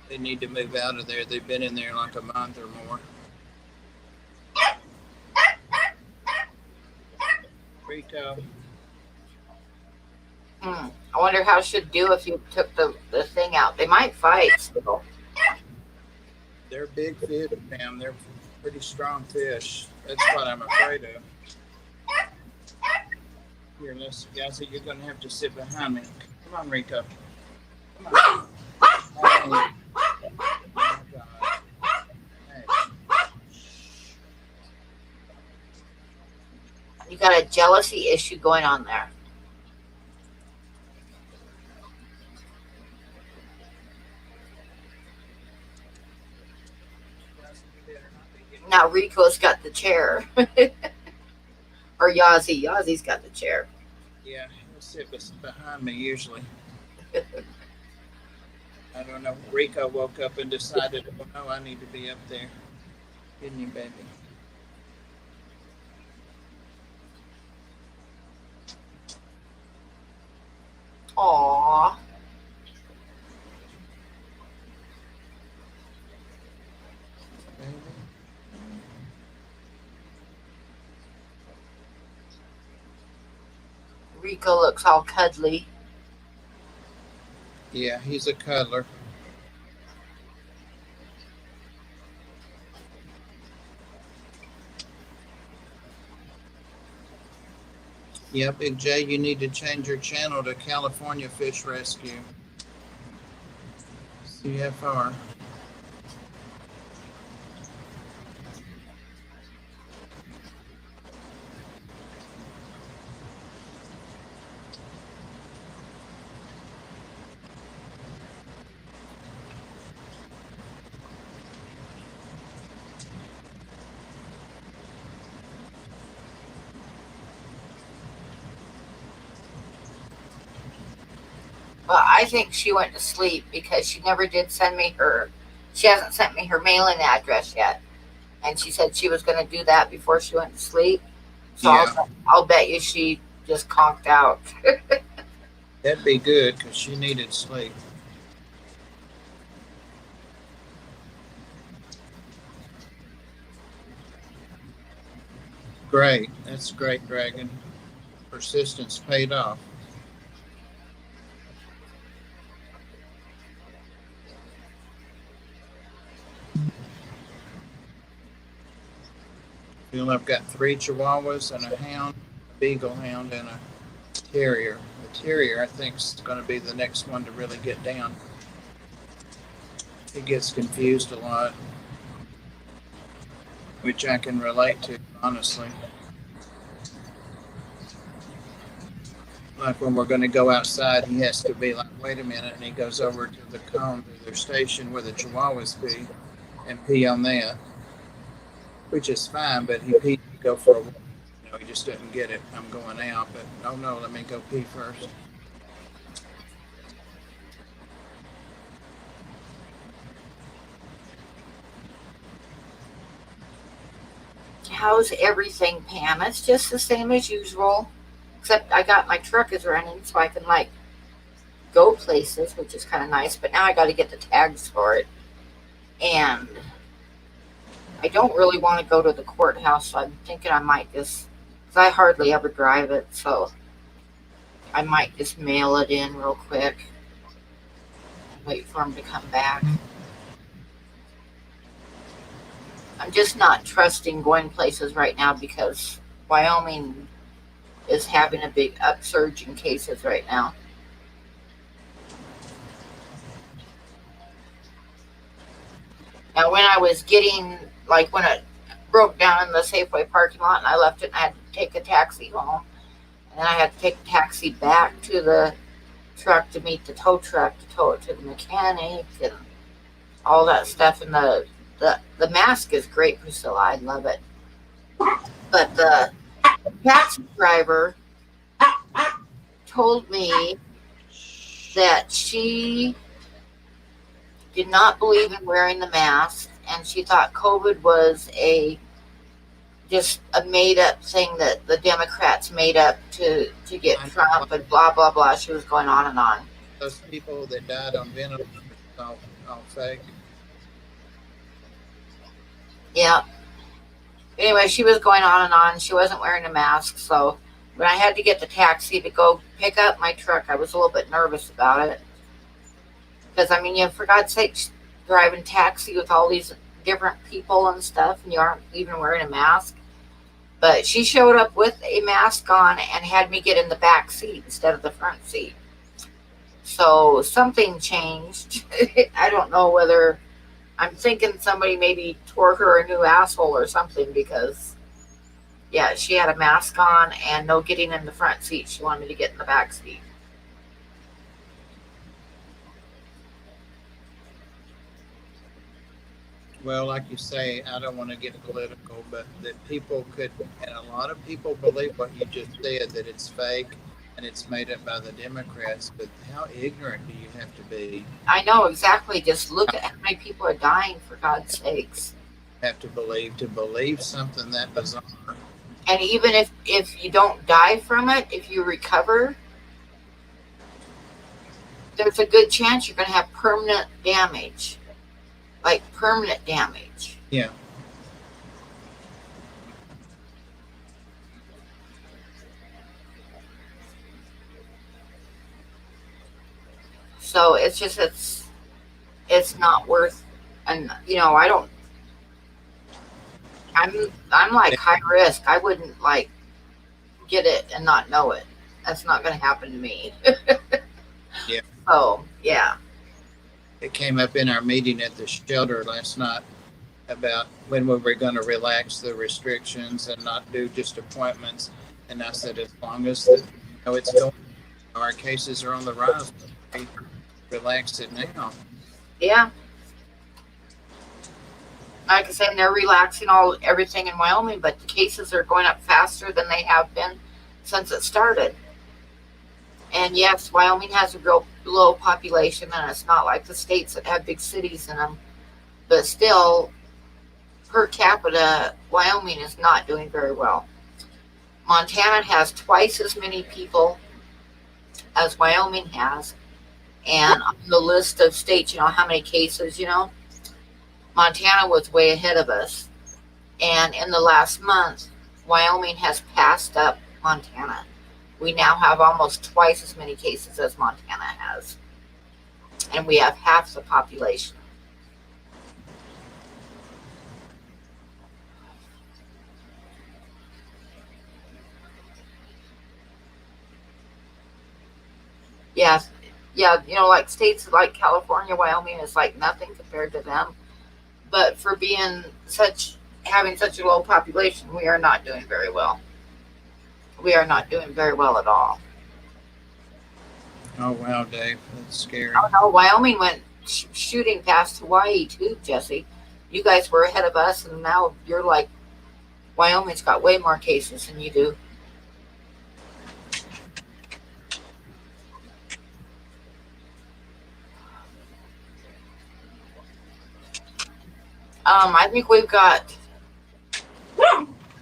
They need to move out of there. They've been in there like a month or more. Rico. I wonder how she'd do if you took the thing out. They might fight still. They're big fish, Pam. They're pretty strong fish. That's what I'm afraid of. Here, Gazzy, you're going to have to sit behind me. Come on, Rico. Come on. Hey. Oh, God. Hey. You got a jealousy issue going on there. Now Rico's got the chair. Or Yazzie. Yazzie's got the chair. Yeah, he'll sit behind me usually. I don't know. Rico woke up and decided, oh no, I need to be up there. Didn't you, baby? Aww. Rico looks all cuddly. Yeah, he's a cuddler. Yeah, Big J, you need to change your channel to California Fish Rescue. CFR. Well, I think she went to sleep because she never did send me her. She hasn't sent me her mailing address yet. and she said she was going to do that before she went to sleep. So Yeah. I'll bet you she just conked out. That'd be good because she needed sleep. Great. That's great, Dragon. Persistence paid off. Feel I've got 3 Chihuahuas and a hound, a beagle hound, and a terrier. The terrier, I think, is going to be the next one to really get down. He gets confused a lot, which I can relate to, honestly. Like when we're going to go outside, he has to be like, wait a minute, and he goes over to the cone, to their station where the Chihuahuas pee, and pee on that, which is fine, but he peed to go for a walk. You know, he just doesn't get it. I'm going out, but oh no, let me go pee first. How's everything, Pam? It's just the same as usual, except I got my truck is running, so I can like go places, which is kind of nice. But now I got to get the tags for it, and I don't really want to go to the courthouse. So I'm thinking I might just, because I hardly ever drive it, so I might just mail it in real quick and wait for them to come back. I'm just not trusting going places right now because Wyoming is having a big upsurge in cases right now. Now, when I was getting, like when it broke down in the Safeway parking lot and I left it and I had to take a taxi home, and then I had to take a taxi back to the truck to meet the tow truck to tow it to the mechanic and all that stuff. And the mask is great, Priscilla. I love it. But the taxi driver told me that she did not believe in wearing the mask, and she thought COVID was just a made up thing that the Democrats made up to get Trump and blah blah blah. She was going on and on. Those people that died on ventilators, all fake. Yeah. Anyway, she was going on and on. She wasn't wearing a mask. So when I had to get the taxi to go pick up my truck, I was a little bit nervous about it. Because, I mean, you for God's sake, driving taxi with all these different people and stuff, and you aren't even wearing a mask. But she showed up with a mask on and had me get in the back seat instead of the front seat. So something changed. I don't know whether... I'm thinking somebody maybe tore her a new asshole or something because, yeah, she had a mask on and no getting in the front seat. She wanted me to get in the back seat. Well, like you say, I don't want to get political, but that people could, and a lot of people believe what you just said, that it's fake and it's made up by the Democrats. But how ignorant do you have to be? I know exactly. Just look at how many people are dying, for God's sakes. Have to believe something that bizarre. And even if you don't die from it, if you recover, there's a good chance you're going to have permanent damage. Like permanent damage. Yeah. So it's just it's not worth, and I'm like high risk. I wouldn't like get it and not know it. That's not going to happen to me. Yeah. So yeah. It came up in our meeting at the shelter last night about when we were going to relax the restrictions and not do just appointments. And I said, as long as it's going, our cases are on the rise, we relax it now. Yeah. Like I said, they're relaxing everything in Wyoming, but the cases are going up faster than they have been since it started. And yes, Wyoming has a real low population, and it's not like the states that have big cities in them. But still, per capita, Wyoming is not doing very well. Montana has twice as many people as Wyoming has. And on the list of states, how many cases, Montana was way ahead of us. And in the last month, Wyoming has passed up Montana. We now have almost twice as many cases as Montana has. And we have half the population. Yes. Yeah, like states like California, Wyoming is like nothing compared to them. But for having such a low population, we are not doing very well. We are not doing very well at all. Oh wow, Dave, that's scary. Oh no, Wyoming went shooting past Hawaii too, Jesse. You guys were ahead of us, and now you're like, Wyoming's got way more cases than you do. I think we've got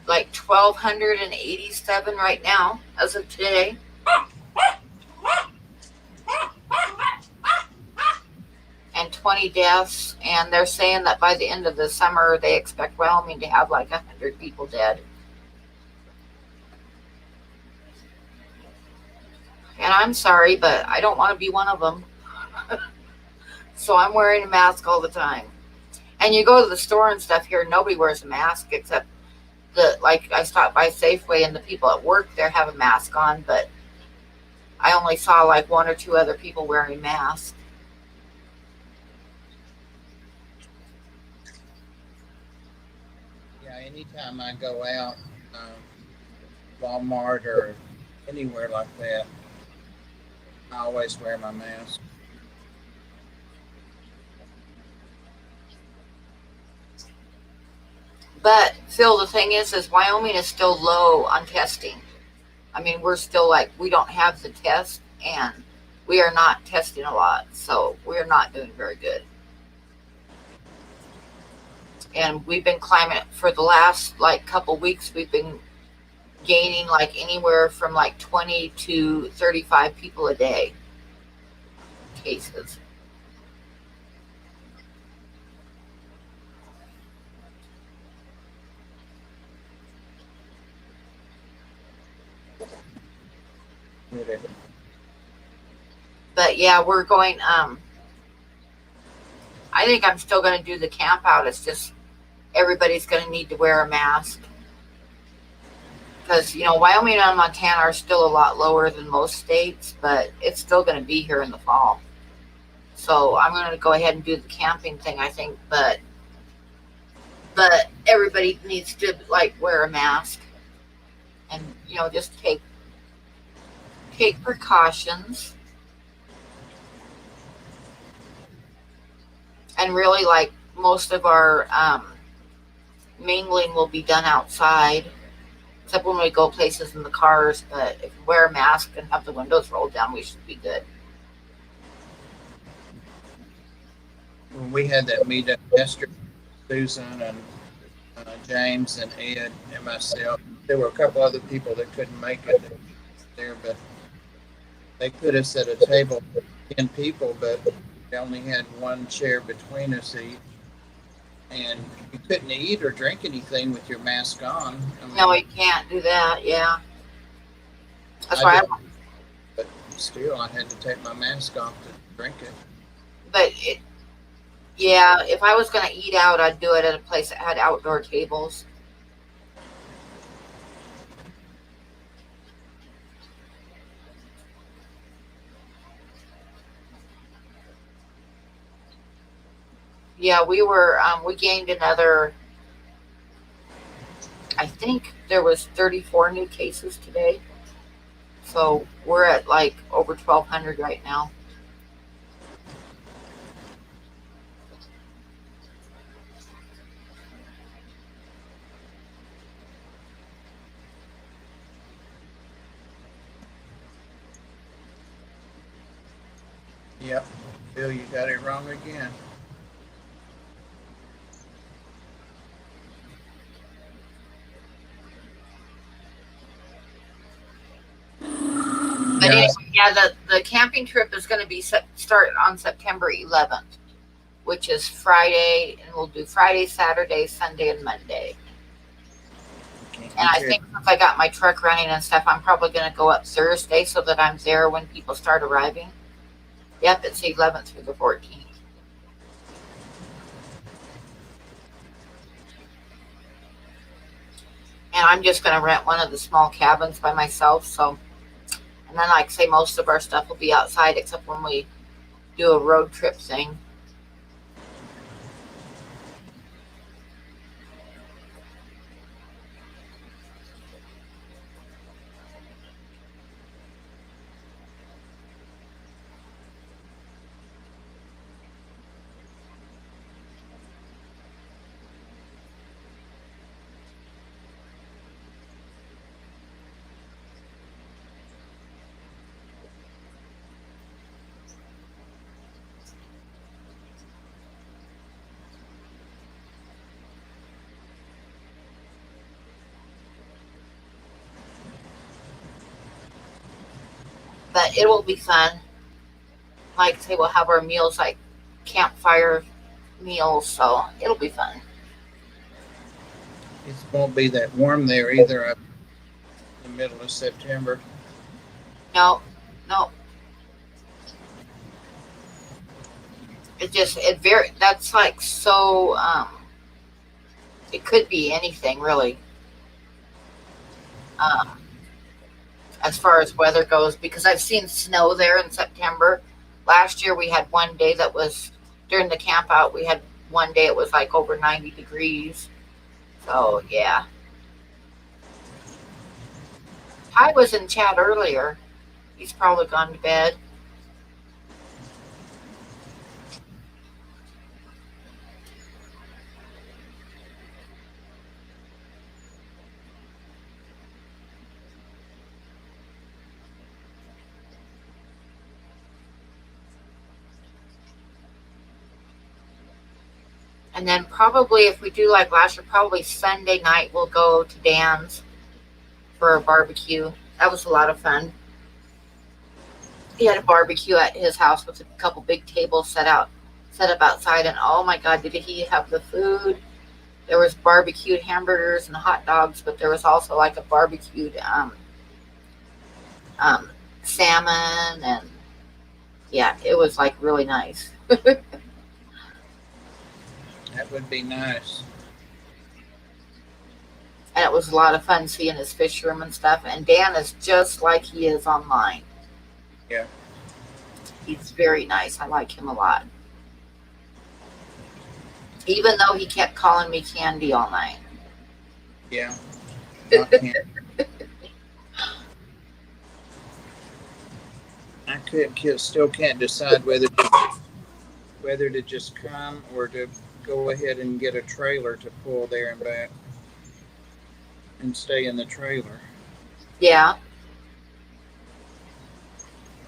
like 1,287 right now as of today. And 20 deaths. And they're saying that by the end of the summer, they expect Wyoming to have like 100 people dead. And I'm sorry, but I don't want to be one of them. So I'm wearing a mask all the time. And you go to the store and stuff here, nobody wears a mask except I stopped by Safeway and the people at work there have a mask on, but I only saw like one or two other people wearing masks. Yeah, anytime I go out, Walmart or anywhere like that, I always wear my mask. But Phil, the thing is Wyoming is still low on testing. I mean, we're still like, we don't have the test and we are not testing a lot. So we're not doing very good. And we've been climbing for the last like couple weeks. We've been gaining like anywhere from like 20 to 35 people a day cases. But yeah, we're going, I think I'm still going to do the camp out. It's just everybody's going to need to wear a mask. Because, Wyoming and Montana are still a lot lower than most states, but it's still going to be here in the fall. So I'm going to go ahead and do the camping thing, I think. But everybody needs to, like, wear a mask. And, just take precautions. And really, like, most of our mingling will be done outside, except when we go places in the cars. But if you wear a mask and have the windows rolled down, we should be good. When we had that meetup yesterday, Susan and James and Ed and myself, there were a couple other people that couldn't make it there, but they put us at a table, 10 people, but they only had one chair between us each, and you couldn't eat or drink anything with your mask on. No, you can't do that. Yeah, that's why. But still, I had to take my mask off to drink it. But yeah, if I was going to eat out, I'd do it at a place that had outdoor tables. Yeah, we gained another, I think there was 34 new cases today. So we're at like over 1,200 right now. Yep. Bill, you got it wrong again. Yeah, the camping trip is going to be start on September 11th, which is Friday, and we'll do Friday, Saturday, Sunday, and Monday. Can't And I compare. think since I got my truck running and stuff, I'm probably going to go up Thursday so that I'm there when people start arriving. Yep, it's the 11th through the 14th. And I'm just going to rent one of the small cabins by myself. So, and then, like I say, most of our stuff will be outside except when we do a road trip thing. But it will be fun. Like I say, we'll have our meals like campfire meals, so it'll be fun. It won't be that warm there either up in the middle of September. No, no. That's like so, it could be anything really. Um, as far as weather goes, because I've seen snow there in September. Last year we had one day that was during the camp out, we had one day it was like over 90 degrees. So yeah. Ty was in chat earlier. He's probably gone to bed. And then probably if we do like last year, probably Sunday night we'll go to Dan's for a barbecue. That was a lot of fun. He had a barbecue at his house with a couple big tables set up outside, and oh my God, did he have the food? There was barbecued hamburgers and hot dogs, but there was also like a barbecued salmon, and yeah, it was like really nice. That would be nice. And it was a lot of fun seeing his fish room and stuff. And Dan is just like he is online. Yeah. He's very nice. I like him a lot. Even though he kept calling me Candy all night. Yeah. Still can't decide whether to just come or to go ahead and get a trailer to pull there and back and stay in the trailer. Yeah.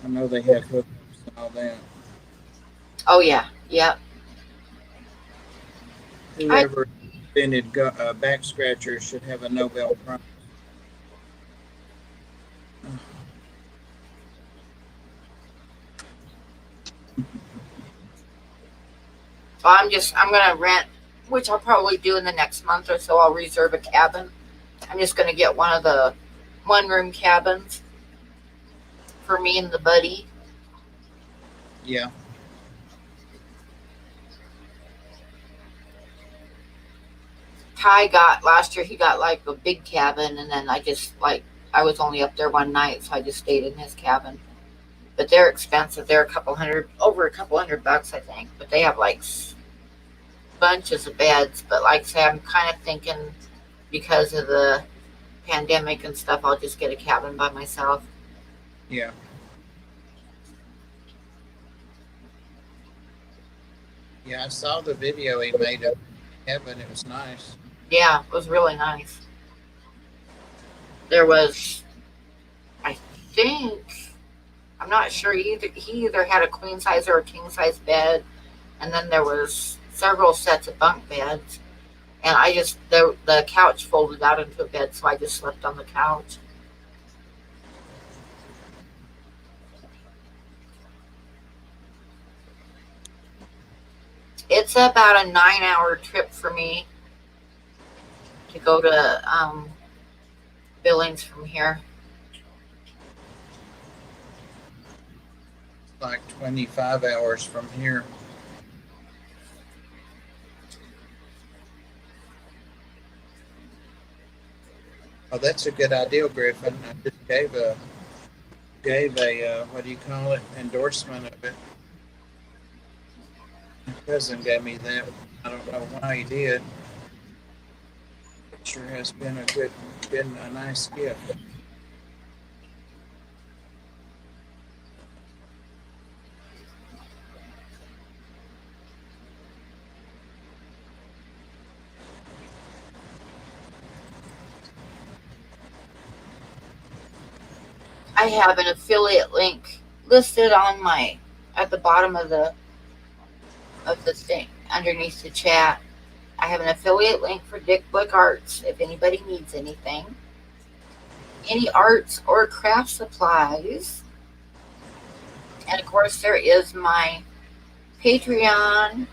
I know they have hookups and all that. Oh, yeah. Yep. Whoever invented back scratchers should have a Nobel Prize. So I'm going to rent, which I'll probably do in the next month or so. I'll reserve a cabin. I'm just going to get one of the one-room cabins for me and the buddy. Yeah. Ty got last year, he got like a big cabin, and then I was only up there one night, so I just stayed in his cabin. But they're expensive. They're over a couple hundred bucks, I think. But they have like bunches of beds. But like I say, I'm kind of thinking because of the pandemic and stuff, I'll just get a cabin by myself. Yeah. Yeah, I saw the video he made of heaven. It was nice. Yeah, it was really nice. There was, I think, I'm not sure, he either had a queen size or a king size bed, and then there was several sets of bunk beds, and the couch folded out into a bed, so I just slept on the couch. It's about a 9-hour trip for me to go to Billings from here. Like 25 hours from here. Oh, that's a good idea, Griffin. I just gave a what do you call it, endorsement of it. My cousin gave me that. I don't know why he did. It sure has been a nice gift. I have an affiliate link listed on at the bottom of the thing underneath the chat. I have an affiliate link for Dick Blick Arts if anybody needs anything. Any arts or craft supplies. And of course there is my Patreon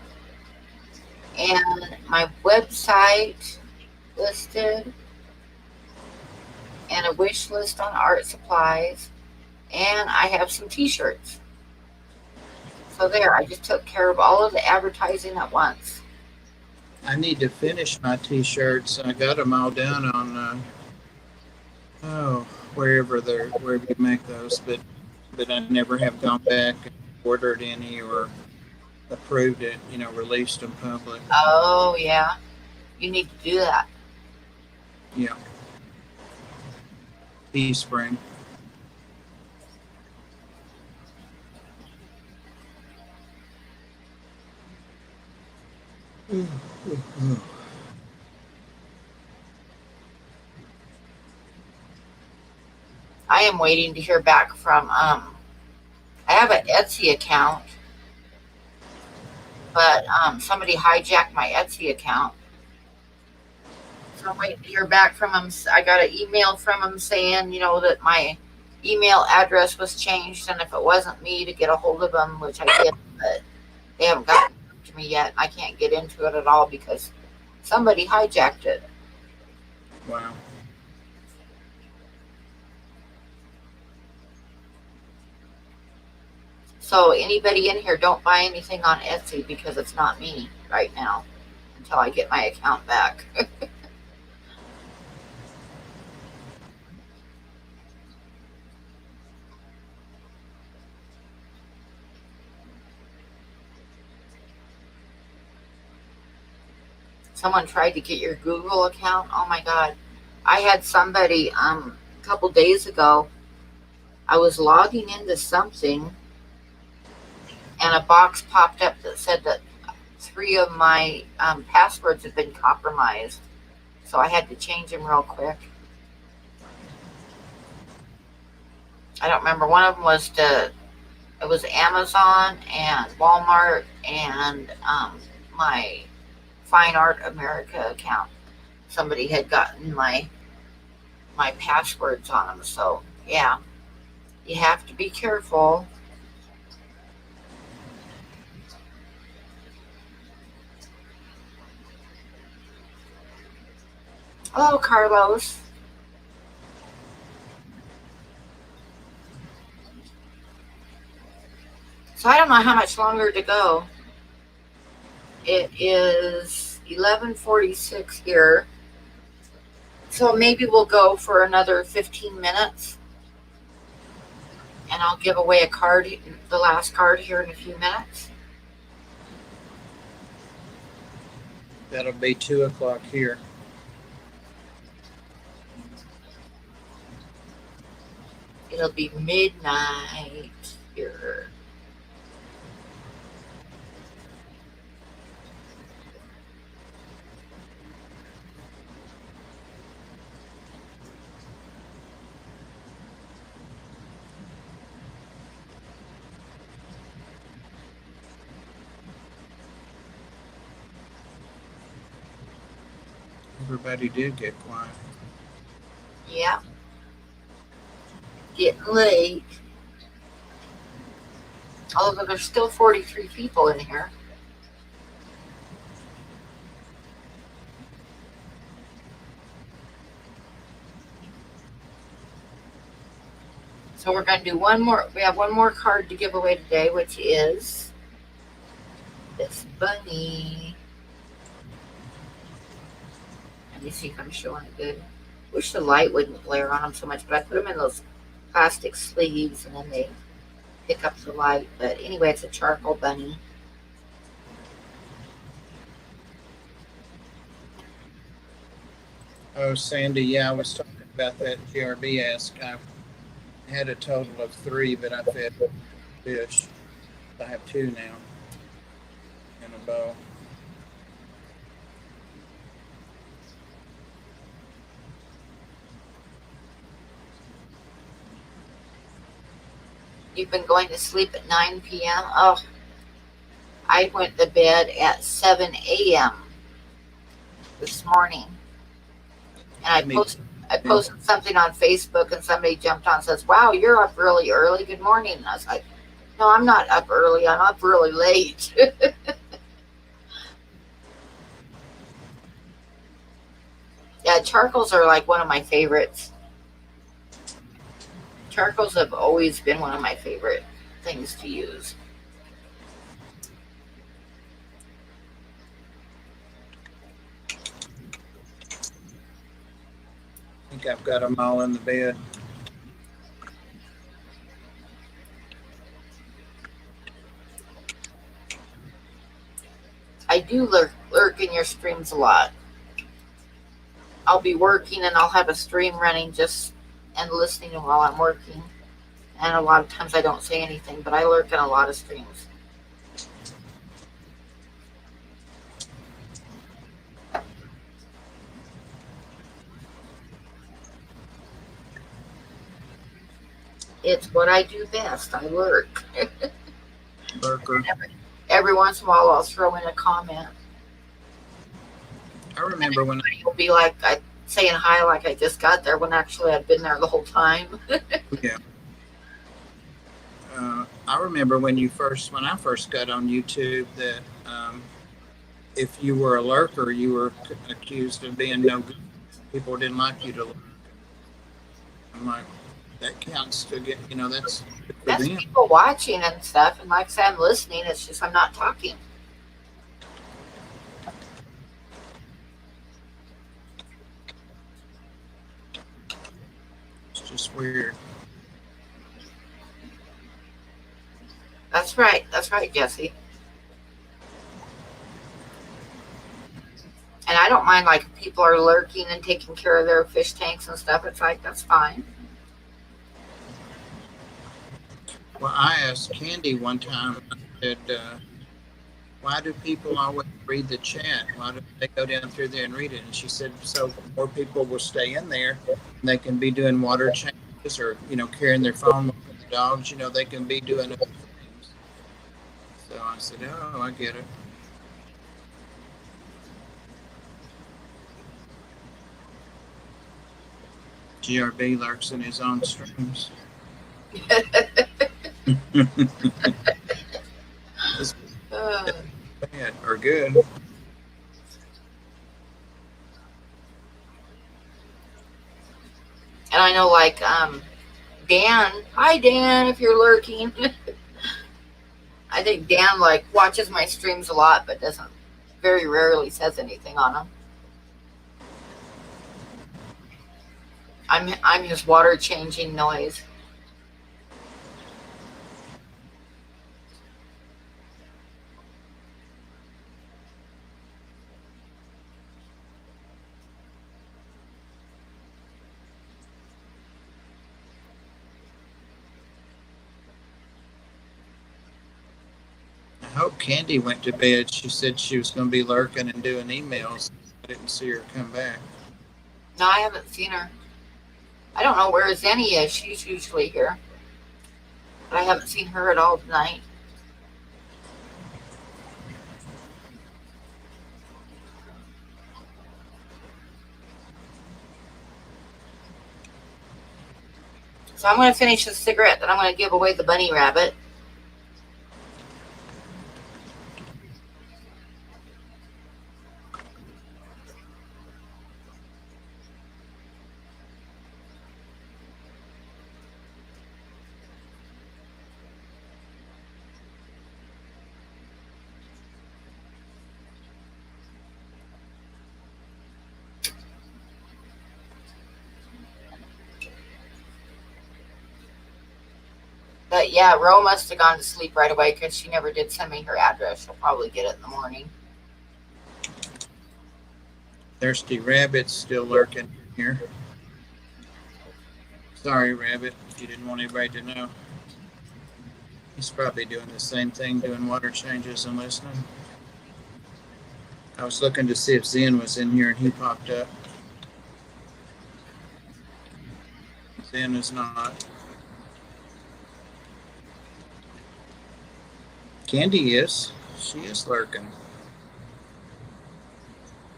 and my website listed, and a wish list on art supplies, and I have some t-shirts. So there, I just took care of all of the advertising at once. I need to finish my t-shirts. I got them all done on wherever you make those, but I never have gone back and ordered any or approved it, released in public. Oh yeah, you need to do that. Yeah. Teespring. I am waiting to hear back from I have an Etsy account, but somebody hijacked my Etsy account. So I'm waiting to hear back from them. I got an email from them saying, that my email address was changed, and if it wasn't me, to get a hold of them, which I did, but they haven't gotten to me yet. I can't get into it at all because somebody hijacked it. Wow. So anybody in here, don't buy anything on Etsy because it's not me right now until I get my account back. Someone tried to get your Google account. Oh my God. I had somebody a couple days ago, I was logging into something and a box popped up that said that 3 of my passwords had been compromised. So I had to change them real quick. I don't remember. One of them was it was Amazon and Walmart and my Fine Art America account. Somebody had gotten my passwords on them. So yeah, you have to be careful. Hello, Carlos. So I don't know how much longer to go. It is 11:46 here. So maybe we'll go for another 15 minutes. And I'll give away a card, the last card here in a few minutes. That'll be 2:00 here. It'll be midnight here. Everybody did get quiet. Yeah. Getting late. Although there's still 43 people in here. So we're going to do one more. We have one more card to give away today, which is this bunny. Let me see if I'm showing it good. Wish the light wouldn't glare on them so much, but I put them in those plastic sleeves and then they pick up the light. But anyway, it's a charcoal bunny. Oh, Sandy, yeah, I was talking about that GRB ask. I had a total of 3, but I fed fish. I have 2 now in a bowl. You've been going to sleep at 9 p.m. Oh, I went to bed at 7 a.m. this morning. And I posted something on Facebook and somebody jumped on and says, wow, you're up really early. Good morning. And I was like, no, I'm not up early. I'm up really late. Yeah, charcoals are like one of my favorites. Charcoals have always been one of my favorite things to use. I think I've got them all in the bed. I do lurk in your streams a lot. I'll be working and I'll have a stream running just and listening while I'm working. And a lot of times I don't say anything, but I lurk in a lot of streams. It's what I do best. I lurk. Lurker. Every once in a while I'll throw in a comment. I remember when You'll be like, saying hi like I just got there when actually I've been there the whole time. yeah. I remember when I first got on YouTube that if you were a lurker, you were accused of being no good. People didn't like you to lurk. I'm like, that counts to get, that's good for That's them. people watching and stuff. And like I said, I'm listening. It's just I'm not talking. It's just weird. That's right. That's right, Jesse. And I don't mind like if people are lurking and taking care of their fish tanks and stuff. It's like, that's fine. Well, I asked Candy one time, I said, why do people always read the chat? Why do they go down through there and read it? And she said, so more people will stay in there. And they can be doing water changes or, carrying their phone with the dogs. They can be doing other things. So I said, oh, I get it. GRB lurks in his own streams. It's bad or good. And I know like Dan, hi Dan, if you're lurking. I think Dan like watches my streams a lot, but doesn't very rarely says anything on them. I'm his water changing noise. I hope Candy went to bed. She said she was going to be lurking and doing emails. I didn't see her come back. No, I haven't seen her. I don't know where Zenny is. She's usually here. But I haven't seen her at all tonight. So I'm going to finish this cigarette, then I'm going to give away the bunny rabbit. But yeah, Ro must have gone to sleep right away because she never did send me her address. She'll probably get it in the morning. Thirsty Rabbit's still lurking here. Sorry, Rabbit, if you didn't want anybody to know. He's probably doing the same thing, doing water changes and listening. I was looking to see if Zen was in here and he popped up. Zen is not. Candy is. She is lurking.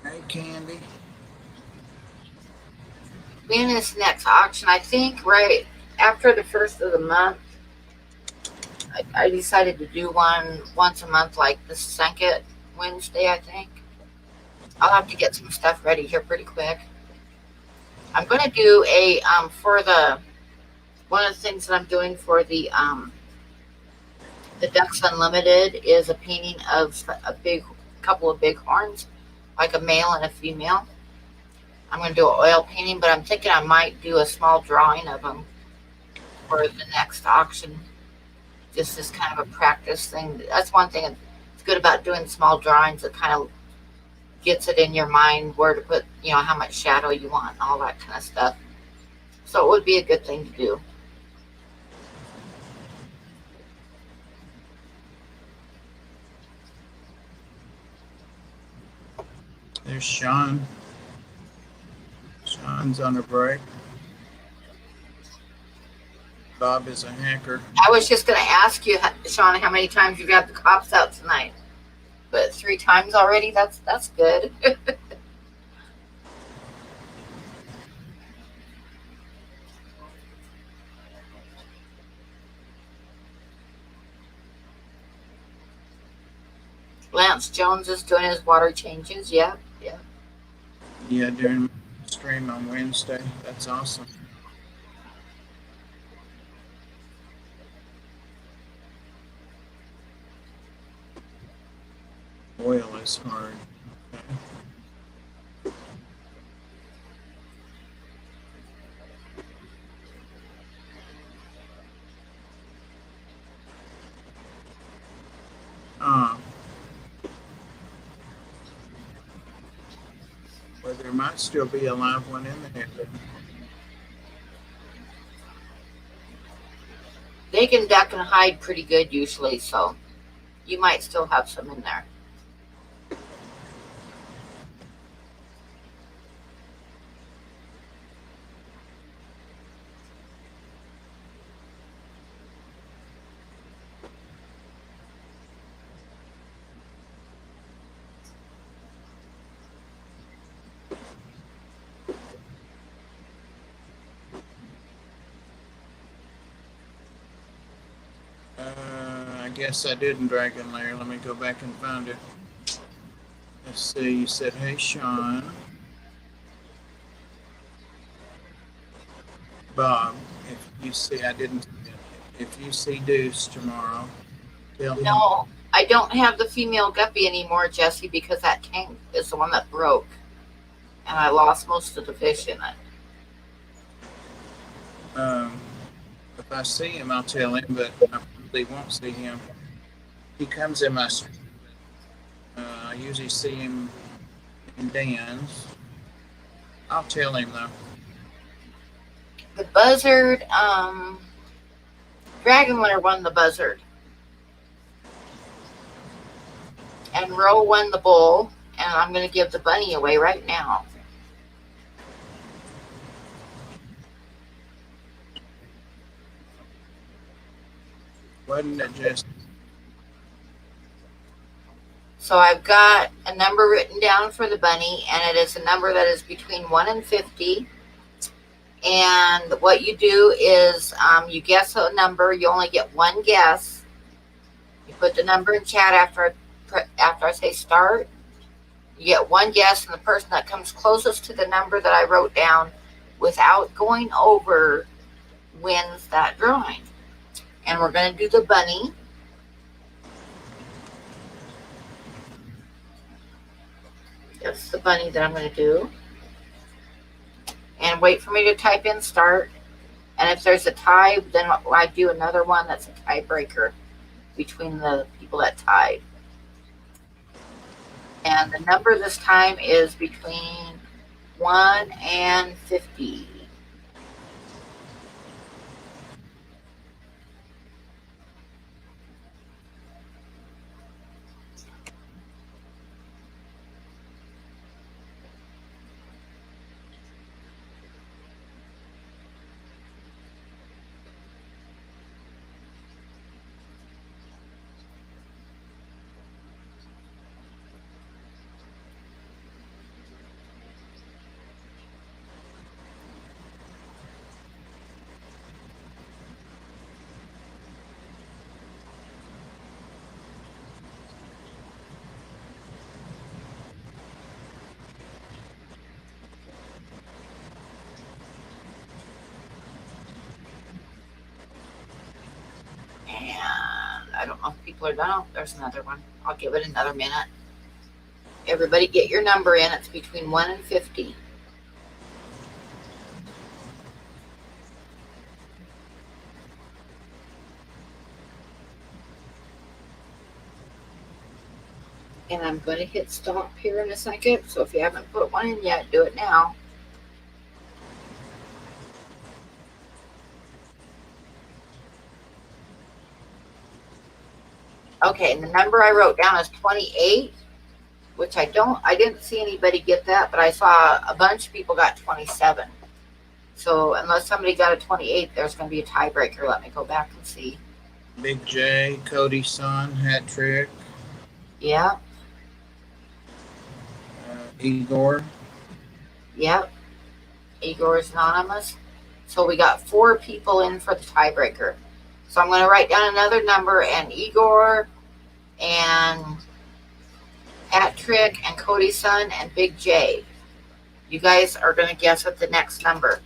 Hey, Candy. Being this next auction, I think right after the first of the month, I decided to do one once a month, like the second Wednesday, I think. I'll have to get some stuff ready here pretty quick. I'm going to do a, for the, one of the things that I'm doing for the Ducks Unlimited is a painting of a couple of bighorns, like a male and a female. I'm going to do an oil painting, but I'm thinking I might do a small drawing of them for the next auction. Just as kind of a practice thing. That's one thing that's good about doing small drawings. It kind of gets it in your mind where to put, you know, how much shadow you want and all that kind of stuff. So it would be a good thing to do. There's Sean. Sean's on a break. Bob is a hacker. I was just going to ask you, Sean, how many times you've had the cops out tonight. But 3 times already? That's good. Lance Jones is doing his water changes. Yep. Yeah, during stream on Wednesday. That's awesome. Oil is hard. Okay. Well, there might still be a live one in there. They can duck and hide pretty good usually, so you might still have some in there. I guess I did in Dragon Lair. Let me go back and find it. Let's see. You said, "Hey, Sean, Bob, if you see if you see Deuce tomorrow, tell him." No, I don't have the female guppy anymore, Jesse, because that tank is the one that broke. And I lost most of the fish in it. If I see him, I'll tell him, but I probably won't see him. He comes in my street. I usually see him in Dan's. I'll tell him, though. The buzzard, Dragonlair won the buzzard. And Roe won the bull. And I'm going to give the bunny away right now. Wasn't it just... So I've got a number written down for the bunny, and it is a number that is between 1 and 50. And what you do is you guess a number. You only get one guess. You put the number in chat after I say start. You get one guess, and the person that comes closest to the number that I wrote down without going over wins that drawing. And we're going to do the bunny. That's the bunny that I'm going to do. And wait for me to type in start. And if there's a tie, then I do another one that's a tiebreaker between the people that tied. And the number this time is between 1 and 50. And I don't know if people are done. Oh, there's another one. I'll give it another minute. Everybody get your number in. It's between 1 and 50. And I'm going to hit stop here in a second. So if you haven't put one in yet, do it now. Okay, and the number I wrote down is 28, which I didn't see anybody get that, but I saw a bunch of people got 27. So unless somebody got a 28, there's going to be a tiebreaker. Let me go back and see. Big J, Cody's son, hat trick. Yeah. Igor. Yep. Igor is anonymous. So we got 4 people in for the tiebreaker. So I'm going to write down another number, and Igor and Patrick and Cody's son and Big J. You guys are going to guess at the next number.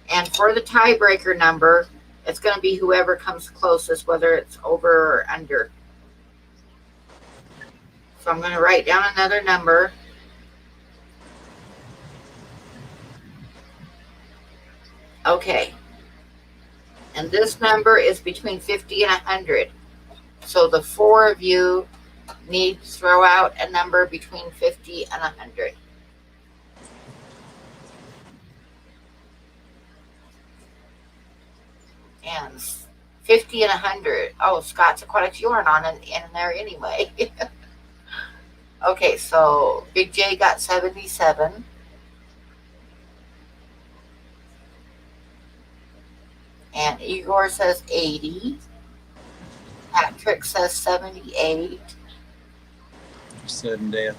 And for the tiebreaker number, it's going to be whoever comes closest, whether it's over or under. So I'm going to write down another number. Okay. And this number is between 50 and 100. So the 4 of you need to throw out a number between 50 and 100. And 50 and 100. Oh, Scott's Aquatics, you aren't on in there anyway. Okay, so Big J got 77. And Igor says 80. Patrick says 78. Sudden death.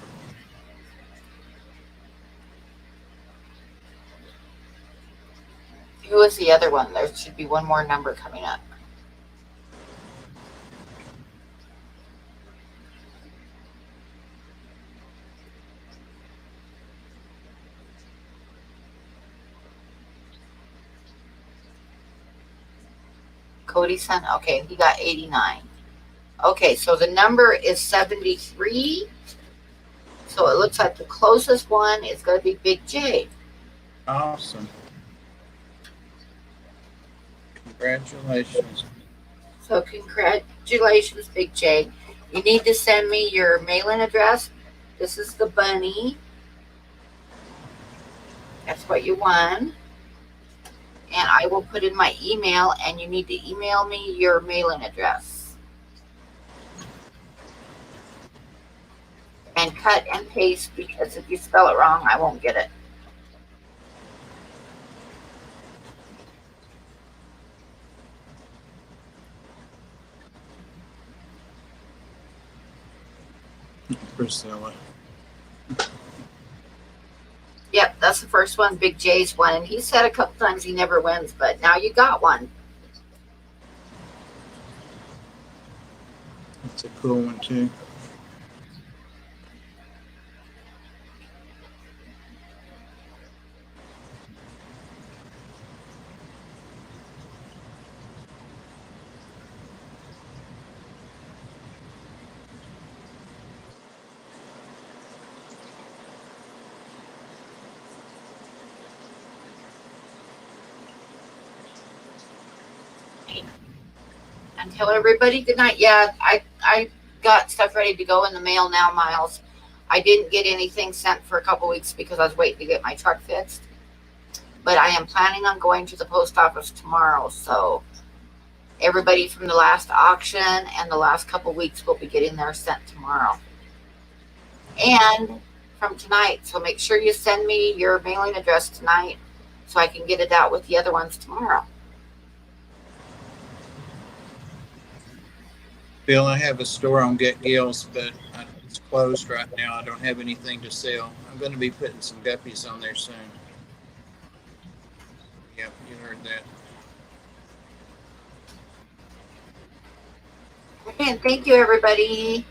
Who is the other one? There should be one more number coming up. Cody's son, okay, he got 89. Okay, so the number is 73. So it looks like the closest one is going to be Big J. Awesome. Congratulations. So congratulations, Big J. You need to send me your mailing address. This is the bunny. That's what you won. And I will put in my email, and you need to email me your mailing address. And cut and paste, because if you spell it wrong, I won't get it. Priscilla. Yep, that's the first one. Big J's one. And he said a couple times he never wins, but now you got one. That's a cool one, too. and tell everybody good night. Yeah, I got stuff ready to go in the mail now, Miles. I didn't get anything sent for a couple weeks because I was waiting to get my truck fixed. But I am planning on going to the post office tomorrow. So everybody from the last auction and the last couple weeks will be getting theirs sent tomorrow. And from tonight. So make sure you send me your mailing address tonight so I can get it out with the other ones tomorrow. Bill, I have a store on Get Gills, but it's closed right now. I don't have anything to sell. I'm going to be putting some guppies on there soon. Yep, you heard that. Okay, and thank you, everybody.